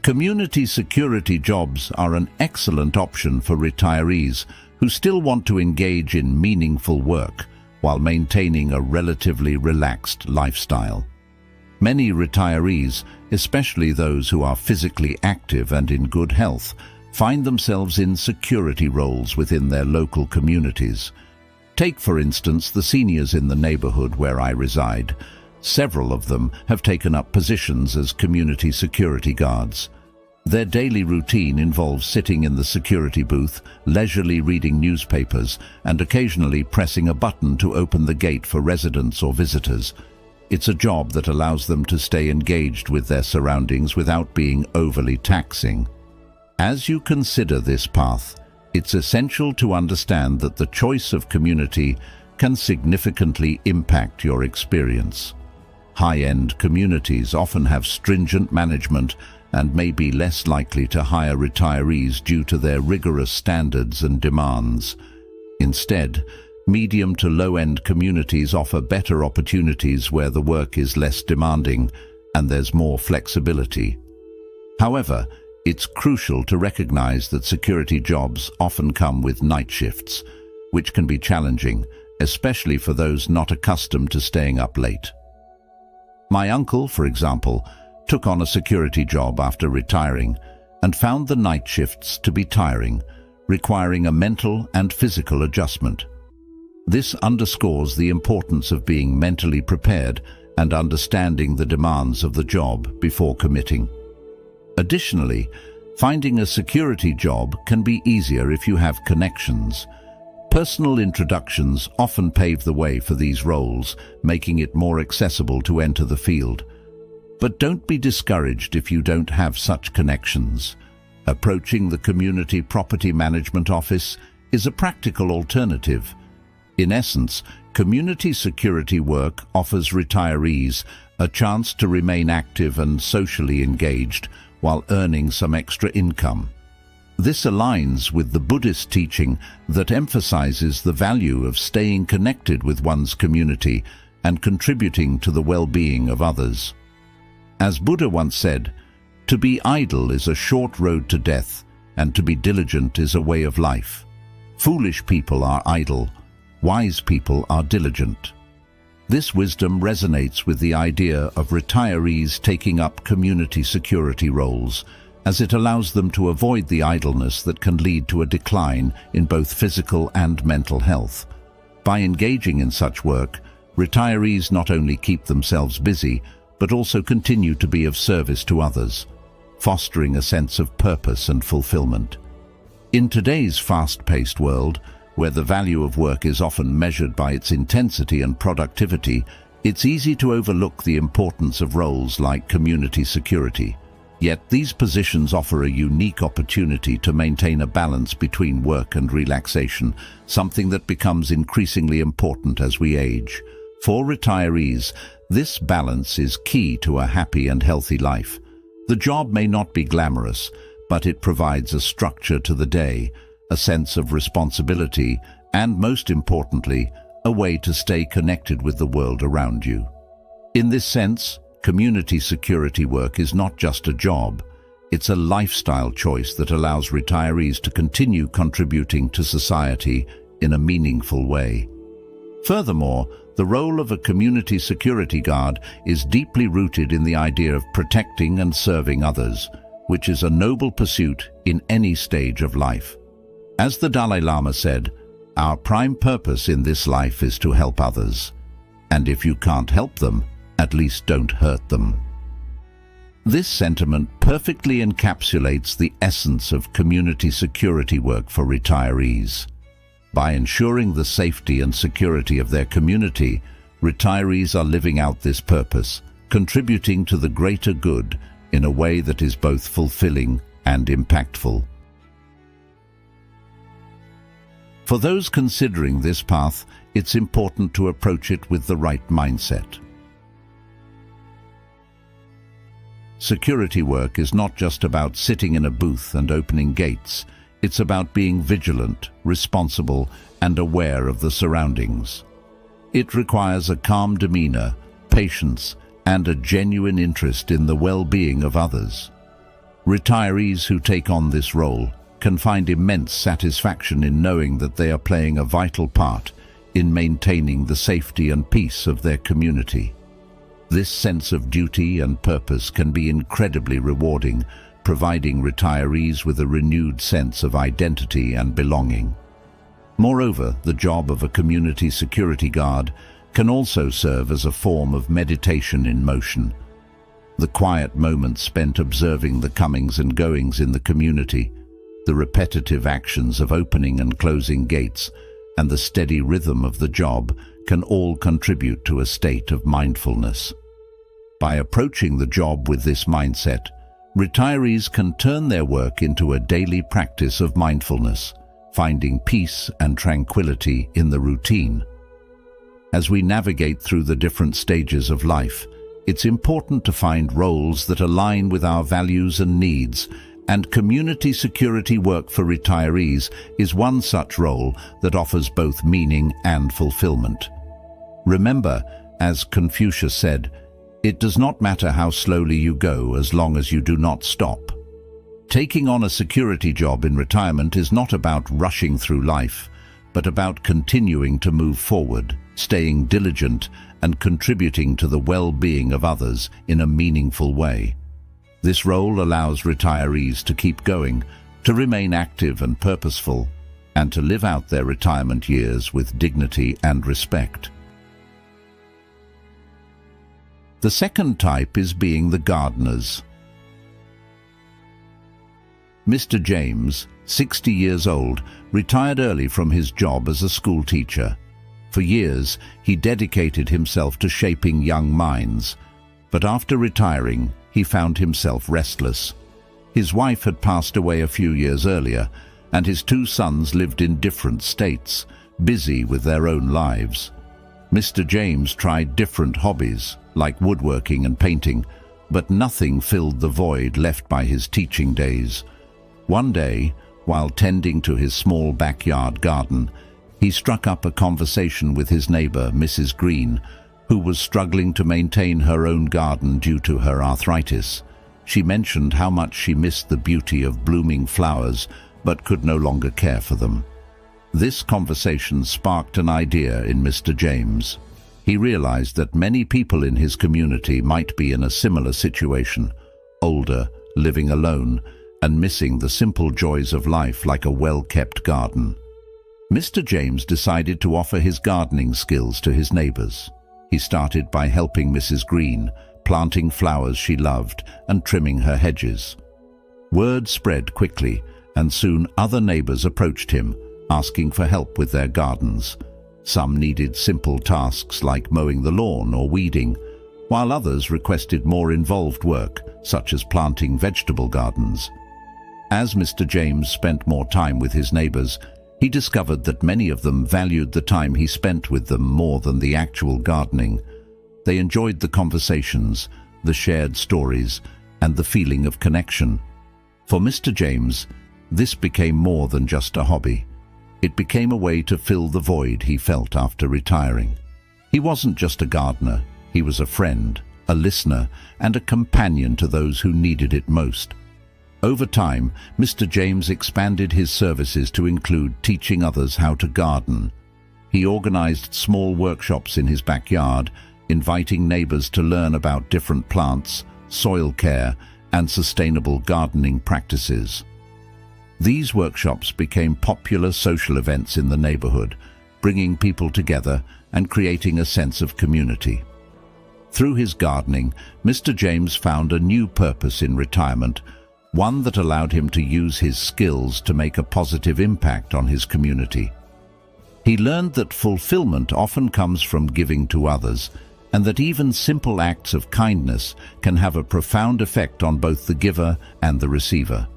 A: Community security jobs are an excellent option for retirees who still want to engage in meaningful work while maintaining a relatively relaxed lifestyle. Many retirees, especially those who are physically active and in good health, find themselves in security roles within their local communities. Take, for instance, the seniors in the neighborhood where I reside. Several of them have taken up positions as community security guards. Their daily routine involves sitting in the security booth, leisurely reading newspapers, and occasionally pressing a button to open the gate for residents or visitors. It's a job that allows them to stay engaged with their surroundings without being overly taxing. As you consider this path, it's essential to understand that the choice of community can significantly impact your experience. High-end communities often have stringent management and may be less likely to hire retirees due to their rigorous standards and demands. Instead, medium to low-end communities offer better opportunities where the work is less demanding and there's more flexibility. However, it's crucial to recognize that security jobs often come with night shifts, which can be challenging, especially for those not accustomed to staying up late. My uncle, for example, took on a security job after retiring and found the night shifts to be tiring, requiring a mental and physical adjustment. This underscores the importance of being mentally prepared and understanding the demands of the job before committing. Additionally, finding a security job can be easier if you have connections. Personal introductions often pave the way for these roles, making it more accessible to enter the field. But don't be discouraged if you don't have such connections. Approaching the Community Property Management Office is a practical alternative. In essence, community security work offers retirees a chance to remain active and socially engaged while earning some extra income. This aligns with the Buddhist teaching that emphasizes the value of staying connected with one's community and contributing to the well-being of others. As Buddha once said, "To be idle is a short road to death, and to be diligent is a way of life. Foolish people are idle, wise people are diligent." This wisdom resonates with the idea of retirees taking up community security roles, as it allows them to avoid the idleness that can lead to a decline in both physical and mental health. By engaging in such work, retirees not only keep themselves busy, but also continue to be of service to others, fostering a sense of purpose and fulfillment. In today's fast-paced world, where the value of work is often measured by its intensity and productivity, It's easy to overlook the importance of roles like community security, yet these positions offer a unique opportunity to maintain a balance between work and relaxation, something that becomes increasingly important as we age. For retirees, this balance is key to a happy and healthy life. The job may not be glamorous, but it provides a structure to the day, a sense of responsibility, and most importantly, a way to stay connected with the world around you. In this sense, community security work is not just a job, it's a lifestyle choice that allows retirees to continue contributing to society in a meaningful way. Furthermore, the role of a community security guard is deeply rooted in the idea of protecting and serving others, which is a noble pursuit in any stage of life. As the Dalai Lama said, "Our prime purpose in this life is to help others, and if you can't help them, at least don't hurt them." This sentiment perfectly encapsulates the essence of community security work for retirees. By ensuring the safety and security of their community, retirees are living out this purpose, contributing to the greater good in a way that is both fulfilling and impactful. For those considering this path, it's important to approach it with the right mindset. Security work is not just about sitting in a booth and opening gates. It's about being vigilant, responsible, and aware of the surroundings. It requires a calm demeanor, patience, and a genuine interest in the well-being of others. Retirees who take on this role can find immense satisfaction in knowing that they are playing a vital part in maintaining the safety and peace of their community. This sense of duty and purpose can be incredibly rewarding, providing retirees with a renewed sense of identity and belonging. Moreover, the job of a community security guard can also serve as a form of meditation in motion. The quiet moments spent observing the comings and goings in the community, the repetitive actions of opening and closing gates, and the steady rhythm of the job can all contribute to a state of mindfulness. By approaching the job with this mindset, retirees can turn their work into a daily practice of mindfulness, finding peace and tranquility in the routine. As we navigate through the different stages of life, it's important to find roles that align with our values and needs, and community security work for retirees is one such role that offers both meaning and fulfillment. Remember, as Confucius said, "It does not matter how slowly you go as long as you do not stop." Taking on a security job in retirement is not about rushing through life, but about continuing to move forward, staying diligent, and contributing to the well-being of others in a meaningful way. This role allows retirees to keep going, to remain active and purposeful, and to live out their retirement years with dignity and respect. The second type is being the gardeners. Mr. James, 60 years old, retired early from his job as a school teacher. For years, he dedicated himself to shaping young minds, but after retiring, he found himself restless. His wife had passed away a few years earlier, and his two sons lived in different states, busy with their own lives. Mr. James tried different hobbies, like woodworking and painting, but nothing filled the void left by his teaching days. One day, while tending to his small backyard garden, he struck up a conversation with his neighbor, Mrs. Green, who was struggling to maintain her own garden due to her arthritis. She mentioned how much she missed the beauty of blooming flowers, but could no longer care for them. This conversation sparked an idea in Mr. James. He realized that many people in his community might be in a similar situation, older, living alone, and missing the simple joys of life like a well-kept garden. Mr. James decided to offer his gardening skills to his neighbors. He started by helping Mrs. Green, planting flowers she loved and trimming her hedges. Word spread quickly, and soon other neighbors approached him, asking for help with their gardens. Some needed simple tasks like mowing the lawn or weeding, while others requested more involved work, such as planting vegetable gardens. As Mr. James spent more time with his neighbors, he discovered that many of them valued the time he spent with them more than the actual gardening. They enjoyed the conversations, the shared stories, and the feeling of connection. For Mr. James, this became more than just a hobby. It became a way to fill the void he felt after retiring. He wasn't just a gardener, he was a friend, a listener, and a companion to those who needed it most. Over time, Mr. James expanded his services to include teaching others how to garden. He organized small workshops in his backyard, inviting neighbors to learn about different plants, soil care, and sustainable gardening practices. These workshops became popular social events in the neighborhood, bringing people together and creating a sense of community. Through his gardening, Mr. James found a new purpose in retirement, one that allowed him to use his skills to make a positive impact on his community. He learned that fulfillment often comes from giving to others, and that even simple acts of kindness can have a profound effect on both the giver and the receiver.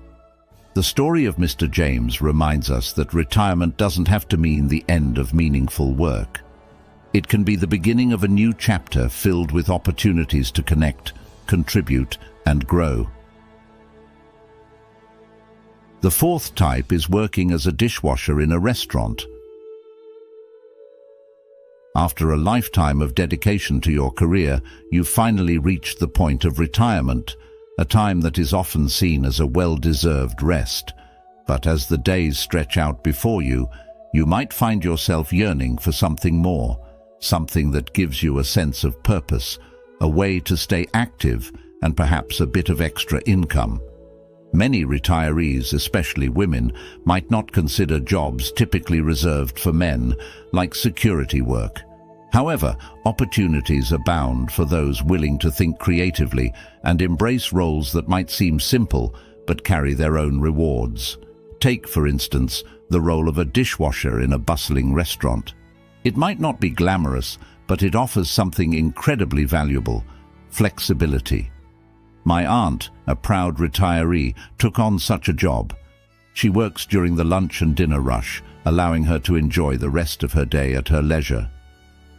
A: The story of Mr. James reminds us that retirement doesn't have to mean the end of meaningful work. It can be the beginning of a new chapter filled with opportunities to connect, contribute, and grow. The fourth type is working as a dishwasher in a restaurant. After a lifetime of dedication to your career, you've finally reached the point of retirement, a time that is often seen as a well-deserved rest. But as the days stretch out before you, you might find yourself yearning for something more, something that gives you a sense of purpose, a way to stay active, and perhaps a bit of extra income. Many retirees, especially women, might not consider jobs typically reserved for men, like security work. However, opportunities abound for those willing to think creatively and embrace roles that might seem simple but carry their own rewards. Take, for instance, the role of a dishwasher in a bustling restaurant. It might not be glamorous, but it offers something incredibly valuable: flexibility. My aunt, a proud retiree, took on such a job. She works during the lunch and dinner rush, allowing her to enjoy the rest of her day at her leisure.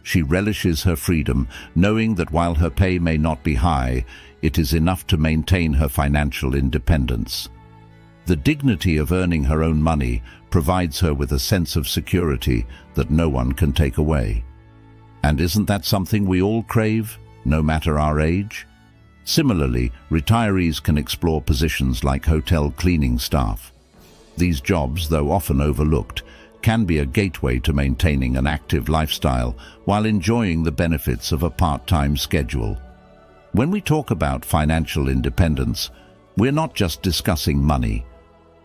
A: She relishes her freedom, knowing that while her pay may not be high, it is enough to maintain her financial independence. The dignity of earning her own money provides her with a sense of security that no one can take away. And isn't that something we all crave, no matter our age? Similarly, retirees can explore positions like hotel cleaning staff. These jobs, though often overlooked, can be a gateway to maintaining an active lifestyle while enjoying the benefits of a part-time schedule. When we talk about financial independence, we're not just discussing money.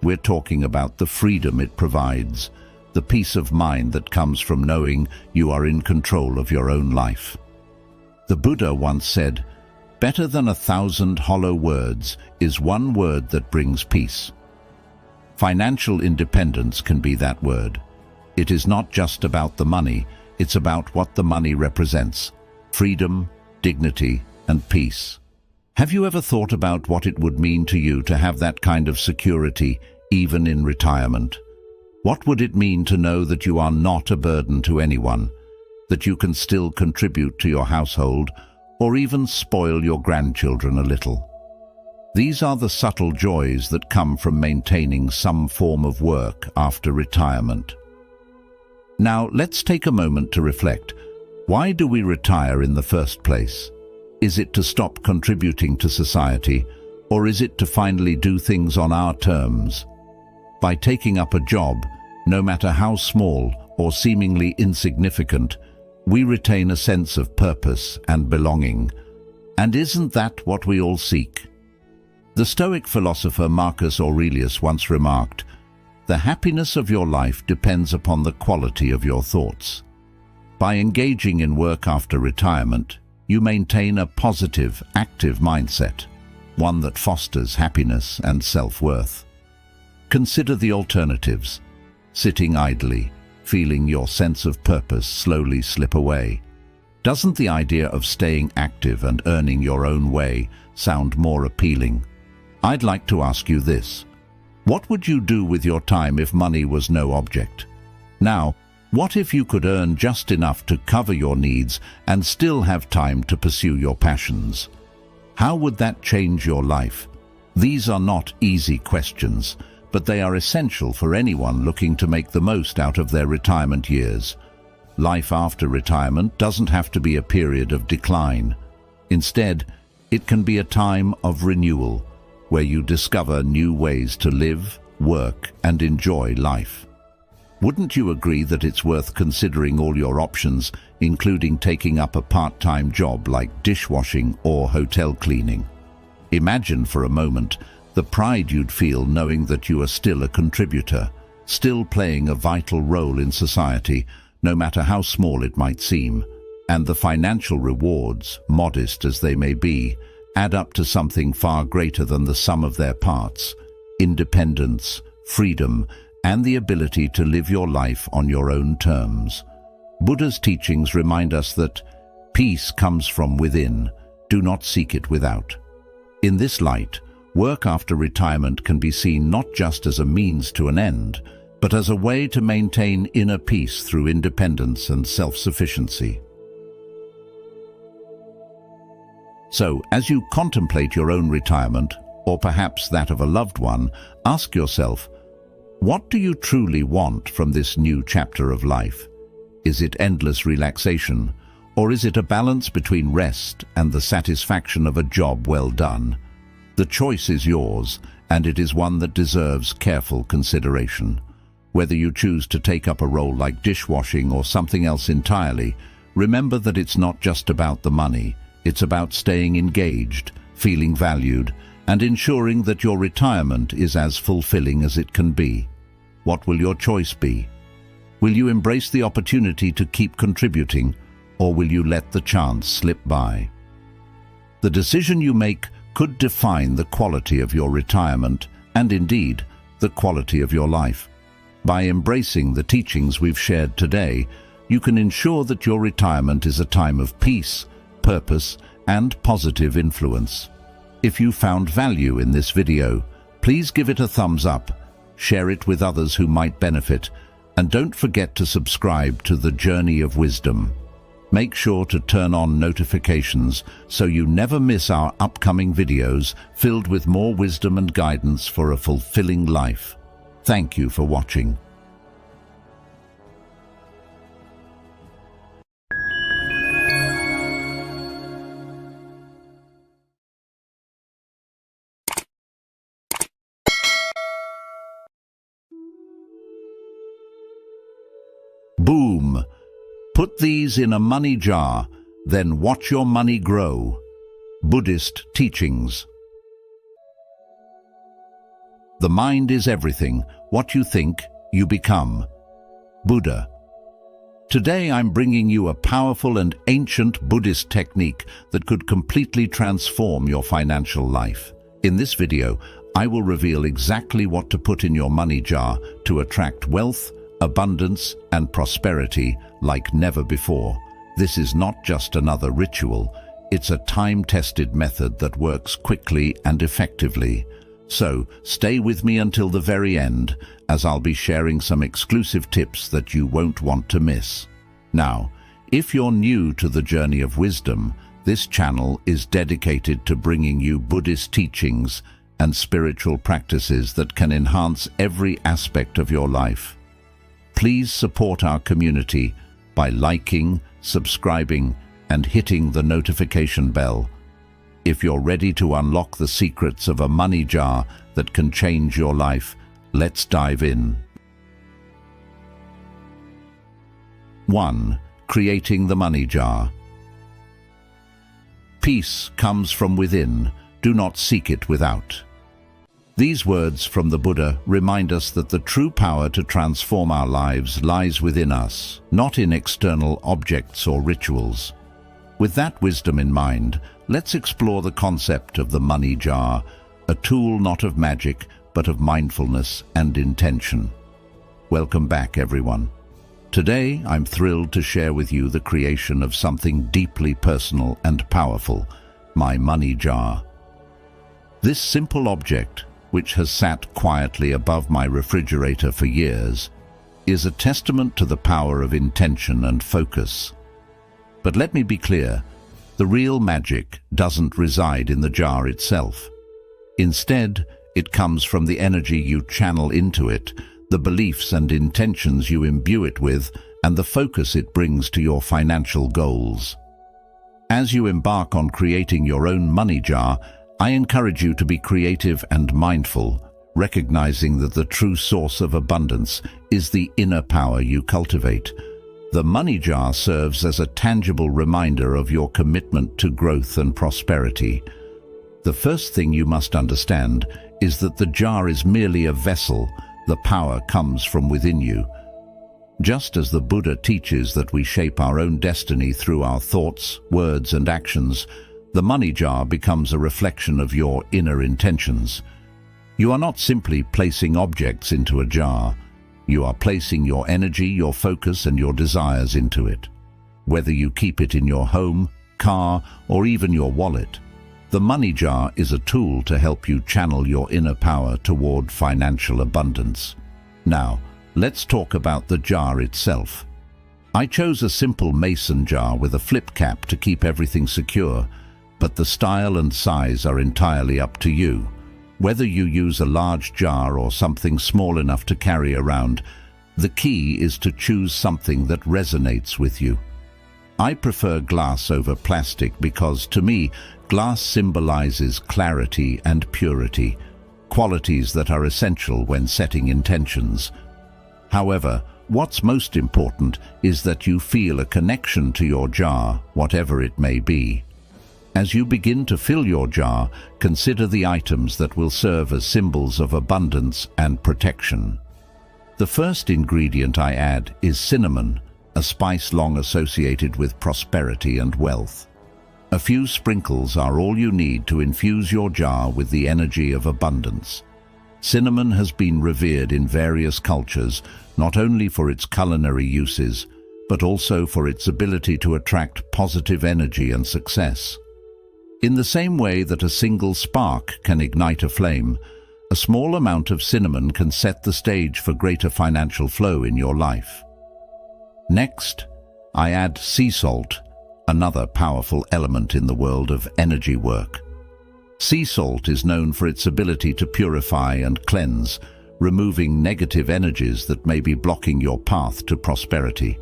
A: We're talking about the freedom it provides, the peace of mind that comes from knowing you are in control of your own life. The Buddha once said, "Better than 1,000 hollow words is one word that brings peace." Financial independence can be that word. It is not just about the money, it's about what the money represents: freedom, dignity, and peace. Have you ever thought about what it would mean to you to have that kind of security, even in retirement? What would it mean to know that you are not a burden to anyone, that you can still contribute to your household, or even spoil your grandchildren a little? These are the subtle joys that come from maintaining some form of work after retirement. Now, let's take a moment to reflect. Why do we retire in the first place? Is it to stop contributing to society, or is it to finally do things on our terms? By taking up a job, no matter how small or seemingly insignificant, we retain a sense of purpose and belonging. And isn't that what we all seek? The Stoic philosopher Marcus Aurelius once remarked, "The happiness of your life depends upon the quality of your thoughts." By engaging in work after retirement, you maintain a positive, active mindset, one that fosters happiness and self-worth. Consider the alternatives: sitting idly, feeling your sense of purpose slowly slip away. Doesn't the idea of staying active and earning your own way sound more appealing? I'd like to ask you this. What would you do with your time if money was no object? Now, what if you could earn just enough to cover your needs and still have time to pursue your passions? How would that change your life? These are not easy questions, but they are essential for anyone looking to make the most out of their retirement years. Life after retirement doesn't have to be a period of decline. Instead, it can be a time of renewal, where you discover new ways to live, work, and enjoy life. Wouldn't you agree that it's worth considering all your options, including taking up a part-time job like dishwashing or hotel cleaning? Imagine for a moment the pride you'd feel knowing that you are still a contributor, still playing a vital role in society, no matter how small it might seem. And the financial rewards, modest as they may be, add up to something far greater than the sum of their parts: independence, freedom, and the ability to live your life on your own terms. Buddha's teachings remind us that peace comes from within. Do not seek it without. In this light, work after retirement can be seen not just as a means to an end, but as a way to maintain inner peace through independence and self-sufficiency. So, as you contemplate your own retirement, or perhaps that of a loved one, ask yourself, what do you truly want from this new chapter of life? Is it endless relaxation, or is it a balance between rest and the satisfaction of a job well done? The choice is yours, and it is one that deserves careful consideration. Whether you choose to take up a role like dishwashing or something else entirely, remember that it's not just about the money. It's about staying engaged, feeling valued, and ensuring that your retirement is as fulfilling as it can be. What will your choice be? Will you embrace the opportunity to keep contributing, or will you let the chance slip by? The decision you make could define the quality of your retirement and, indeed, the quality of your life. By embracing the teachings we've shared today, you can ensure that your retirement is a time of peace, purpose, and positive influence. If you found value in this video, please give it a thumbs up, share it with others who might benefit, and don't forget to subscribe to The Journey of Wisdom. Make sure to turn on notifications so you never miss our upcoming videos filled with more wisdom and guidance for a fulfilling life. Thank you for watching. Boom! Put these in a money jar, then watch your money grow. Buddhist teachings. The mind is everything. What you think, you become. Buddha. Today I'm bringing you a powerful and ancient Buddhist technique that could completely transform your financial life. In this video, I will reveal exactly what to put in your money jar to attract wealth, abundance, and prosperity like never before. This is not just another ritual, it's a time-tested method that works quickly and effectively. So, stay with me until the very end, as I'll be sharing some exclusive tips that you won't want to miss. Now, if you're new to the Journey of Wisdom, this channel is dedicated to bringing you Buddhist teachings and spiritual practices that can enhance every aspect of your life. Please support our community by liking, subscribing, and hitting the notification bell. If you're ready to unlock the secrets of a money jar that can change your life, let's dive in. 1. Creating the money jar. Peace comes from within. Do not seek it without. These words from the Buddha remind us that the true power to transform our lives lies within us, not in external objects or rituals. With that wisdom in mind, let's explore the concept of the money jar, a tool not of magic, but of mindfulness and intention. Welcome back, everyone. Today, I'm thrilled to share with you the creation of something deeply personal and powerful, my money jar. This simple object, which has sat quietly above my refrigerator for years, is a testament to the power of intention and focus. But let me be clear, the real magic doesn't reside in the jar itself. Instead, it comes from the energy you channel into it, the beliefs and intentions you imbue it with, and the focus it brings to your financial goals. As you embark on creating your own money jar, I encourage you to be creative and mindful, recognizing that the true source of abundance is the inner power you cultivate. The money jar serves as a tangible reminder of your commitment to growth and prosperity. The first thing you must understand is that the jar is merely a vessel. The power comes from within you. Just as the Buddha teaches that we shape our own destiny through our thoughts, words, and actions, the money jar becomes a reflection of your inner intentions. You are not simply placing objects into a jar. You are placing your energy, your focus, and your desires into it. Whether you keep it in your home, car, or even your wallet, the money jar is a tool to help you channel your inner power toward financial abundance. Now, let's talk about the jar itself. I chose a simple mason jar with a flip cap to keep everything secure, but the style and size are entirely up to you. Whether you use a large jar or something small enough to carry around, the key is to choose something that resonates with you. I prefer glass over plastic because, to me, glass symbolizes clarity and purity, qualities that are essential when setting intentions. However, what's most important is that you feel a connection to your jar, whatever it may be. As you begin to fill your jar, consider the items that will serve as symbols of abundance and protection. The first ingredient I add is cinnamon, a spice long associated with prosperity and wealth. A few sprinkles are all you need to infuse your jar with the energy of abundance. Cinnamon has been revered in various cultures, not only for its culinary uses, but also for its ability to attract positive energy and success. In the same way that a single spark can ignite a flame, a small amount of cinnamon can set the stage for greater financial flow in your life. Next, I add sea salt, another powerful element in the world of energy work. Sea salt is known for its ability to purify and cleanse, removing negative energies that may be blocking your path to prosperity.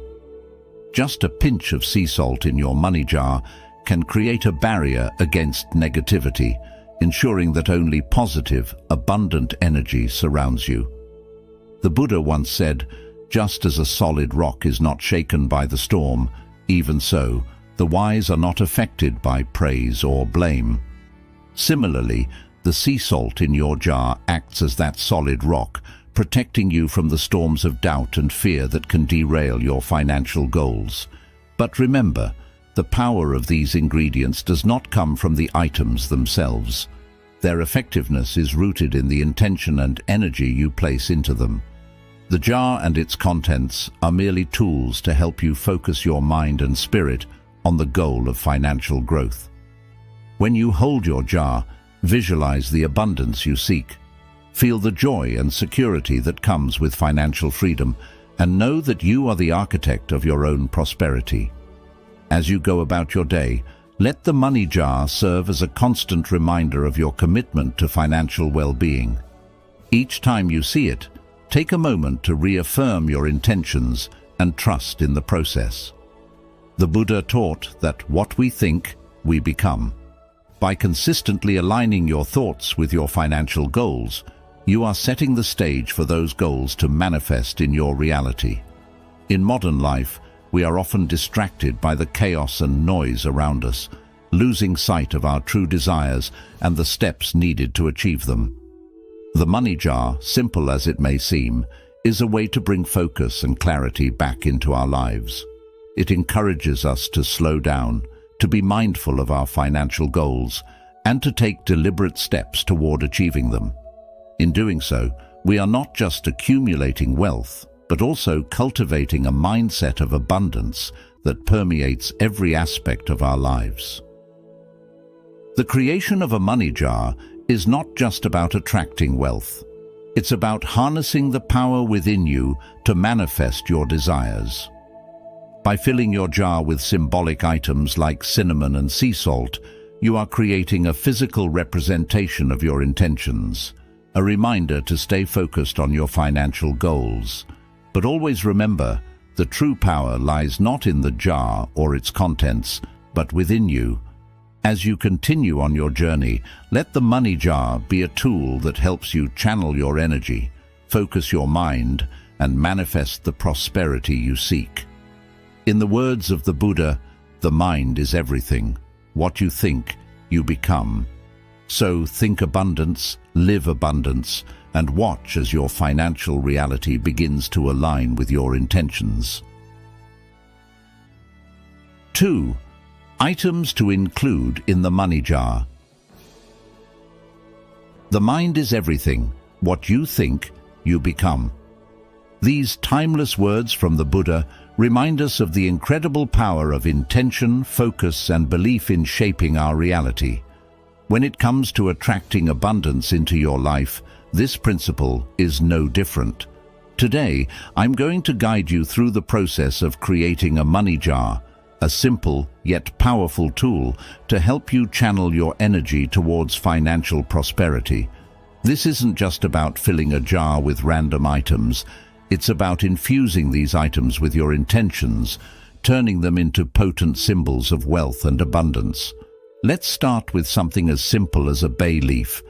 A: Just a pinch of sea salt in your money jar can create a barrier against negativity, ensuring that only positive, abundant energy surrounds you. The Buddha once said, "Just as a solid rock is not shaken by the storm, even so, the wise are not affected by praise or blame." Similarly, the sea salt in your jar acts as that solid rock, protecting you from the storms of doubt and fear that can derail your financial goals. But remember, the power of these ingredients does not come from the items themselves. Their effectiveness is rooted in the intention and energy you place into them. The jar and its contents are merely tools to help you focus your mind and spirit on the goal of financial growth. When you hold your jar, visualize the abundance you seek. Feel the joy and security that comes with financial freedom, and know that you are the architect of your own prosperity. As you go about your day, let the money jar serve as a constant reminder of your commitment to financial well-being. Each time you see it, take a moment to reaffirm your intentions and trust in the process. The Buddha taught that what we think, we become. By consistently aligning your thoughts with your financial goals, you are setting the stage for those goals to manifest in your reality. In modern life, we are often distracted by the chaos and noise around us, losing sight of our true desires and the steps needed to achieve them. The money jar, simple as it may seem, is a way to bring focus and clarity back into our lives. It encourages us to slow down, to be mindful of our financial goals, and to take deliberate steps toward achieving them. In doing so, we are not just accumulating wealth, but also cultivating a mindset of abundance that permeates every aspect of our lives. The creation of a money jar is not just about attracting wealth. It's about harnessing the power within you to manifest your desires. By filling your jar with symbolic items like cinnamon and sea salt, you are creating a physical representation of your intentions, a reminder to stay focused on your financial goals. But always remember, the true power lies not in the jar or its contents, but within you. As you continue on your journey, let the money jar be a tool that helps you channel your energy, focus your mind, and manifest the prosperity you seek. In the words of the Buddha, the mind is everything. What you think, you become. So think abundance, live abundance, and watch as your financial reality begins to align with your intentions. 2. Items to include in the money jar. The mind is everything. What you think, you become. These timeless words from the Buddha remind us of the incredible power of intention, focus, and belief in shaping our reality. When it comes to attracting abundance into your life, this principle is no different. Today, I'm going to guide you through the process of creating a money jar, a simple yet powerful tool to help you channel your energy towards financial prosperity. This isn't just about filling a jar with random items. It's about infusing these items with your intentions, turning them into potent symbols of wealth and abundance. Let's start with something as simple as a bay leaf.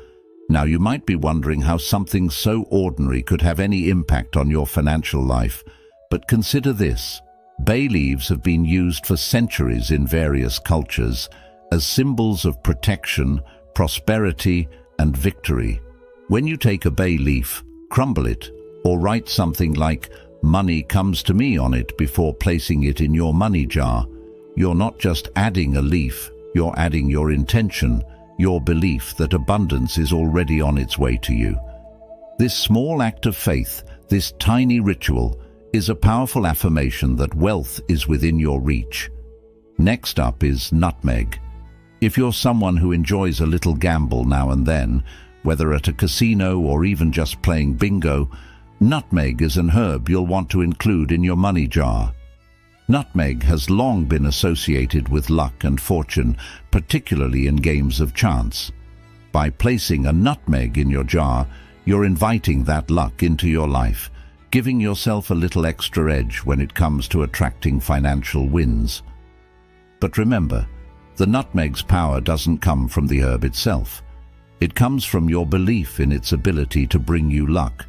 A: Now, you might be wondering how something so ordinary could have any impact on your financial life. But consider this. Bay leaves have been used for centuries in various cultures as symbols of protection, prosperity, and victory. When you take a bay leaf, crumble it, or write something like, "Money comes to me" on it before placing it in your money jar, you're not just adding a leaf, you're adding your intention, your belief that abundance is already on its way to you. This small act of faith, this tiny ritual, is a powerful affirmation that wealth is within your reach. Next up is nutmeg. If you're someone who enjoys a little gamble now and then, whether at a casino or even just playing bingo, nutmeg is an herb you'll want to include in your money jar. Nutmeg has long been associated with luck and fortune, particularly in games of chance. By placing a nutmeg in your jar, you're inviting that luck into your life, giving yourself a little extra edge when it comes to attracting financial wins. But remember, the nutmeg's power doesn't come from the herb itself. It comes from your belief in its ability to bring you luck,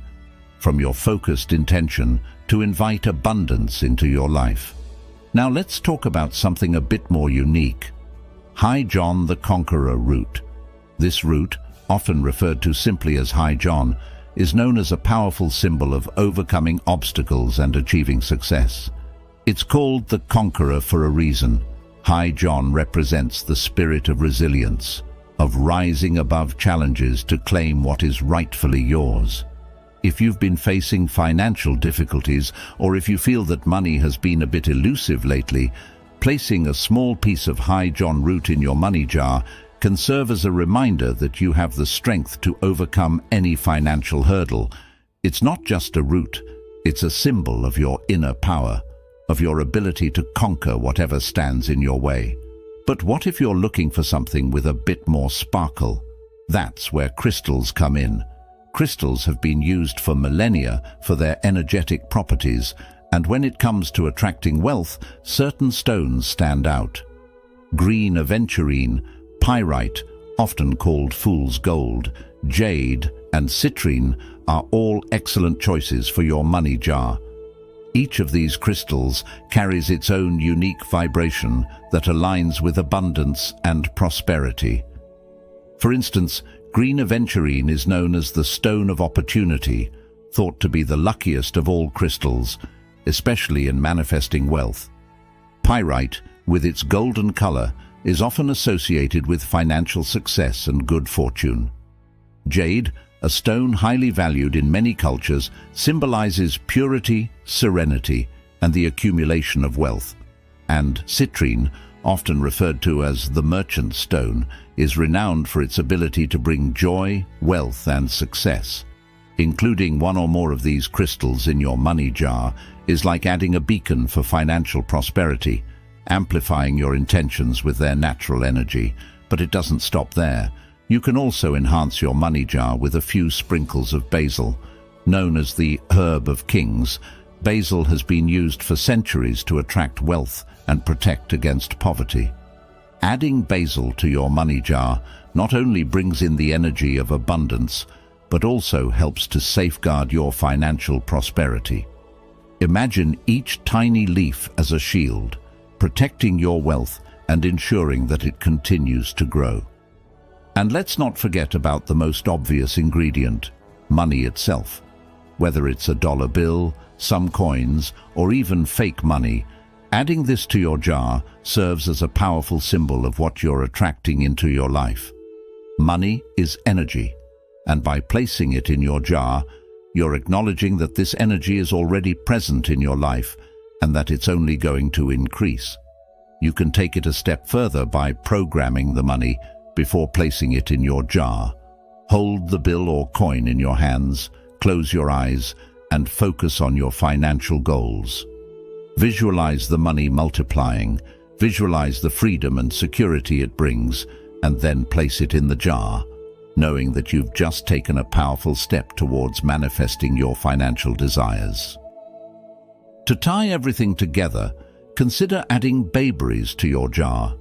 A: from your focused intention to invite abundance into your life. Now let's talk about something a bit more unique. High John the Conqueror root. This root, often referred to simply as High John, is known as a powerful symbol of overcoming obstacles and achieving success. It's called the Conqueror for a reason. High John represents the spirit of resilience, of rising above challenges to claim what is rightfully yours. If you've been facing financial difficulties, or if you feel that money has been a bit elusive lately, placing a small piece of High John root in your money jar can serve as a reminder that you have the strength to overcome any financial hurdle. It's not just a root, it's a symbol of your inner power, of your ability to conquer whatever stands in your way. But what if you're looking for something with a bit more sparkle? That's where crystals come in. Crystals have been used for millennia for their energetic properties, and when it comes to attracting wealth, certain stones stand out. Green aventurine, pyrite, often called fool's gold, jade, and citrine are all excellent choices for your money jar. Each of these crystals carries its own unique vibration that aligns with abundance and prosperity. For instance, green aventurine is known as the stone of opportunity, thought to be the luckiest of all crystals, especially in manifesting wealth. Pyrite, with its golden color, is often associated with financial success and good fortune. Jade, a stone highly valued in many cultures, symbolizes purity, serenity, and the accumulation of wealth. And citrine, often referred to as the merchant stone, is renowned for its ability to bring joy, wealth, and success. Including one or more of these crystals in your money jar is like adding a beacon for financial prosperity, amplifying your intentions with their natural energy. But it doesn't stop there. You can also enhance your money jar with a few sprinkles of basil. Known as the herb of kings, basil has been used for centuries to attract wealth and protect against poverty. Adding basil to your money jar not only brings in the energy of abundance, but also helps to safeguard your financial prosperity. Imagine each tiny leaf as a shield, protecting your wealth and ensuring that it continues to grow. And let's not forget about the most obvious ingredient, money itself. Whether it's a dollar bill, some coins, or even fake money, adding this to your jar serves as a powerful symbol of what you're attracting into your life. Money is energy, and by placing it in your jar, you're acknowledging that this energy is already present in your life and that it's only going to increase. You can take it a step further by programming the money before placing it in your jar. Hold the bill or coin in your hands, close your eyes, and focus on your financial goals. Visualize the money multiplying, visualize the freedom and security it brings, and then place it in the jar, knowing that you've just taken a powerful step towards manifesting your financial desires. To tie everything together, consider adding bayberries to your jar.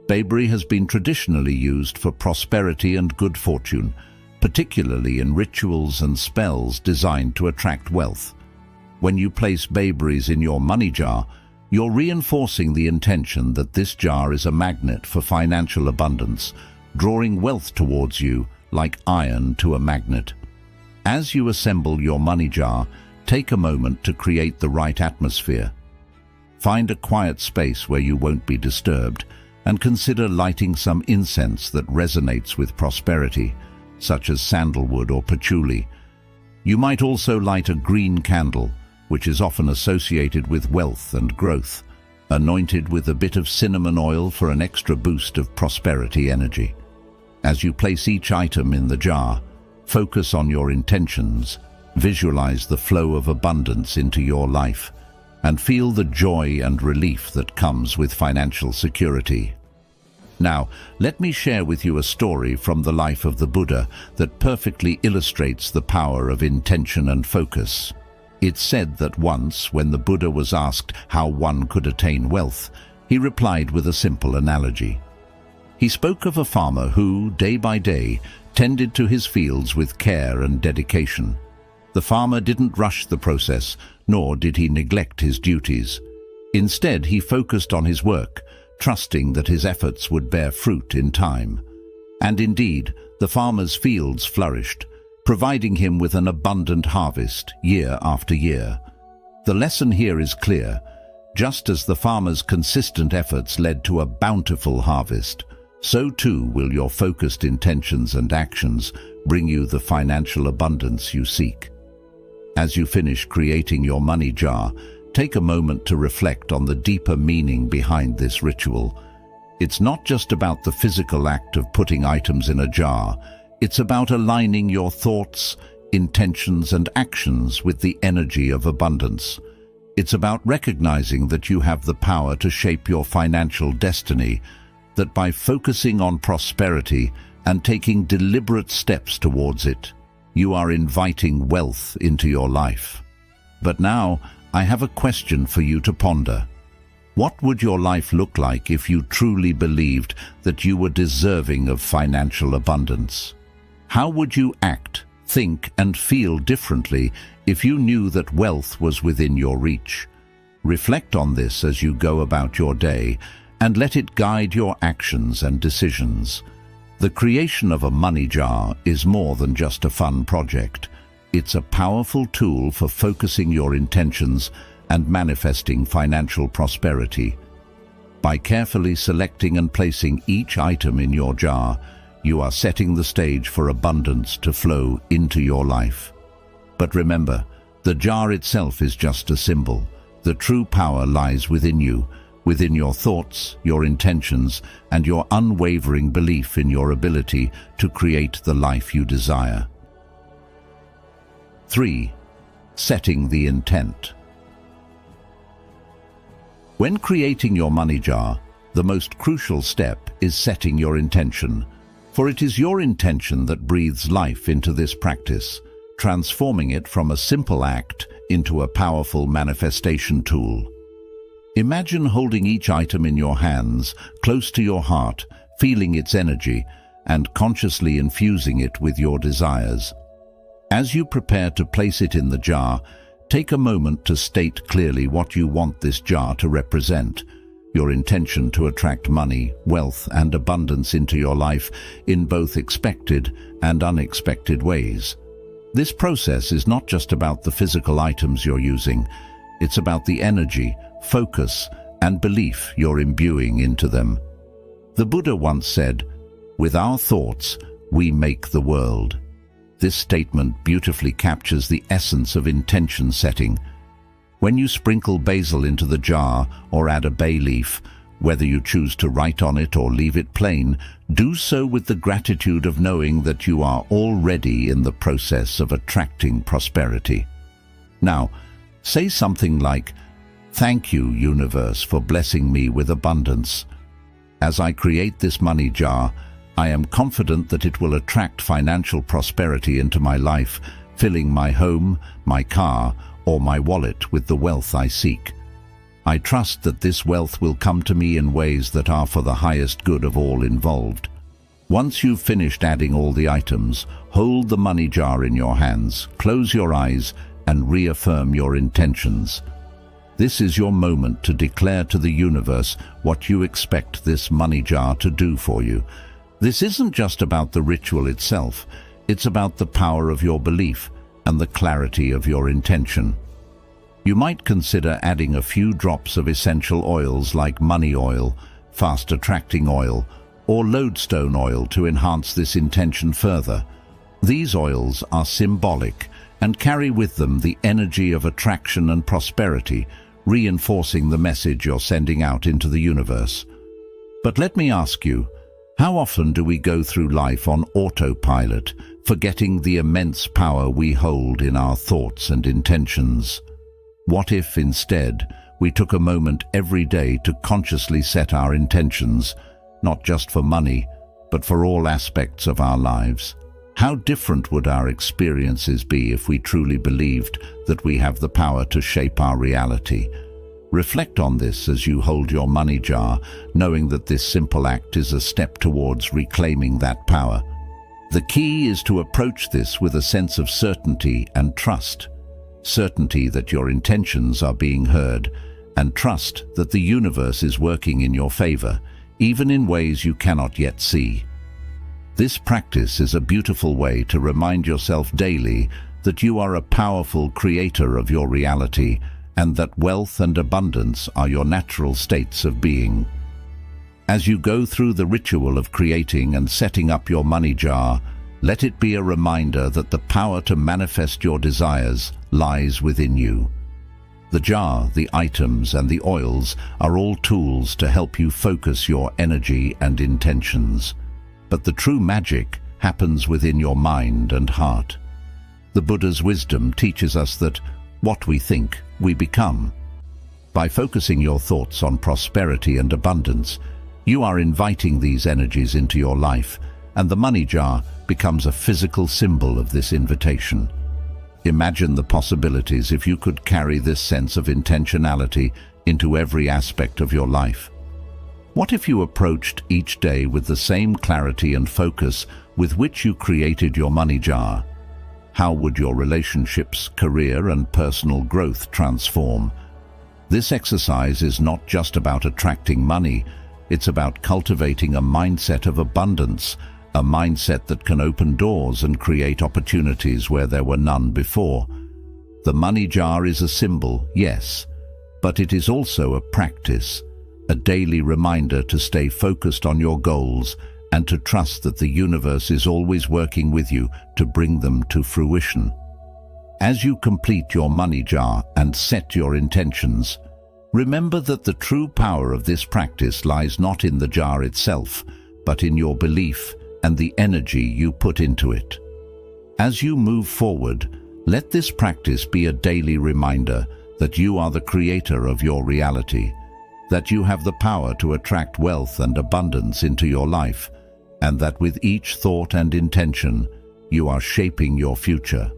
A: Bayberry has been traditionally used for prosperity and good fortune, particularly in rituals and spells designed to attract wealth. When you place bayberries in your money jar, you're reinforcing the intention that this jar is a magnet for financial abundance, drawing wealth towards you like iron to a magnet. As you assemble your money jar, take a moment to create the right atmosphere. Find a quiet space where you won't be disturbed, and consider lighting some incense that resonates with prosperity, such as sandalwood or patchouli. You might also light a green candle, which is often associated with wealth and growth, anointed with a bit of cinnamon oil for an extra boost of prosperity energy. As you place each item in the jar, focus on your intentions, visualize the flow of abundance into your life, and feel the joy and relief that comes with financial security. Now, let me share with you a story from the life of the Buddha that perfectly illustrates the power of intention and focus. It's said that once, when the Buddha was asked how one could attain wealth, he replied with a simple analogy. He spoke of a farmer who, day by day, tended to his fields with care and dedication. The farmer didn't rush the process, nor did he neglect his duties. Instead, he focused on his work, trusting that his efforts would bear fruit in time. And indeed, the farmer's fields flourished, providing him with an abundant harvest year after year. The lesson here is clear. Just as the farmer's consistent efforts led to a bountiful harvest, so too will your focused intentions and actions bring you the financial abundance you seek. As you finish creating your money jar, take a moment to reflect on the deeper meaning behind this ritual. It's not just about the physical act of putting items in a jar. It's about aligning your thoughts, intentions, and actions with the energy of abundance. It's about recognizing that you have the power to shape your financial destiny, that by focusing on prosperity and taking deliberate steps towards it, you are inviting wealth into your life. But now, I have a question for you to ponder. What would your life look like if you truly believed that you were deserving of financial abundance? How would you act, think, and feel differently if you knew that wealth was within your reach? Reflect on this as you go about your day, and let it guide your actions and decisions. The creation of a money jar is more than just a fun project. It's a powerful tool for focusing your intentions and manifesting financial prosperity. By carefully selecting and placing each item in your jar, you are setting the stage for abundance to flow into your life. But remember, the jar itself is just a symbol. The true power lies within you, within your thoughts, your intentions, and your unwavering belief in your ability to create the life you desire. 3. Setting the intent. When creating your money jar, the most crucial step is setting your intention, for it is your intention that breathes life into this practice, transforming it from a simple act into a powerful manifestation tool. Imagine holding each item in your hands, close to your heart, feeling its energy, and consciously infusing it with your desires. As you prepare to place it in the jar, take a moment to state clearly what you want this jar to represent. Your intention to attract money, wealth, and abundance into your life in both expected and unexpected ways. This process is not just about the physical items you're using. It's about the energy, focus, and belief you're imbuing into them. The Buddha once said, "With our thoughts, we make the world." This statement beautifully captures the essence of intention setting. When you sprinkle basil into the jar or add a bay leaf, whether you choose to write on it or leave it plain, do so with the gratitude of knowing that you are already in the process of attracting prosperity. Now, say something like, "Thank you, universe, for blessing me with abundance. As I create this money jar, I am confident that it will attract financial prosperity into my life, filling my home, my car, or my wallet with the wealth I seek. I trust that this wealth will come to me in ways that are for the highest good of all involved." Once you've finished adding all the items, hold the money jar in your hands, close your eyes, and reaffirm your intentions. This is your moment to declare to the universe what you expect this money jar to do for you. This isn't just about the ritual itself, it's about the power of your belief and the clarity of your intention. You might consider adding a few drops of essential oils like money oil, fast-attracting oil, or lodestone oil to enhance this intention further. These oils are symbolic and carry with them the energy of attraction and prosperity, reinforcing the message you're sending out into the universe. But let me ask you, how often do we go through life on autopilot, forgetting the immense power we hold in our thoughts and intentions? What if, instead, we took a moment every day to consciously set our intentions, not just for money, but for all aspects of our lives? How different would our experiences be if we truly believed that we have the power to shape our reality? Reflect on this as you hold your money jar, knowing that this simple act is a step towards reclaiming that power. The key is to approach this with a sense of certainty and trust. Certainty that your intentions are being heard, and trust that the universe is working in your favor, even in ways you cannot yet see. This practice is a beautiful way to remind yourself daily that you are a powerful creator of your reality and that wealth and abundance are your natural states of being. As you go through the ritual of creating and setting up your money jar, let it be a reminder that the power to manifest your desires lies within you. The jar, the items, and the oils are all tools to help you focus your energy and intentions. But the true magic happens within your mind and heart. The Buddha's wisdom teaches us that what we think, we become. By focusing your thoughts on prosperity and abundance, you are inviting these energies into your life, and the money jar becomes a physical symbol of this invitation. Imagine the possibilities if you could carry this sense of intentionality into every aspect of your life. What if you approached each day with the same clarity and focus with which you created your money jar? How would your relationships, career, and personal growth transform? This exercise is not just about attracting money, it's about cultivating a mindset of abundance, a mindset that can open doors and create opportunities where there were none before. The money jar is a symbol, yes, but it is also a practice, a daily reminder to stay focused on your goals and to trust that the universe is always working with you to bring them to fruition. As you complete your money jar and set your intentions, remember that the true power of this practice lies not in the jar itself, but in your belief and the energy you put into it. As you move forward, let this practice be a daily reminder that you are the creator of your reality, that you have the power to attract wealth and abundance into your life, and that with each thought and intention, you are shaping your future.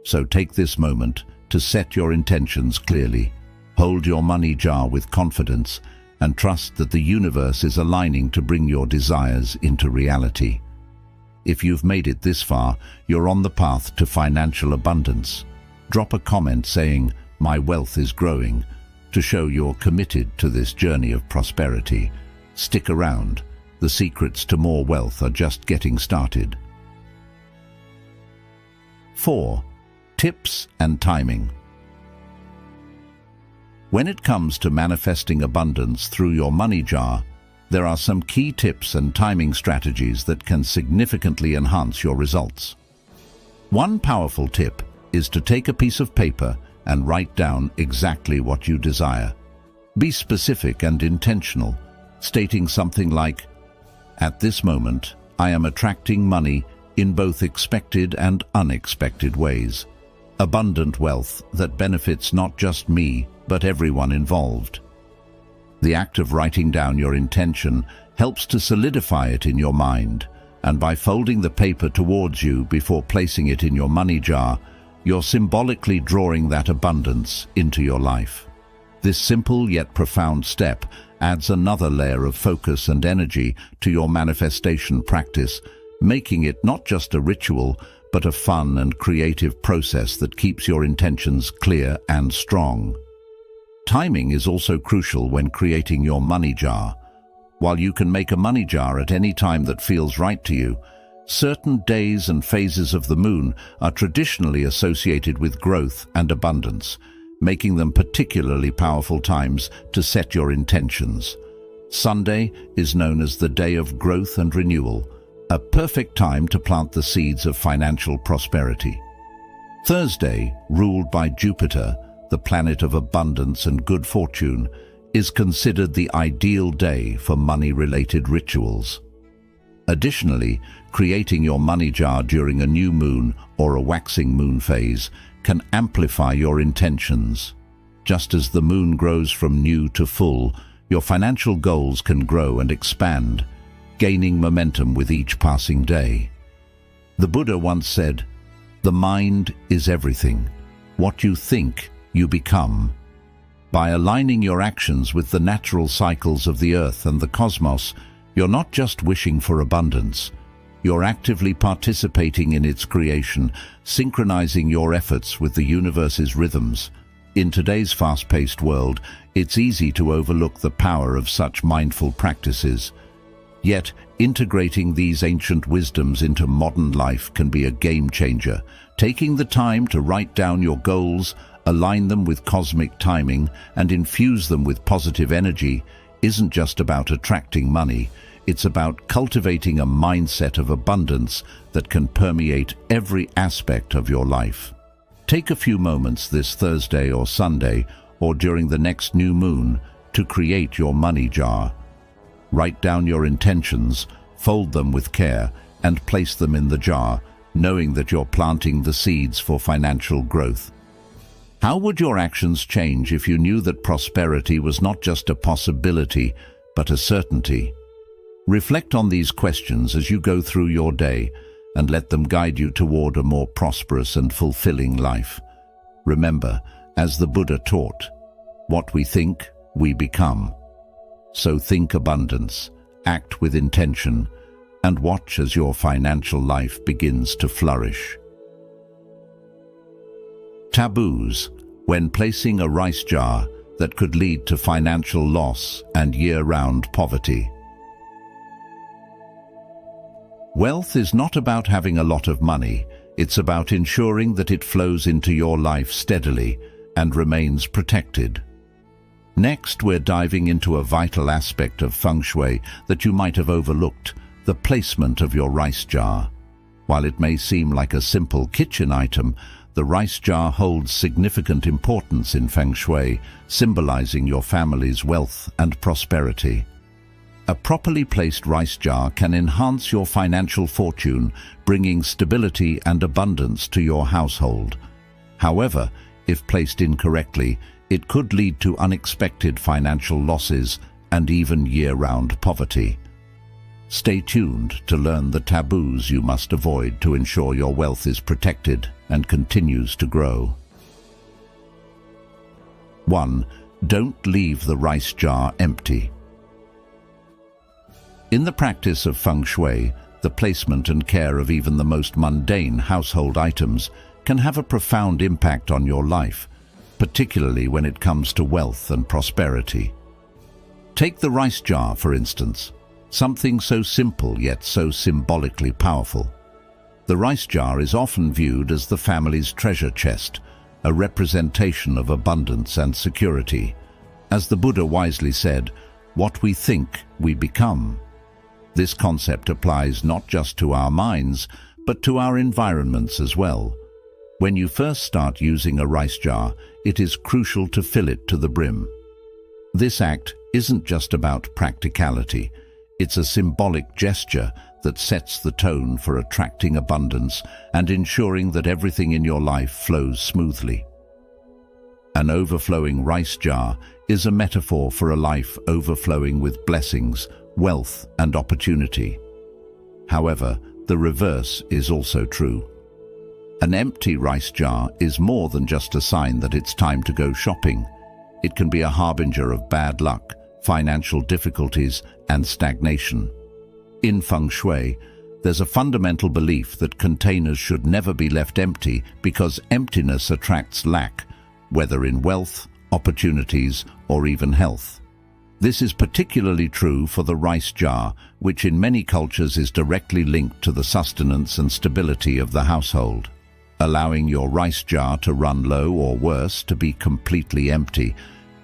A: So take this moment to set your intentions clearly, hold your money jar with confidence, and trust that the universe is aligning to bring your desires into reality. If you've made it this far, you're on the path to financial abundance. Drop a comment saying, "My wealth is growing," to show you're committed to this journey of prosperity. Stick around. The secrets to more wealth are just getting started. 4. Tips and timing. When it comes to manifesting abundance through your money jar, there are some key tips and timing strategies that can significantly enhance your results. One powerful tip is to take a piece of paper and write down exactly what you desire. Be specific and intentional, stating something like, "At this moment, I am attracting money in both expected and unexpected ways. Abundant wealth that benefits not just me, but everyone involved." The act of writing down your intention helps to solidify it in your mind, and by folding the paper towards you before placing it in your money jar, you're symbolically drawing that abundance into your life. This simple yet profound step adds another layer of focus and energy to your manifestation practice, making it not just a ritual, but a fun and creative process that keeps your intentions clear and strong. Timing is also crucial when creating your money jar. While you can make a money jar at any time that feels right to you, certain days and phases of the moon are traditionally associated with growth and abundance, making them particularly powerful times to set your intentions. Sunday is known as the day of growth and renewal, a perfect time to plant the seeds of financial prosperity. Thursday, ruled by Jupiter, the planet of abundance and good fortune, is considered the ideal day for money-related rituals. Additionally, creating your money jar during a new moon or a waxing moon phase can amplify your intentions. Just as the moon grows from new to full, your financial goals can grow and expand, gaining momentum with each passing day. The Buddha once said, "The mind is everything. What you think, you become." By aligning your actions with the natural cycles of the earth and the cosmos, you're not just wishing for abundance. You're actively participating in its creation, synchronizing your efforts with the universe's rhythms. In today's fast-paced world, it's easy to overlook the power of such mindful practices. Yet, integrating these ancient wisdoms into modern life can be a game-changer. Taking the time to write down your goals, align them with cosmic timing, and infuse them with positive energy isn't just about attracting money. It's about cultivating a mindset of abundance that can permeate every aspect of your life. Take a few moments this Thursday or Sunday, or during the next new moon, to create your money jar. Write down your intentions, fold them with care, and place them in the jar, knowing that you're planting the seeds for financial growth. How would your actions change if you knew that prosperity was not just a possibility, but a certainty? Reflect on these questions as you go through your day, and let them guide you toward a more prosperous and fulfilling life. Remember, as the Buddha taught, what we think, we become. So think abundance, act with intention, and watch as your financial life begins to flourish. Taboos, when placing a rice jar that could lead to financial loss and year-round poverty. Wealth is not about having a lot of money, it's about ensuring that it flows into your life steadily and remains protected. Next, we're diving into a vital aspect of feng shui that you might have overlooked, the placement of your rice jar. While it may seem like a simple kitchen item, the rice jar holds significant importance in Feng Shui, symbolizing your family's wealth and prosperity. A properly placed rice jar can enhance your financial fortune, bringing stability and abundance to your household. However, if placed incorrectly, it could lead to unexpected financial losses and even year-round poverty. Stay tuned to learn the taboos you must avoid to ensure your wealth is protected and continues to grow. 1. Don't leave the rice jar empty. In the practice of Feng Shui, the placement and care of even the most mundane household items can have a profound impact on your life, particularly when it comes to wealth and prosperity. Take the rice jar, for instance, something so simple yet so symbolically powerful. The rice jar is often viewed as the family's treasure chest, a representation of abundance and security. As the Buddha wisely said, "What we think, we become." This concept applies not just to our minds, but to our environments as well. When you first start using a rice jar, it is crucial to fill it to the brim. This act isn't just about practicality. It's a symbolic gesture that sets the tone for attracting abundance and ensuring that everything in your life flows smoothly. An overflowing rice jar is a metaphor for a life overflowing with blessings, wealth, and opportunity. However, the reverse is also true. An empty rice jar is more than just a sign that it's time to go shopping. It can be a harbinger of bad luck, financial difficulties, and stagnation. In Feng Shui, there's a fundamental belief that containers should never be left empty because emptiness attracts lack, whether in wealth, opportunities, or even health. This is particularly true for the rice jar, which in many cultures is directly linked to the sustenance and stability of the household. Allowing your rice jar to run low, or worse, to be completely empty,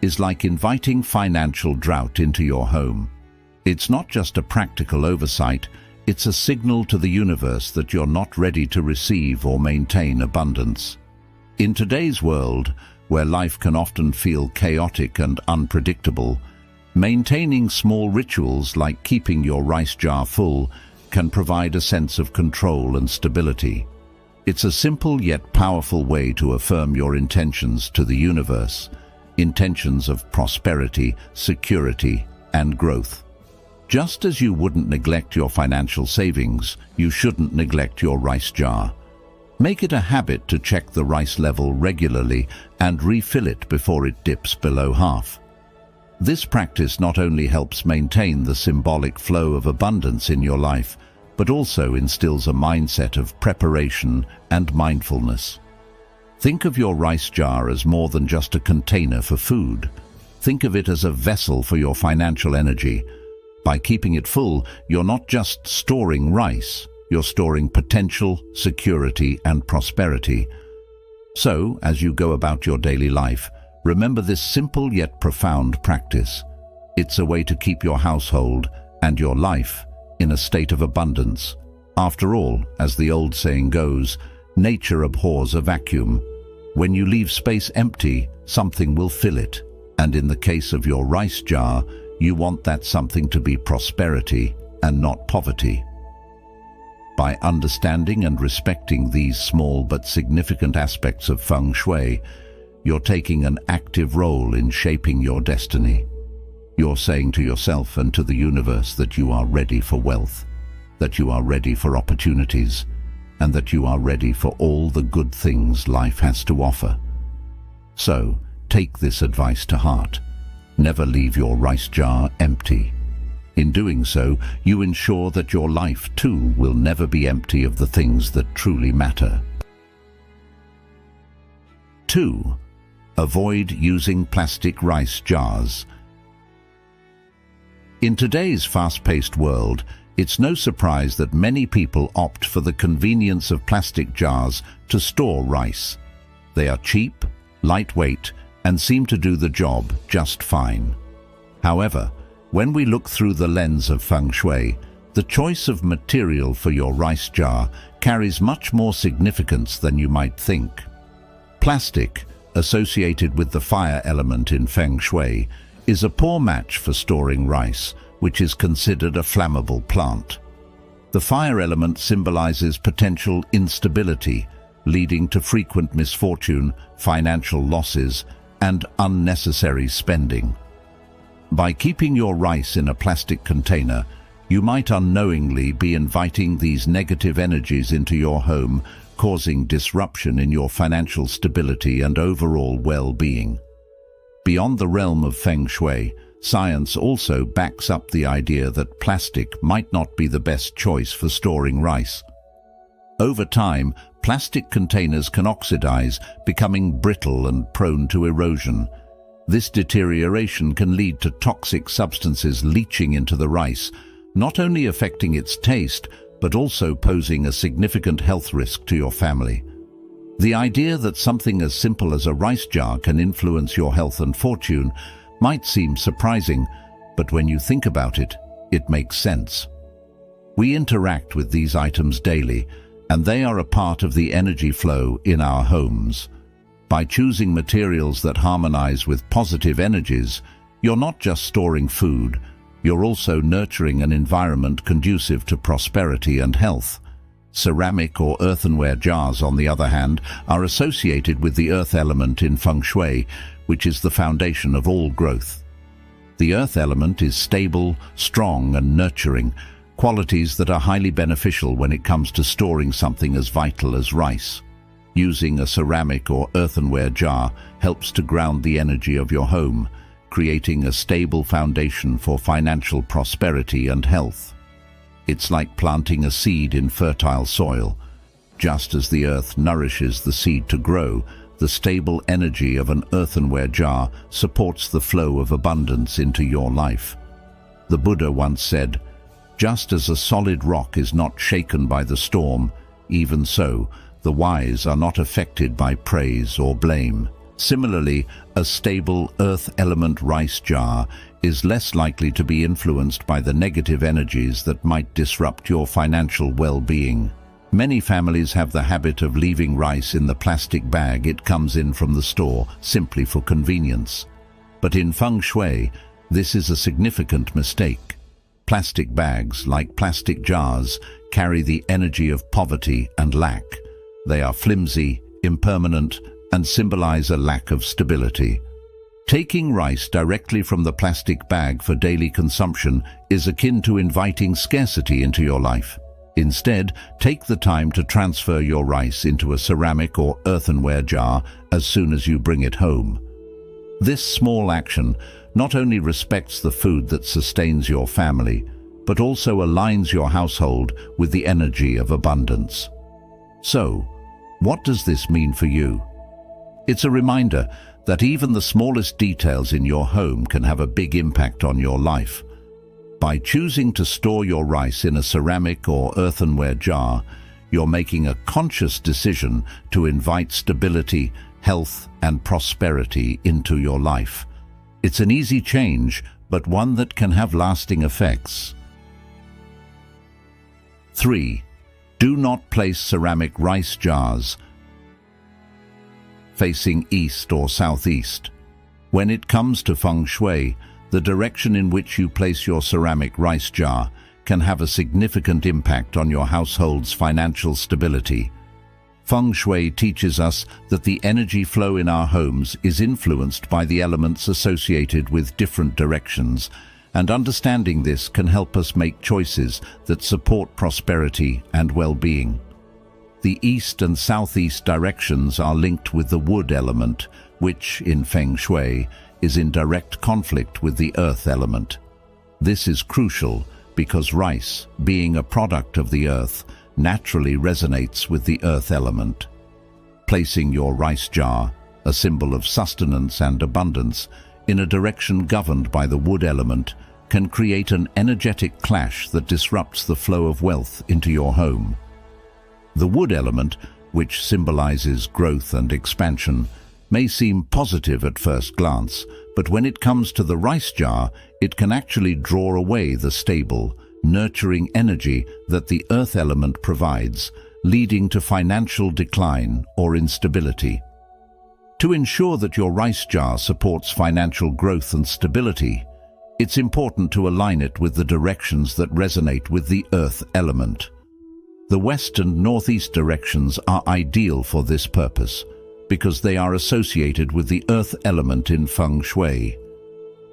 A: is like inviting financial drought into your home. It's not just a practical oversight, it's a signal to the universe that you're not ready to receive or maintain abundance. In today's world, where life can often feel chaotic and unpredictable, maintaining small rituals like keeping your rice jar full can provide a sense of control and stability. It's a simple yet powerful way to affirm your intentions to the universe, intentions of prosperity, security, and growth. Just as you wouldn't neglect your financial savings, you shouldn't neglect your rice jar. Make it a habit to check the rice level regularly and refill it before it dips below half. This practice not only helps maintain the symbolic flow of abundance in your life, but also instills a mindset of preparation and mindfulness. Think of your rice jar as more than just a container for food. Think of it as a vessel for your financial energy. By keeping it full, you're not just storing rice, you're storing potential, security, and prosperity. So, as you go about your daily life, remember this simple yet profound practice. It's a way to keep your household and your life in a state of abundance. After all, as the old saying goes, nature abhors a vacuum. When you leave space empty, something will fill it. And in the case of your rice jar, you want that something to be prosperity and not poverty. By understanding and respecting these small but significant aspects of Feng Shui, you're taking an active role in shaping your destiny. You're saying to yourself and to the universe that you are ready for wealth, that you are ready for opportunities, and that you are ready for all the good things life has to offer. So, take this advice to heart. Never leave your rice jar empty. In doing so, you ensure that your life too will never be empty of the things that truly matter. 2. Avoid using plastic rice jars. In today's fast-paced world, it's no surprise that many people opt for the convenience of plastic jars to store rice. They are cheap, lightweight, and seem to do the job just fine. However, when we look through the lens of Feng Shui, The choice of material for your rice jar carries much more significance than you might think. Plastic, associated with the fire element in Feng Shui, is a poor match for storing rice, which is considered a flammable plant. The fire element symbolizes potential instability, leading to frequent misfortune, financial losses, and unnecessary spending. By keeping your rice in a plastic container, you might unknowingly be inviting these negative energies into your home, causing disruption in your financial stability and overall well-being. Beyond the realm of Feng Shui, science also backs up the idea that plastic might not be the best choice for storing rice. Over time, plastic containers can oxidize, becoming brittle and prone to erosion. This deterioration can lead to toxic substances leaching into the rice, not only affecting its taste, but also posing a significant health risk to your family. The idea that something as simple as a rice jar can influence your health and fortune might seem surprising, but when you think about it, it makes sense. We interact with these items daily, and they are a part of the energy flow in our homes. By choosing materials that harmonize with positive energies, you're not just storing food, you're also nurturing an environment conducive to prosperity and health. Ceramic or earthenware jars, on the other hand, are associated with the earth element in Feng Shui, which is the foundation of all growth. The earth element is stable, strong, and nurturing, qualities that are highly beneficial when it comes to storing something as vital as rice. Using a ceramic or earthenware jar helps to ground the energy of your home, creating a stable foundation for financial prosperity and health. It's like planting a seed in fertile soil. Just as the earth nourishes the seed to grow, the stable energy of an earthenware jar supports the flow of abundance into your life. The Buddha once said, "Just as a solid rock is not shaken by the storm, even so, the wise are not affected by praise or blame." Similarly, a stable earth element rice jar is less likely to be influenced by the negative energies that might disrupt your financial well-being. Many families have the habit of leaving rice in the plastic bag it comes in from the store, simply for convenience. But in Feng Shui, this is a significant mistake. Plastic bags, like plastic jars, carry the energy of poverty and lack. They are flimsy, impermanent, and symbolize a lack of stability. Taking rice directly from the plastic bag for daily consumption is akin to inviting scarcity into your life. Instead, take the time to transfer your rice into a ceramic or earthenware jar as soon as you bring it home. This small action not only respects the food that sustains your family, but also aligns your household with the energy of abundance. So, what does this mean for you? It's a reminder that even the smallest details in your home can have a big impact on your life. By choosing to store your rice in a ceramic or earthenware jar, you're making a conscious decision to invite stability, health, and prosperity into your life. It's an easy change, but one that can have lasting effects. 3. Do not place ceramic rice jars facing east or southeast. When it comes to Feng Shui, the direction in which you place your ceramic rice jar can have a significant impact on your household's financial stability. Feng Shui teaches us that the energy flow in our homes is influenced by the elements associated with different directions, and understanding this can help us make choices that support prosperity and well-being. The east and southeast directions are linked with the wood element, which, in Feng Shui, is in direct conflict with the earth element. This is crucial because rice, being a product of the earth, naturally resonates with the earth element. Placing your rice jar, a symbol of sustenance and abundance, in a direction governed by the wood element can create an energetic clash that disrupts the flow of wealth into your home. The wood element, which symbolizes growth and expansion, may seem positive at first glance, but when it comes to the rice jar, it can actually draw away the stable, nurturing energy that the earth element provides, leading to financial decline or instability. To ensure that your rice jar supports financial growth and stability, it's important to align it with the directions that resonate with the earth element. The west and northeast directions are ideal for this purpose because they are associated with the earth element in feng shui.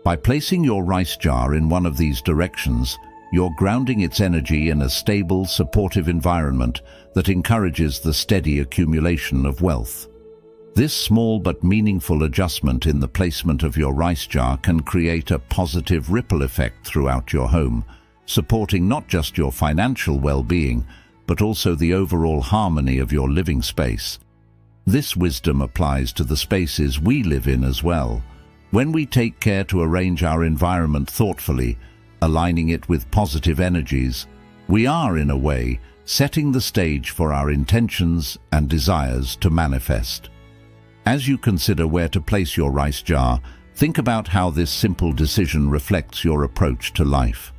A: By placing your rice jar in one of these directions, you're grounding its energy in a stable, supportive environment that encourages the steady accumulation of wealth. This small but meaningful adjustment in the placement of your rice jar can create a positive ripple effect throughout your home, supporting not just your financial well-being, but also the overall harmony of your living space. This wisdom applies to the spaces we live in as well. When we take care to arrange our environment thoughtfully, aligning it with positive energies, we are, in a way, setting the stage for our intentions and desires to manifest. As you consider where to place your rice jar, think about how this simple decision reflects your approach to life.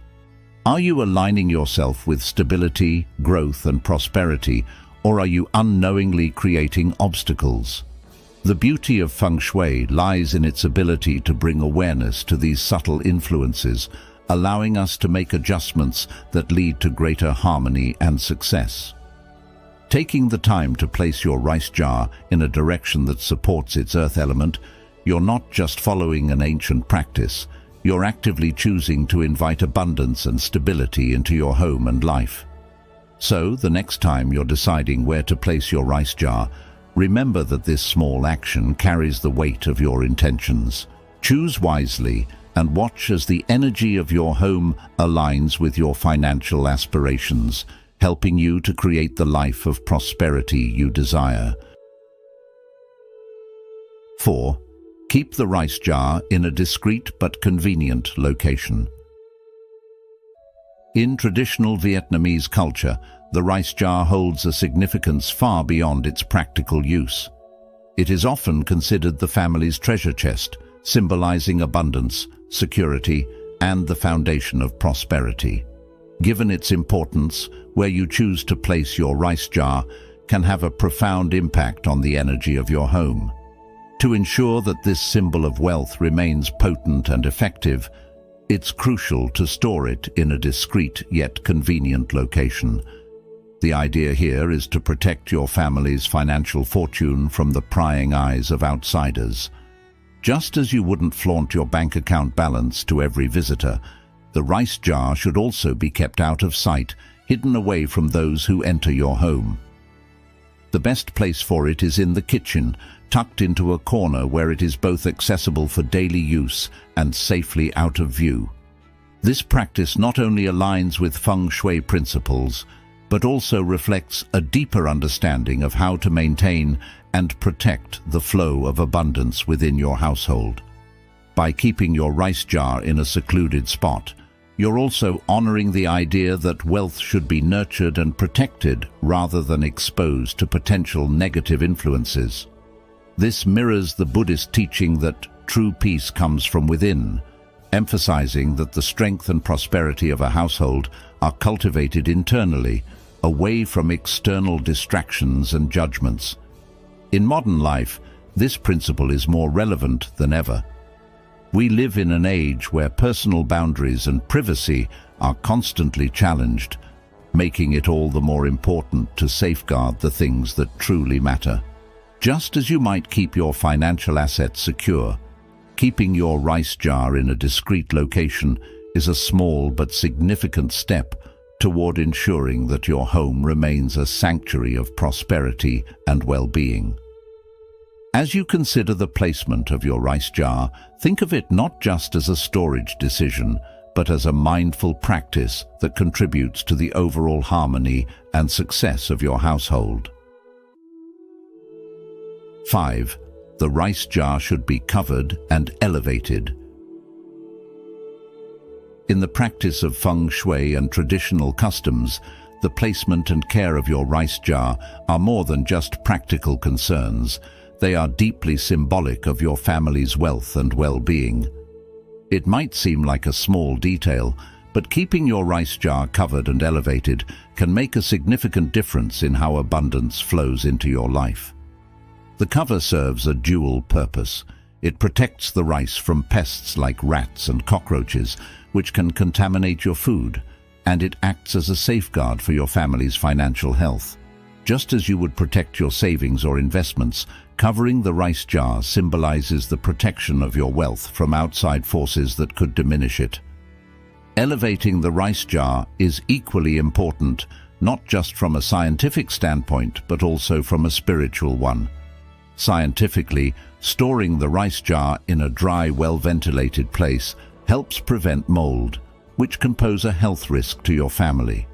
A: Are you aligning yourself with stability, growth, and prosperity, or are you unknowingly creating obstacles? The beauty of feng shui lies in its ability to bring awareness to these subtle influences, allowing us to make adjustments that lead to greater harmony and success. Taking the time to place your rice jar in a direction that supports its earth element, you're not just following an ancient practice, you're actively choosing to invite abundance and stability into your home and life. So, the next time you're deciding where to place your rice jar, remember that this small action carries the weight of your intentions. Choose wisely and watch as the energy of your home aligns with your financial aspirations, helping you to create the life of prosperity you desire. 4. Keep the rice jar in a discreet but convenient location. In traditional Vietnamese culture, the rice jar holds a significance far beyond its practical use. It is often considered the family's treasure chest, symbolizing abundance, security, and the foundation of prosperity. Given its importance, where you choose to place your rice jar can have a profound impact on the energy of your home. To ensure that this symbol of wealth remains potent and effective, it's crucial to store it in a discreet yet convenient location. The idea here is to protect your family's financial fortune from the prying eyes of outsiders. Just as you wouldn't flaunt your bank account balance to every visitor, the rice jar should also be kept out of sight, hidden away from those who enter your home. The best place for it is in the kitchen, tucked into a corner where it is both accessible for daily use and safely out of view. This practice not only aligns with feng shui principles, but also reflects a deeper understanding of how to maintain and protect the flow of abundance within your household. By keeping your rice jar in a secluded spot, you're also honoring the idea that wealth should be nurtured and protected rather than exposed to potential negative influences. This mirrors the Buddhist teaching that true peace comes from within, emphasizing that the strength and prosperity of a household are cultivated internally, away from external distractions and judgments. In modern life, this principle is more relevant than ever. We live in an age where personal boundaries and privacy are constantly challenged, making it all the more important to safeguard the things that truly matter. Just as you might keep your financial assets secure, keeping your rice jar in a discreet location is a small but significant step toward ensuring that your home remains a sanctuary of prosperity and well-being. As you consider the placement of your rice jar, think of it not just as a storage decision, but as a mindful practice that contributes to the overall harmony and success of your household. 5. The rice jar should be covered and elevated. In the practice of feng shui and traditional customs, the placement and care of your rice jar are more than just practical concerns. They are deeply symbolic of your family's wealth and well-being. It might seem like a small detail, But keeping your rice jar covered and elevated can make a significant difference in how abundance flows into your life. The cover serves a dual purpose. It protects the rice from pests like rats and cockroaches, which can contaminate your food, and it acts as a safeguard for your family's financial health. Just as you would protect your savings or investments, covering the rice jar symbolizes the protection of your wealth from outside forces that could diminish it. Elevating the rice jar is equally important, not just from a scientific standpoint, but also from a spiritual one. Scientifically, storing the rice jar in a dry, well-ventilated place helps prevent mold, which can pose a health risk to your family.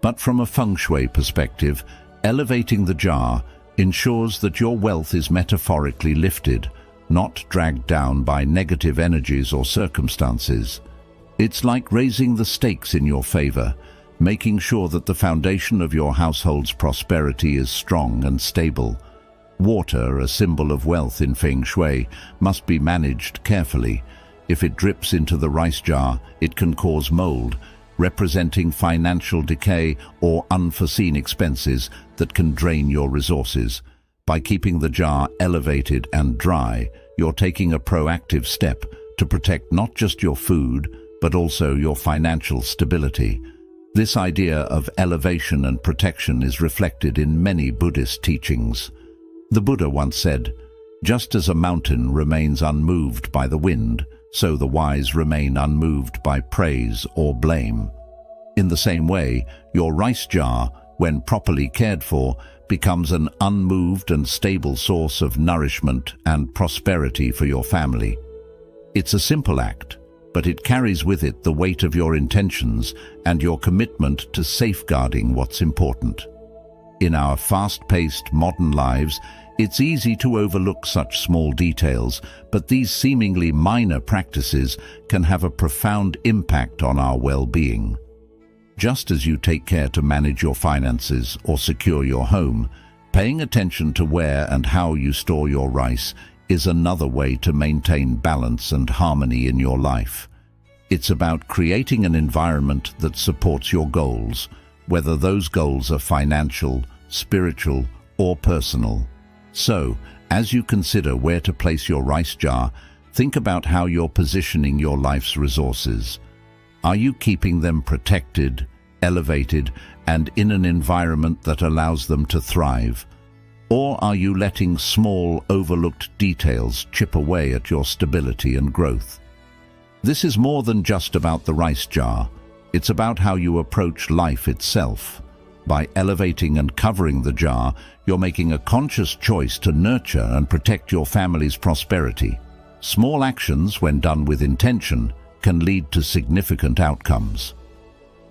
A: But from a feng shui perspective, elevating the jar ensures that your wealth is metaphorically lifted, not dragged down by negative energies or circumstances. It's like raising the stakes in your favor, making sure that the foundation of your household's prosperity is strong and stable. Water, a symbol of wealth in feng shui, must be managed carefully. If it drips into the rice jar, it can cause mold, representing financial decay or unforeseen expenses that can drain your resources. By keeping the jar elevated and dry, you're taking a proactive step to protect not just your food, but also your financial stability. This idea of elevation and protection is reflected in many Buddhist teachings. The Buddha once said, "Just as a mountain remains unmoved by the wind, so the wise remain unmoved by praise or blame." In the same way, your rice jar, when properly cared for, becomes an unmoved and stable source of nourishment and prosperity for your family. It's a simple act, but it carries with it the weight of your intentions and your commitment to safeguarding what's important. In our fast-paced modern lives, it's easy to overlook such small details, but these seemingly minor practices can have a profound impact on our well-being. Just as you take care to manage your finances or secure your home, paying attention to where and how you store your rice is another way to maintain balance and harmony in your life. It's about creating an environment that supports your goals, whether those goals are financial, spiritual, or personal. So, as you consider where to place your rice jar, think about how you're positioning your life's resources. Are you keeping them protected, elevated, and in an environment that allows them to thrive? Or are you letting small, overlooked details chip away at your stability and growth? This is more than just about the rice jar. It's about how you approach life itself. By elevating and covering the jar, you're making a conscious choice to nurture and protect your family's prosperity. Small actions, when done with intention, can lead to significant outcomes.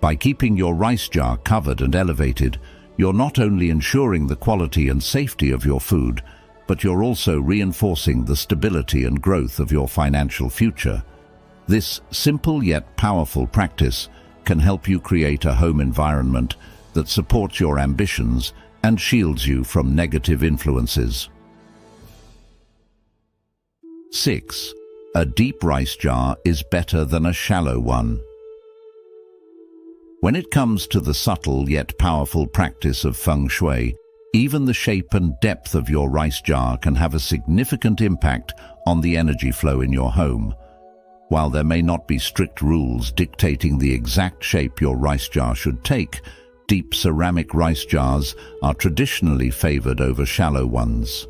A: By keeping your rice jar covered and elevated, you're not only ensuring the quality and safety of your food, but you're also reinforcing the stability and growth of your financial future. This simple yet powerful practice can help you create a home environment that supports your ambitions and shields you from negative influences. 6. A deep rice jar is better than a shallow one. When it comes to the subtle yet powerful practice of feng shui, even the shape and depth of your rice jar can have a significant impact on the energy flow in your home. While there may not be strict rules dictating the exact shape your rice jar should take, deep ceramic rice jars are traditionally favored over shallow ones.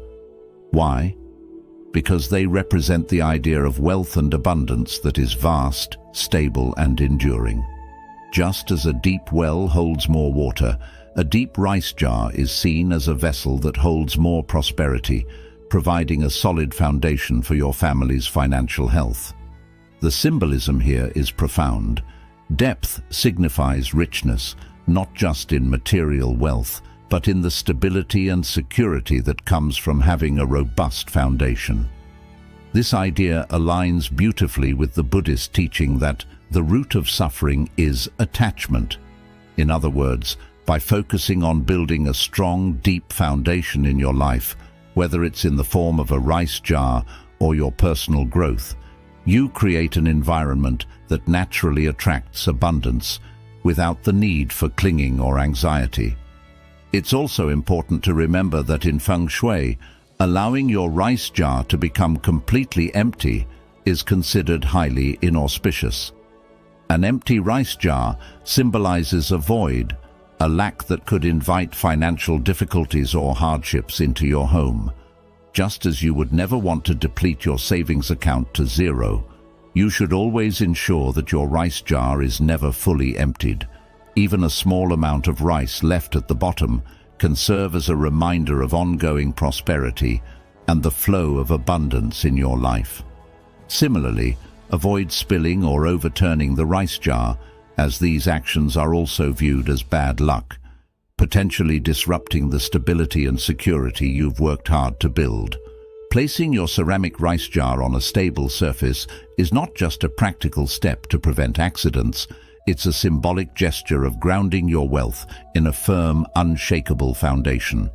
A: Why? Because they represent the idea of wealth and abundance that is vast, stable, and enduring. Just as a deep well holds more water, a deep rice jar is seen as a vessel that holds more prosperity, providing a solid foundation for your family's financial health. The symbolism here is profound. Depth signifies richness, not just in material wealth, but in the stability and security that comes from having a robust foundation. This idea aligns beautifully with the Buddhist teaching that the root of suffering is attachment. In other words, by focusing on building a strong, deep foundation in your life, whether it's in the form of a rice jar or your personal growth, you create an environment that naturally attracts abundance without the need for clinging or anxiety. It's also important to remember that in Feng Shui, allowing your rice jar to become completely empty is considered highly inauspicious. An empty rice jar symbolizes a void, a lack that could invite financial difficulties or hardships into your home. Just as you would never want to deplete your savings account to zero, you should always ensure that your rice jar is never fully emptied. Even a small amount of rice left at the bottom can serve as a reminder of ongoing prosperity and the flow of abundance in your life. Similarly, avoid spilling or overturning the rice jar, as these actions are also viewed as bad luck, potentially disrupting the stability and security you've worked hard to build. Placing your ceramic rice jar on a stable surface is not just a practical step to prevent accidents, it's a symbolic gesture of grounding your wealth in a firm, unshakable foundation.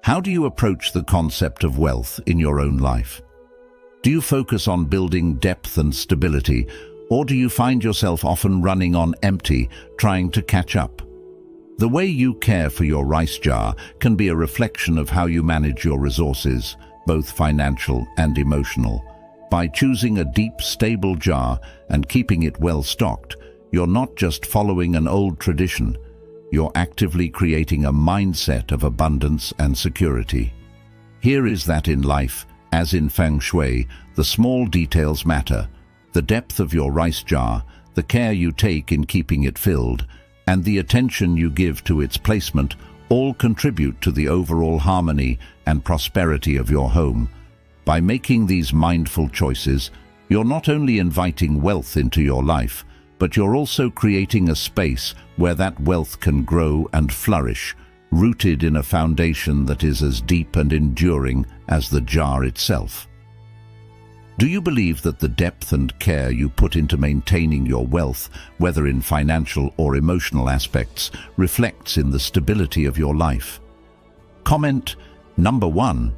A: How do you approach the concept of wealth in your own life? Do you focus on building depth and stability, or do you find yourself often running on empty, trying to catch up? The way you care for your rice jar can be a reflection of how you manage your resources, both financial and emotional. By choosing a deep, stable jar and keeping it well stocked, you're not just following an old tradition, you're actively creating a mindset of abundance and security. Here is that in life, as in Feng Shui, the small details matter. The depth of your rice jar, the care you take in keeping it filled, and the attention you give to its placement all contribute to the overall harmony and prosperity of your home. By making these mindful choices, you're not only inviting wealth into your life, but you're also creating a space where that wealth can grow and flourish, rooted in a foundation that is as deep and enduring as the jar itself. Do you believe that the depth and care you put into maintaining your wealth, whether in financial or emotional aspects, reflects in the stability of your life? Comment number 1.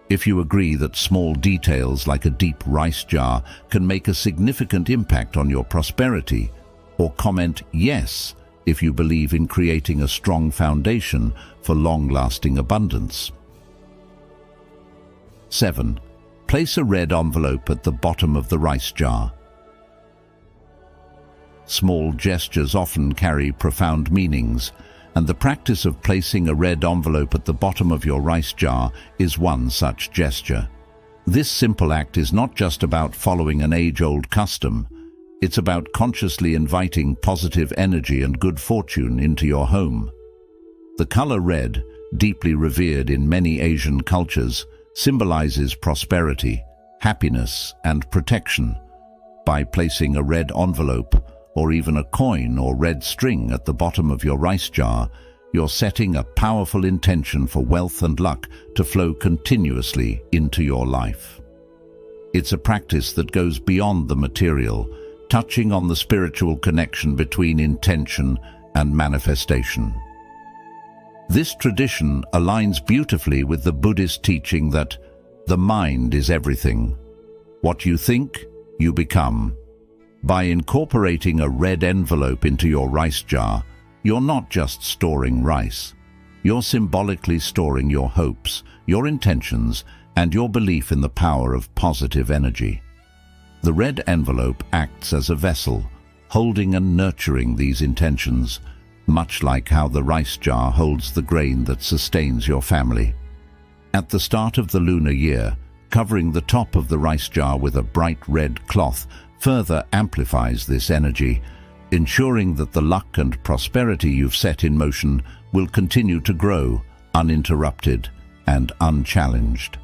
A: If you agree that small details like a deep rice jar can make a significant impact on your prosperity, or comment yes if you believe in creating a strong foundation for long-lasting abundance. 7. Place a red envelope at the bottom of the rice jar. Small gestures often carry profound meanings, and the practice of placing a red envelope at the bottom of your rice jar is one such gesture. This simple act is not just about following an age-old custom, it's about consciously inviting positive energy and good fortune into your home. The color red, deeply revered in many Asian cultures, symbolizes prosperity, happiness, and protection. By placing a red envelope, or even a coin or red string at the bottom of your rice jar, you're setting a powerful intention for wealth and luck to flow continuously into your life. It's a practice that goes beyond the material, touching on the spiritual connection between intention and manifestation. This tradition aligns beautifully with the Buddhist teaching that the mind is everything. What you think, you become. By incorporating a red envelope into your rice jar, you're not just storing rice. You're symbolically storing your hopes, your intentions, and your belief in the power of positive energy. The red envelope acts as a vessel, holding and nurturing these intentions, much like how the rice jar holds the grain that sustains your family. At the start of the lunar year, covering the top of the rice jar with a bright red cloth further amplifies this energy, ensuring that the luck and prosperity you've set in motion will continue to grow, uninterrupted and unchallenged.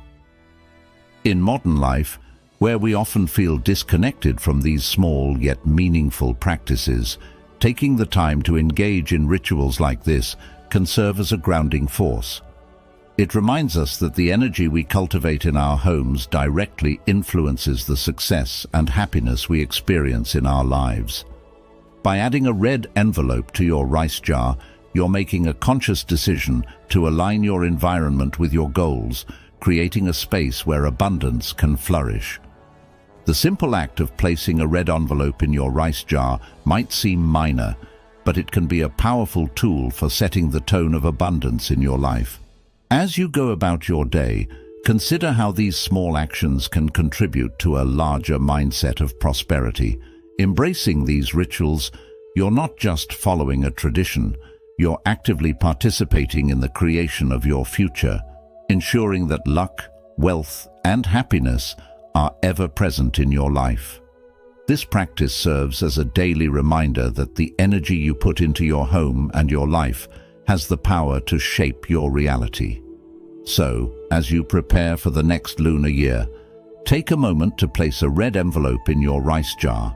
A: In modern life, where we often feel disconnected from these small yet meaningful practices, taking the time to engage in rituals like this can serve as a grounding force. It reminds us that the energy we cultivate in our homes directly influences the success and happiness we experience in our lives. By adding a red envelope to your rice jar, you're making a conscious decision to align your environment with your goals, creating a space where abundance can flourish. The simple act of placing a red envelope in your rice jar might seem minor, but it can be a powerful tool for setting the tone of abundance in your life. As you go about your day, consider how these small actions can contribute to a larger mindset of prosperity. Embracing these rituals, you're not just following a tradition, you're actively participating in the creation of your future, ensuring that luck, wealth, and happiness are ever present in your life. This practice serves as a daily reminder that the energy you put into your home and your life has the power to shape your reality. So, as you prepare for the next lunar year, take a moment to place a red envelope in your rice jar,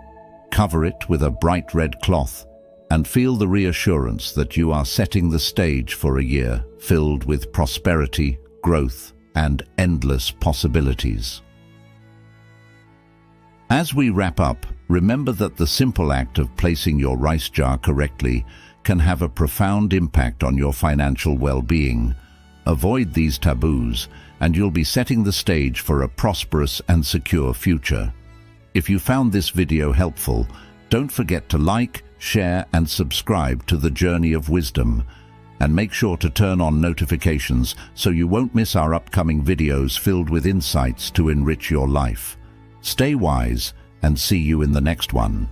A: cover it with a bright red cloth, and feel the reassurance that you are setting the stage for a year filled with prosperity, growth, and endless possibilities. As we wrap up, remember that the simple act of placing your rice jar correctly can have a profound impact on your financial well-being. Avoid these taboos, and you'll be setting the stage for a prosperous and secure future. If you found this video helpful, don't forget to like, share, and subscribe to the Journey of Wisdom. And make sure to turn on notifications so you won't miss our upcoming videos filled with insights to enrich your life. Stay wise, and see you in the next one.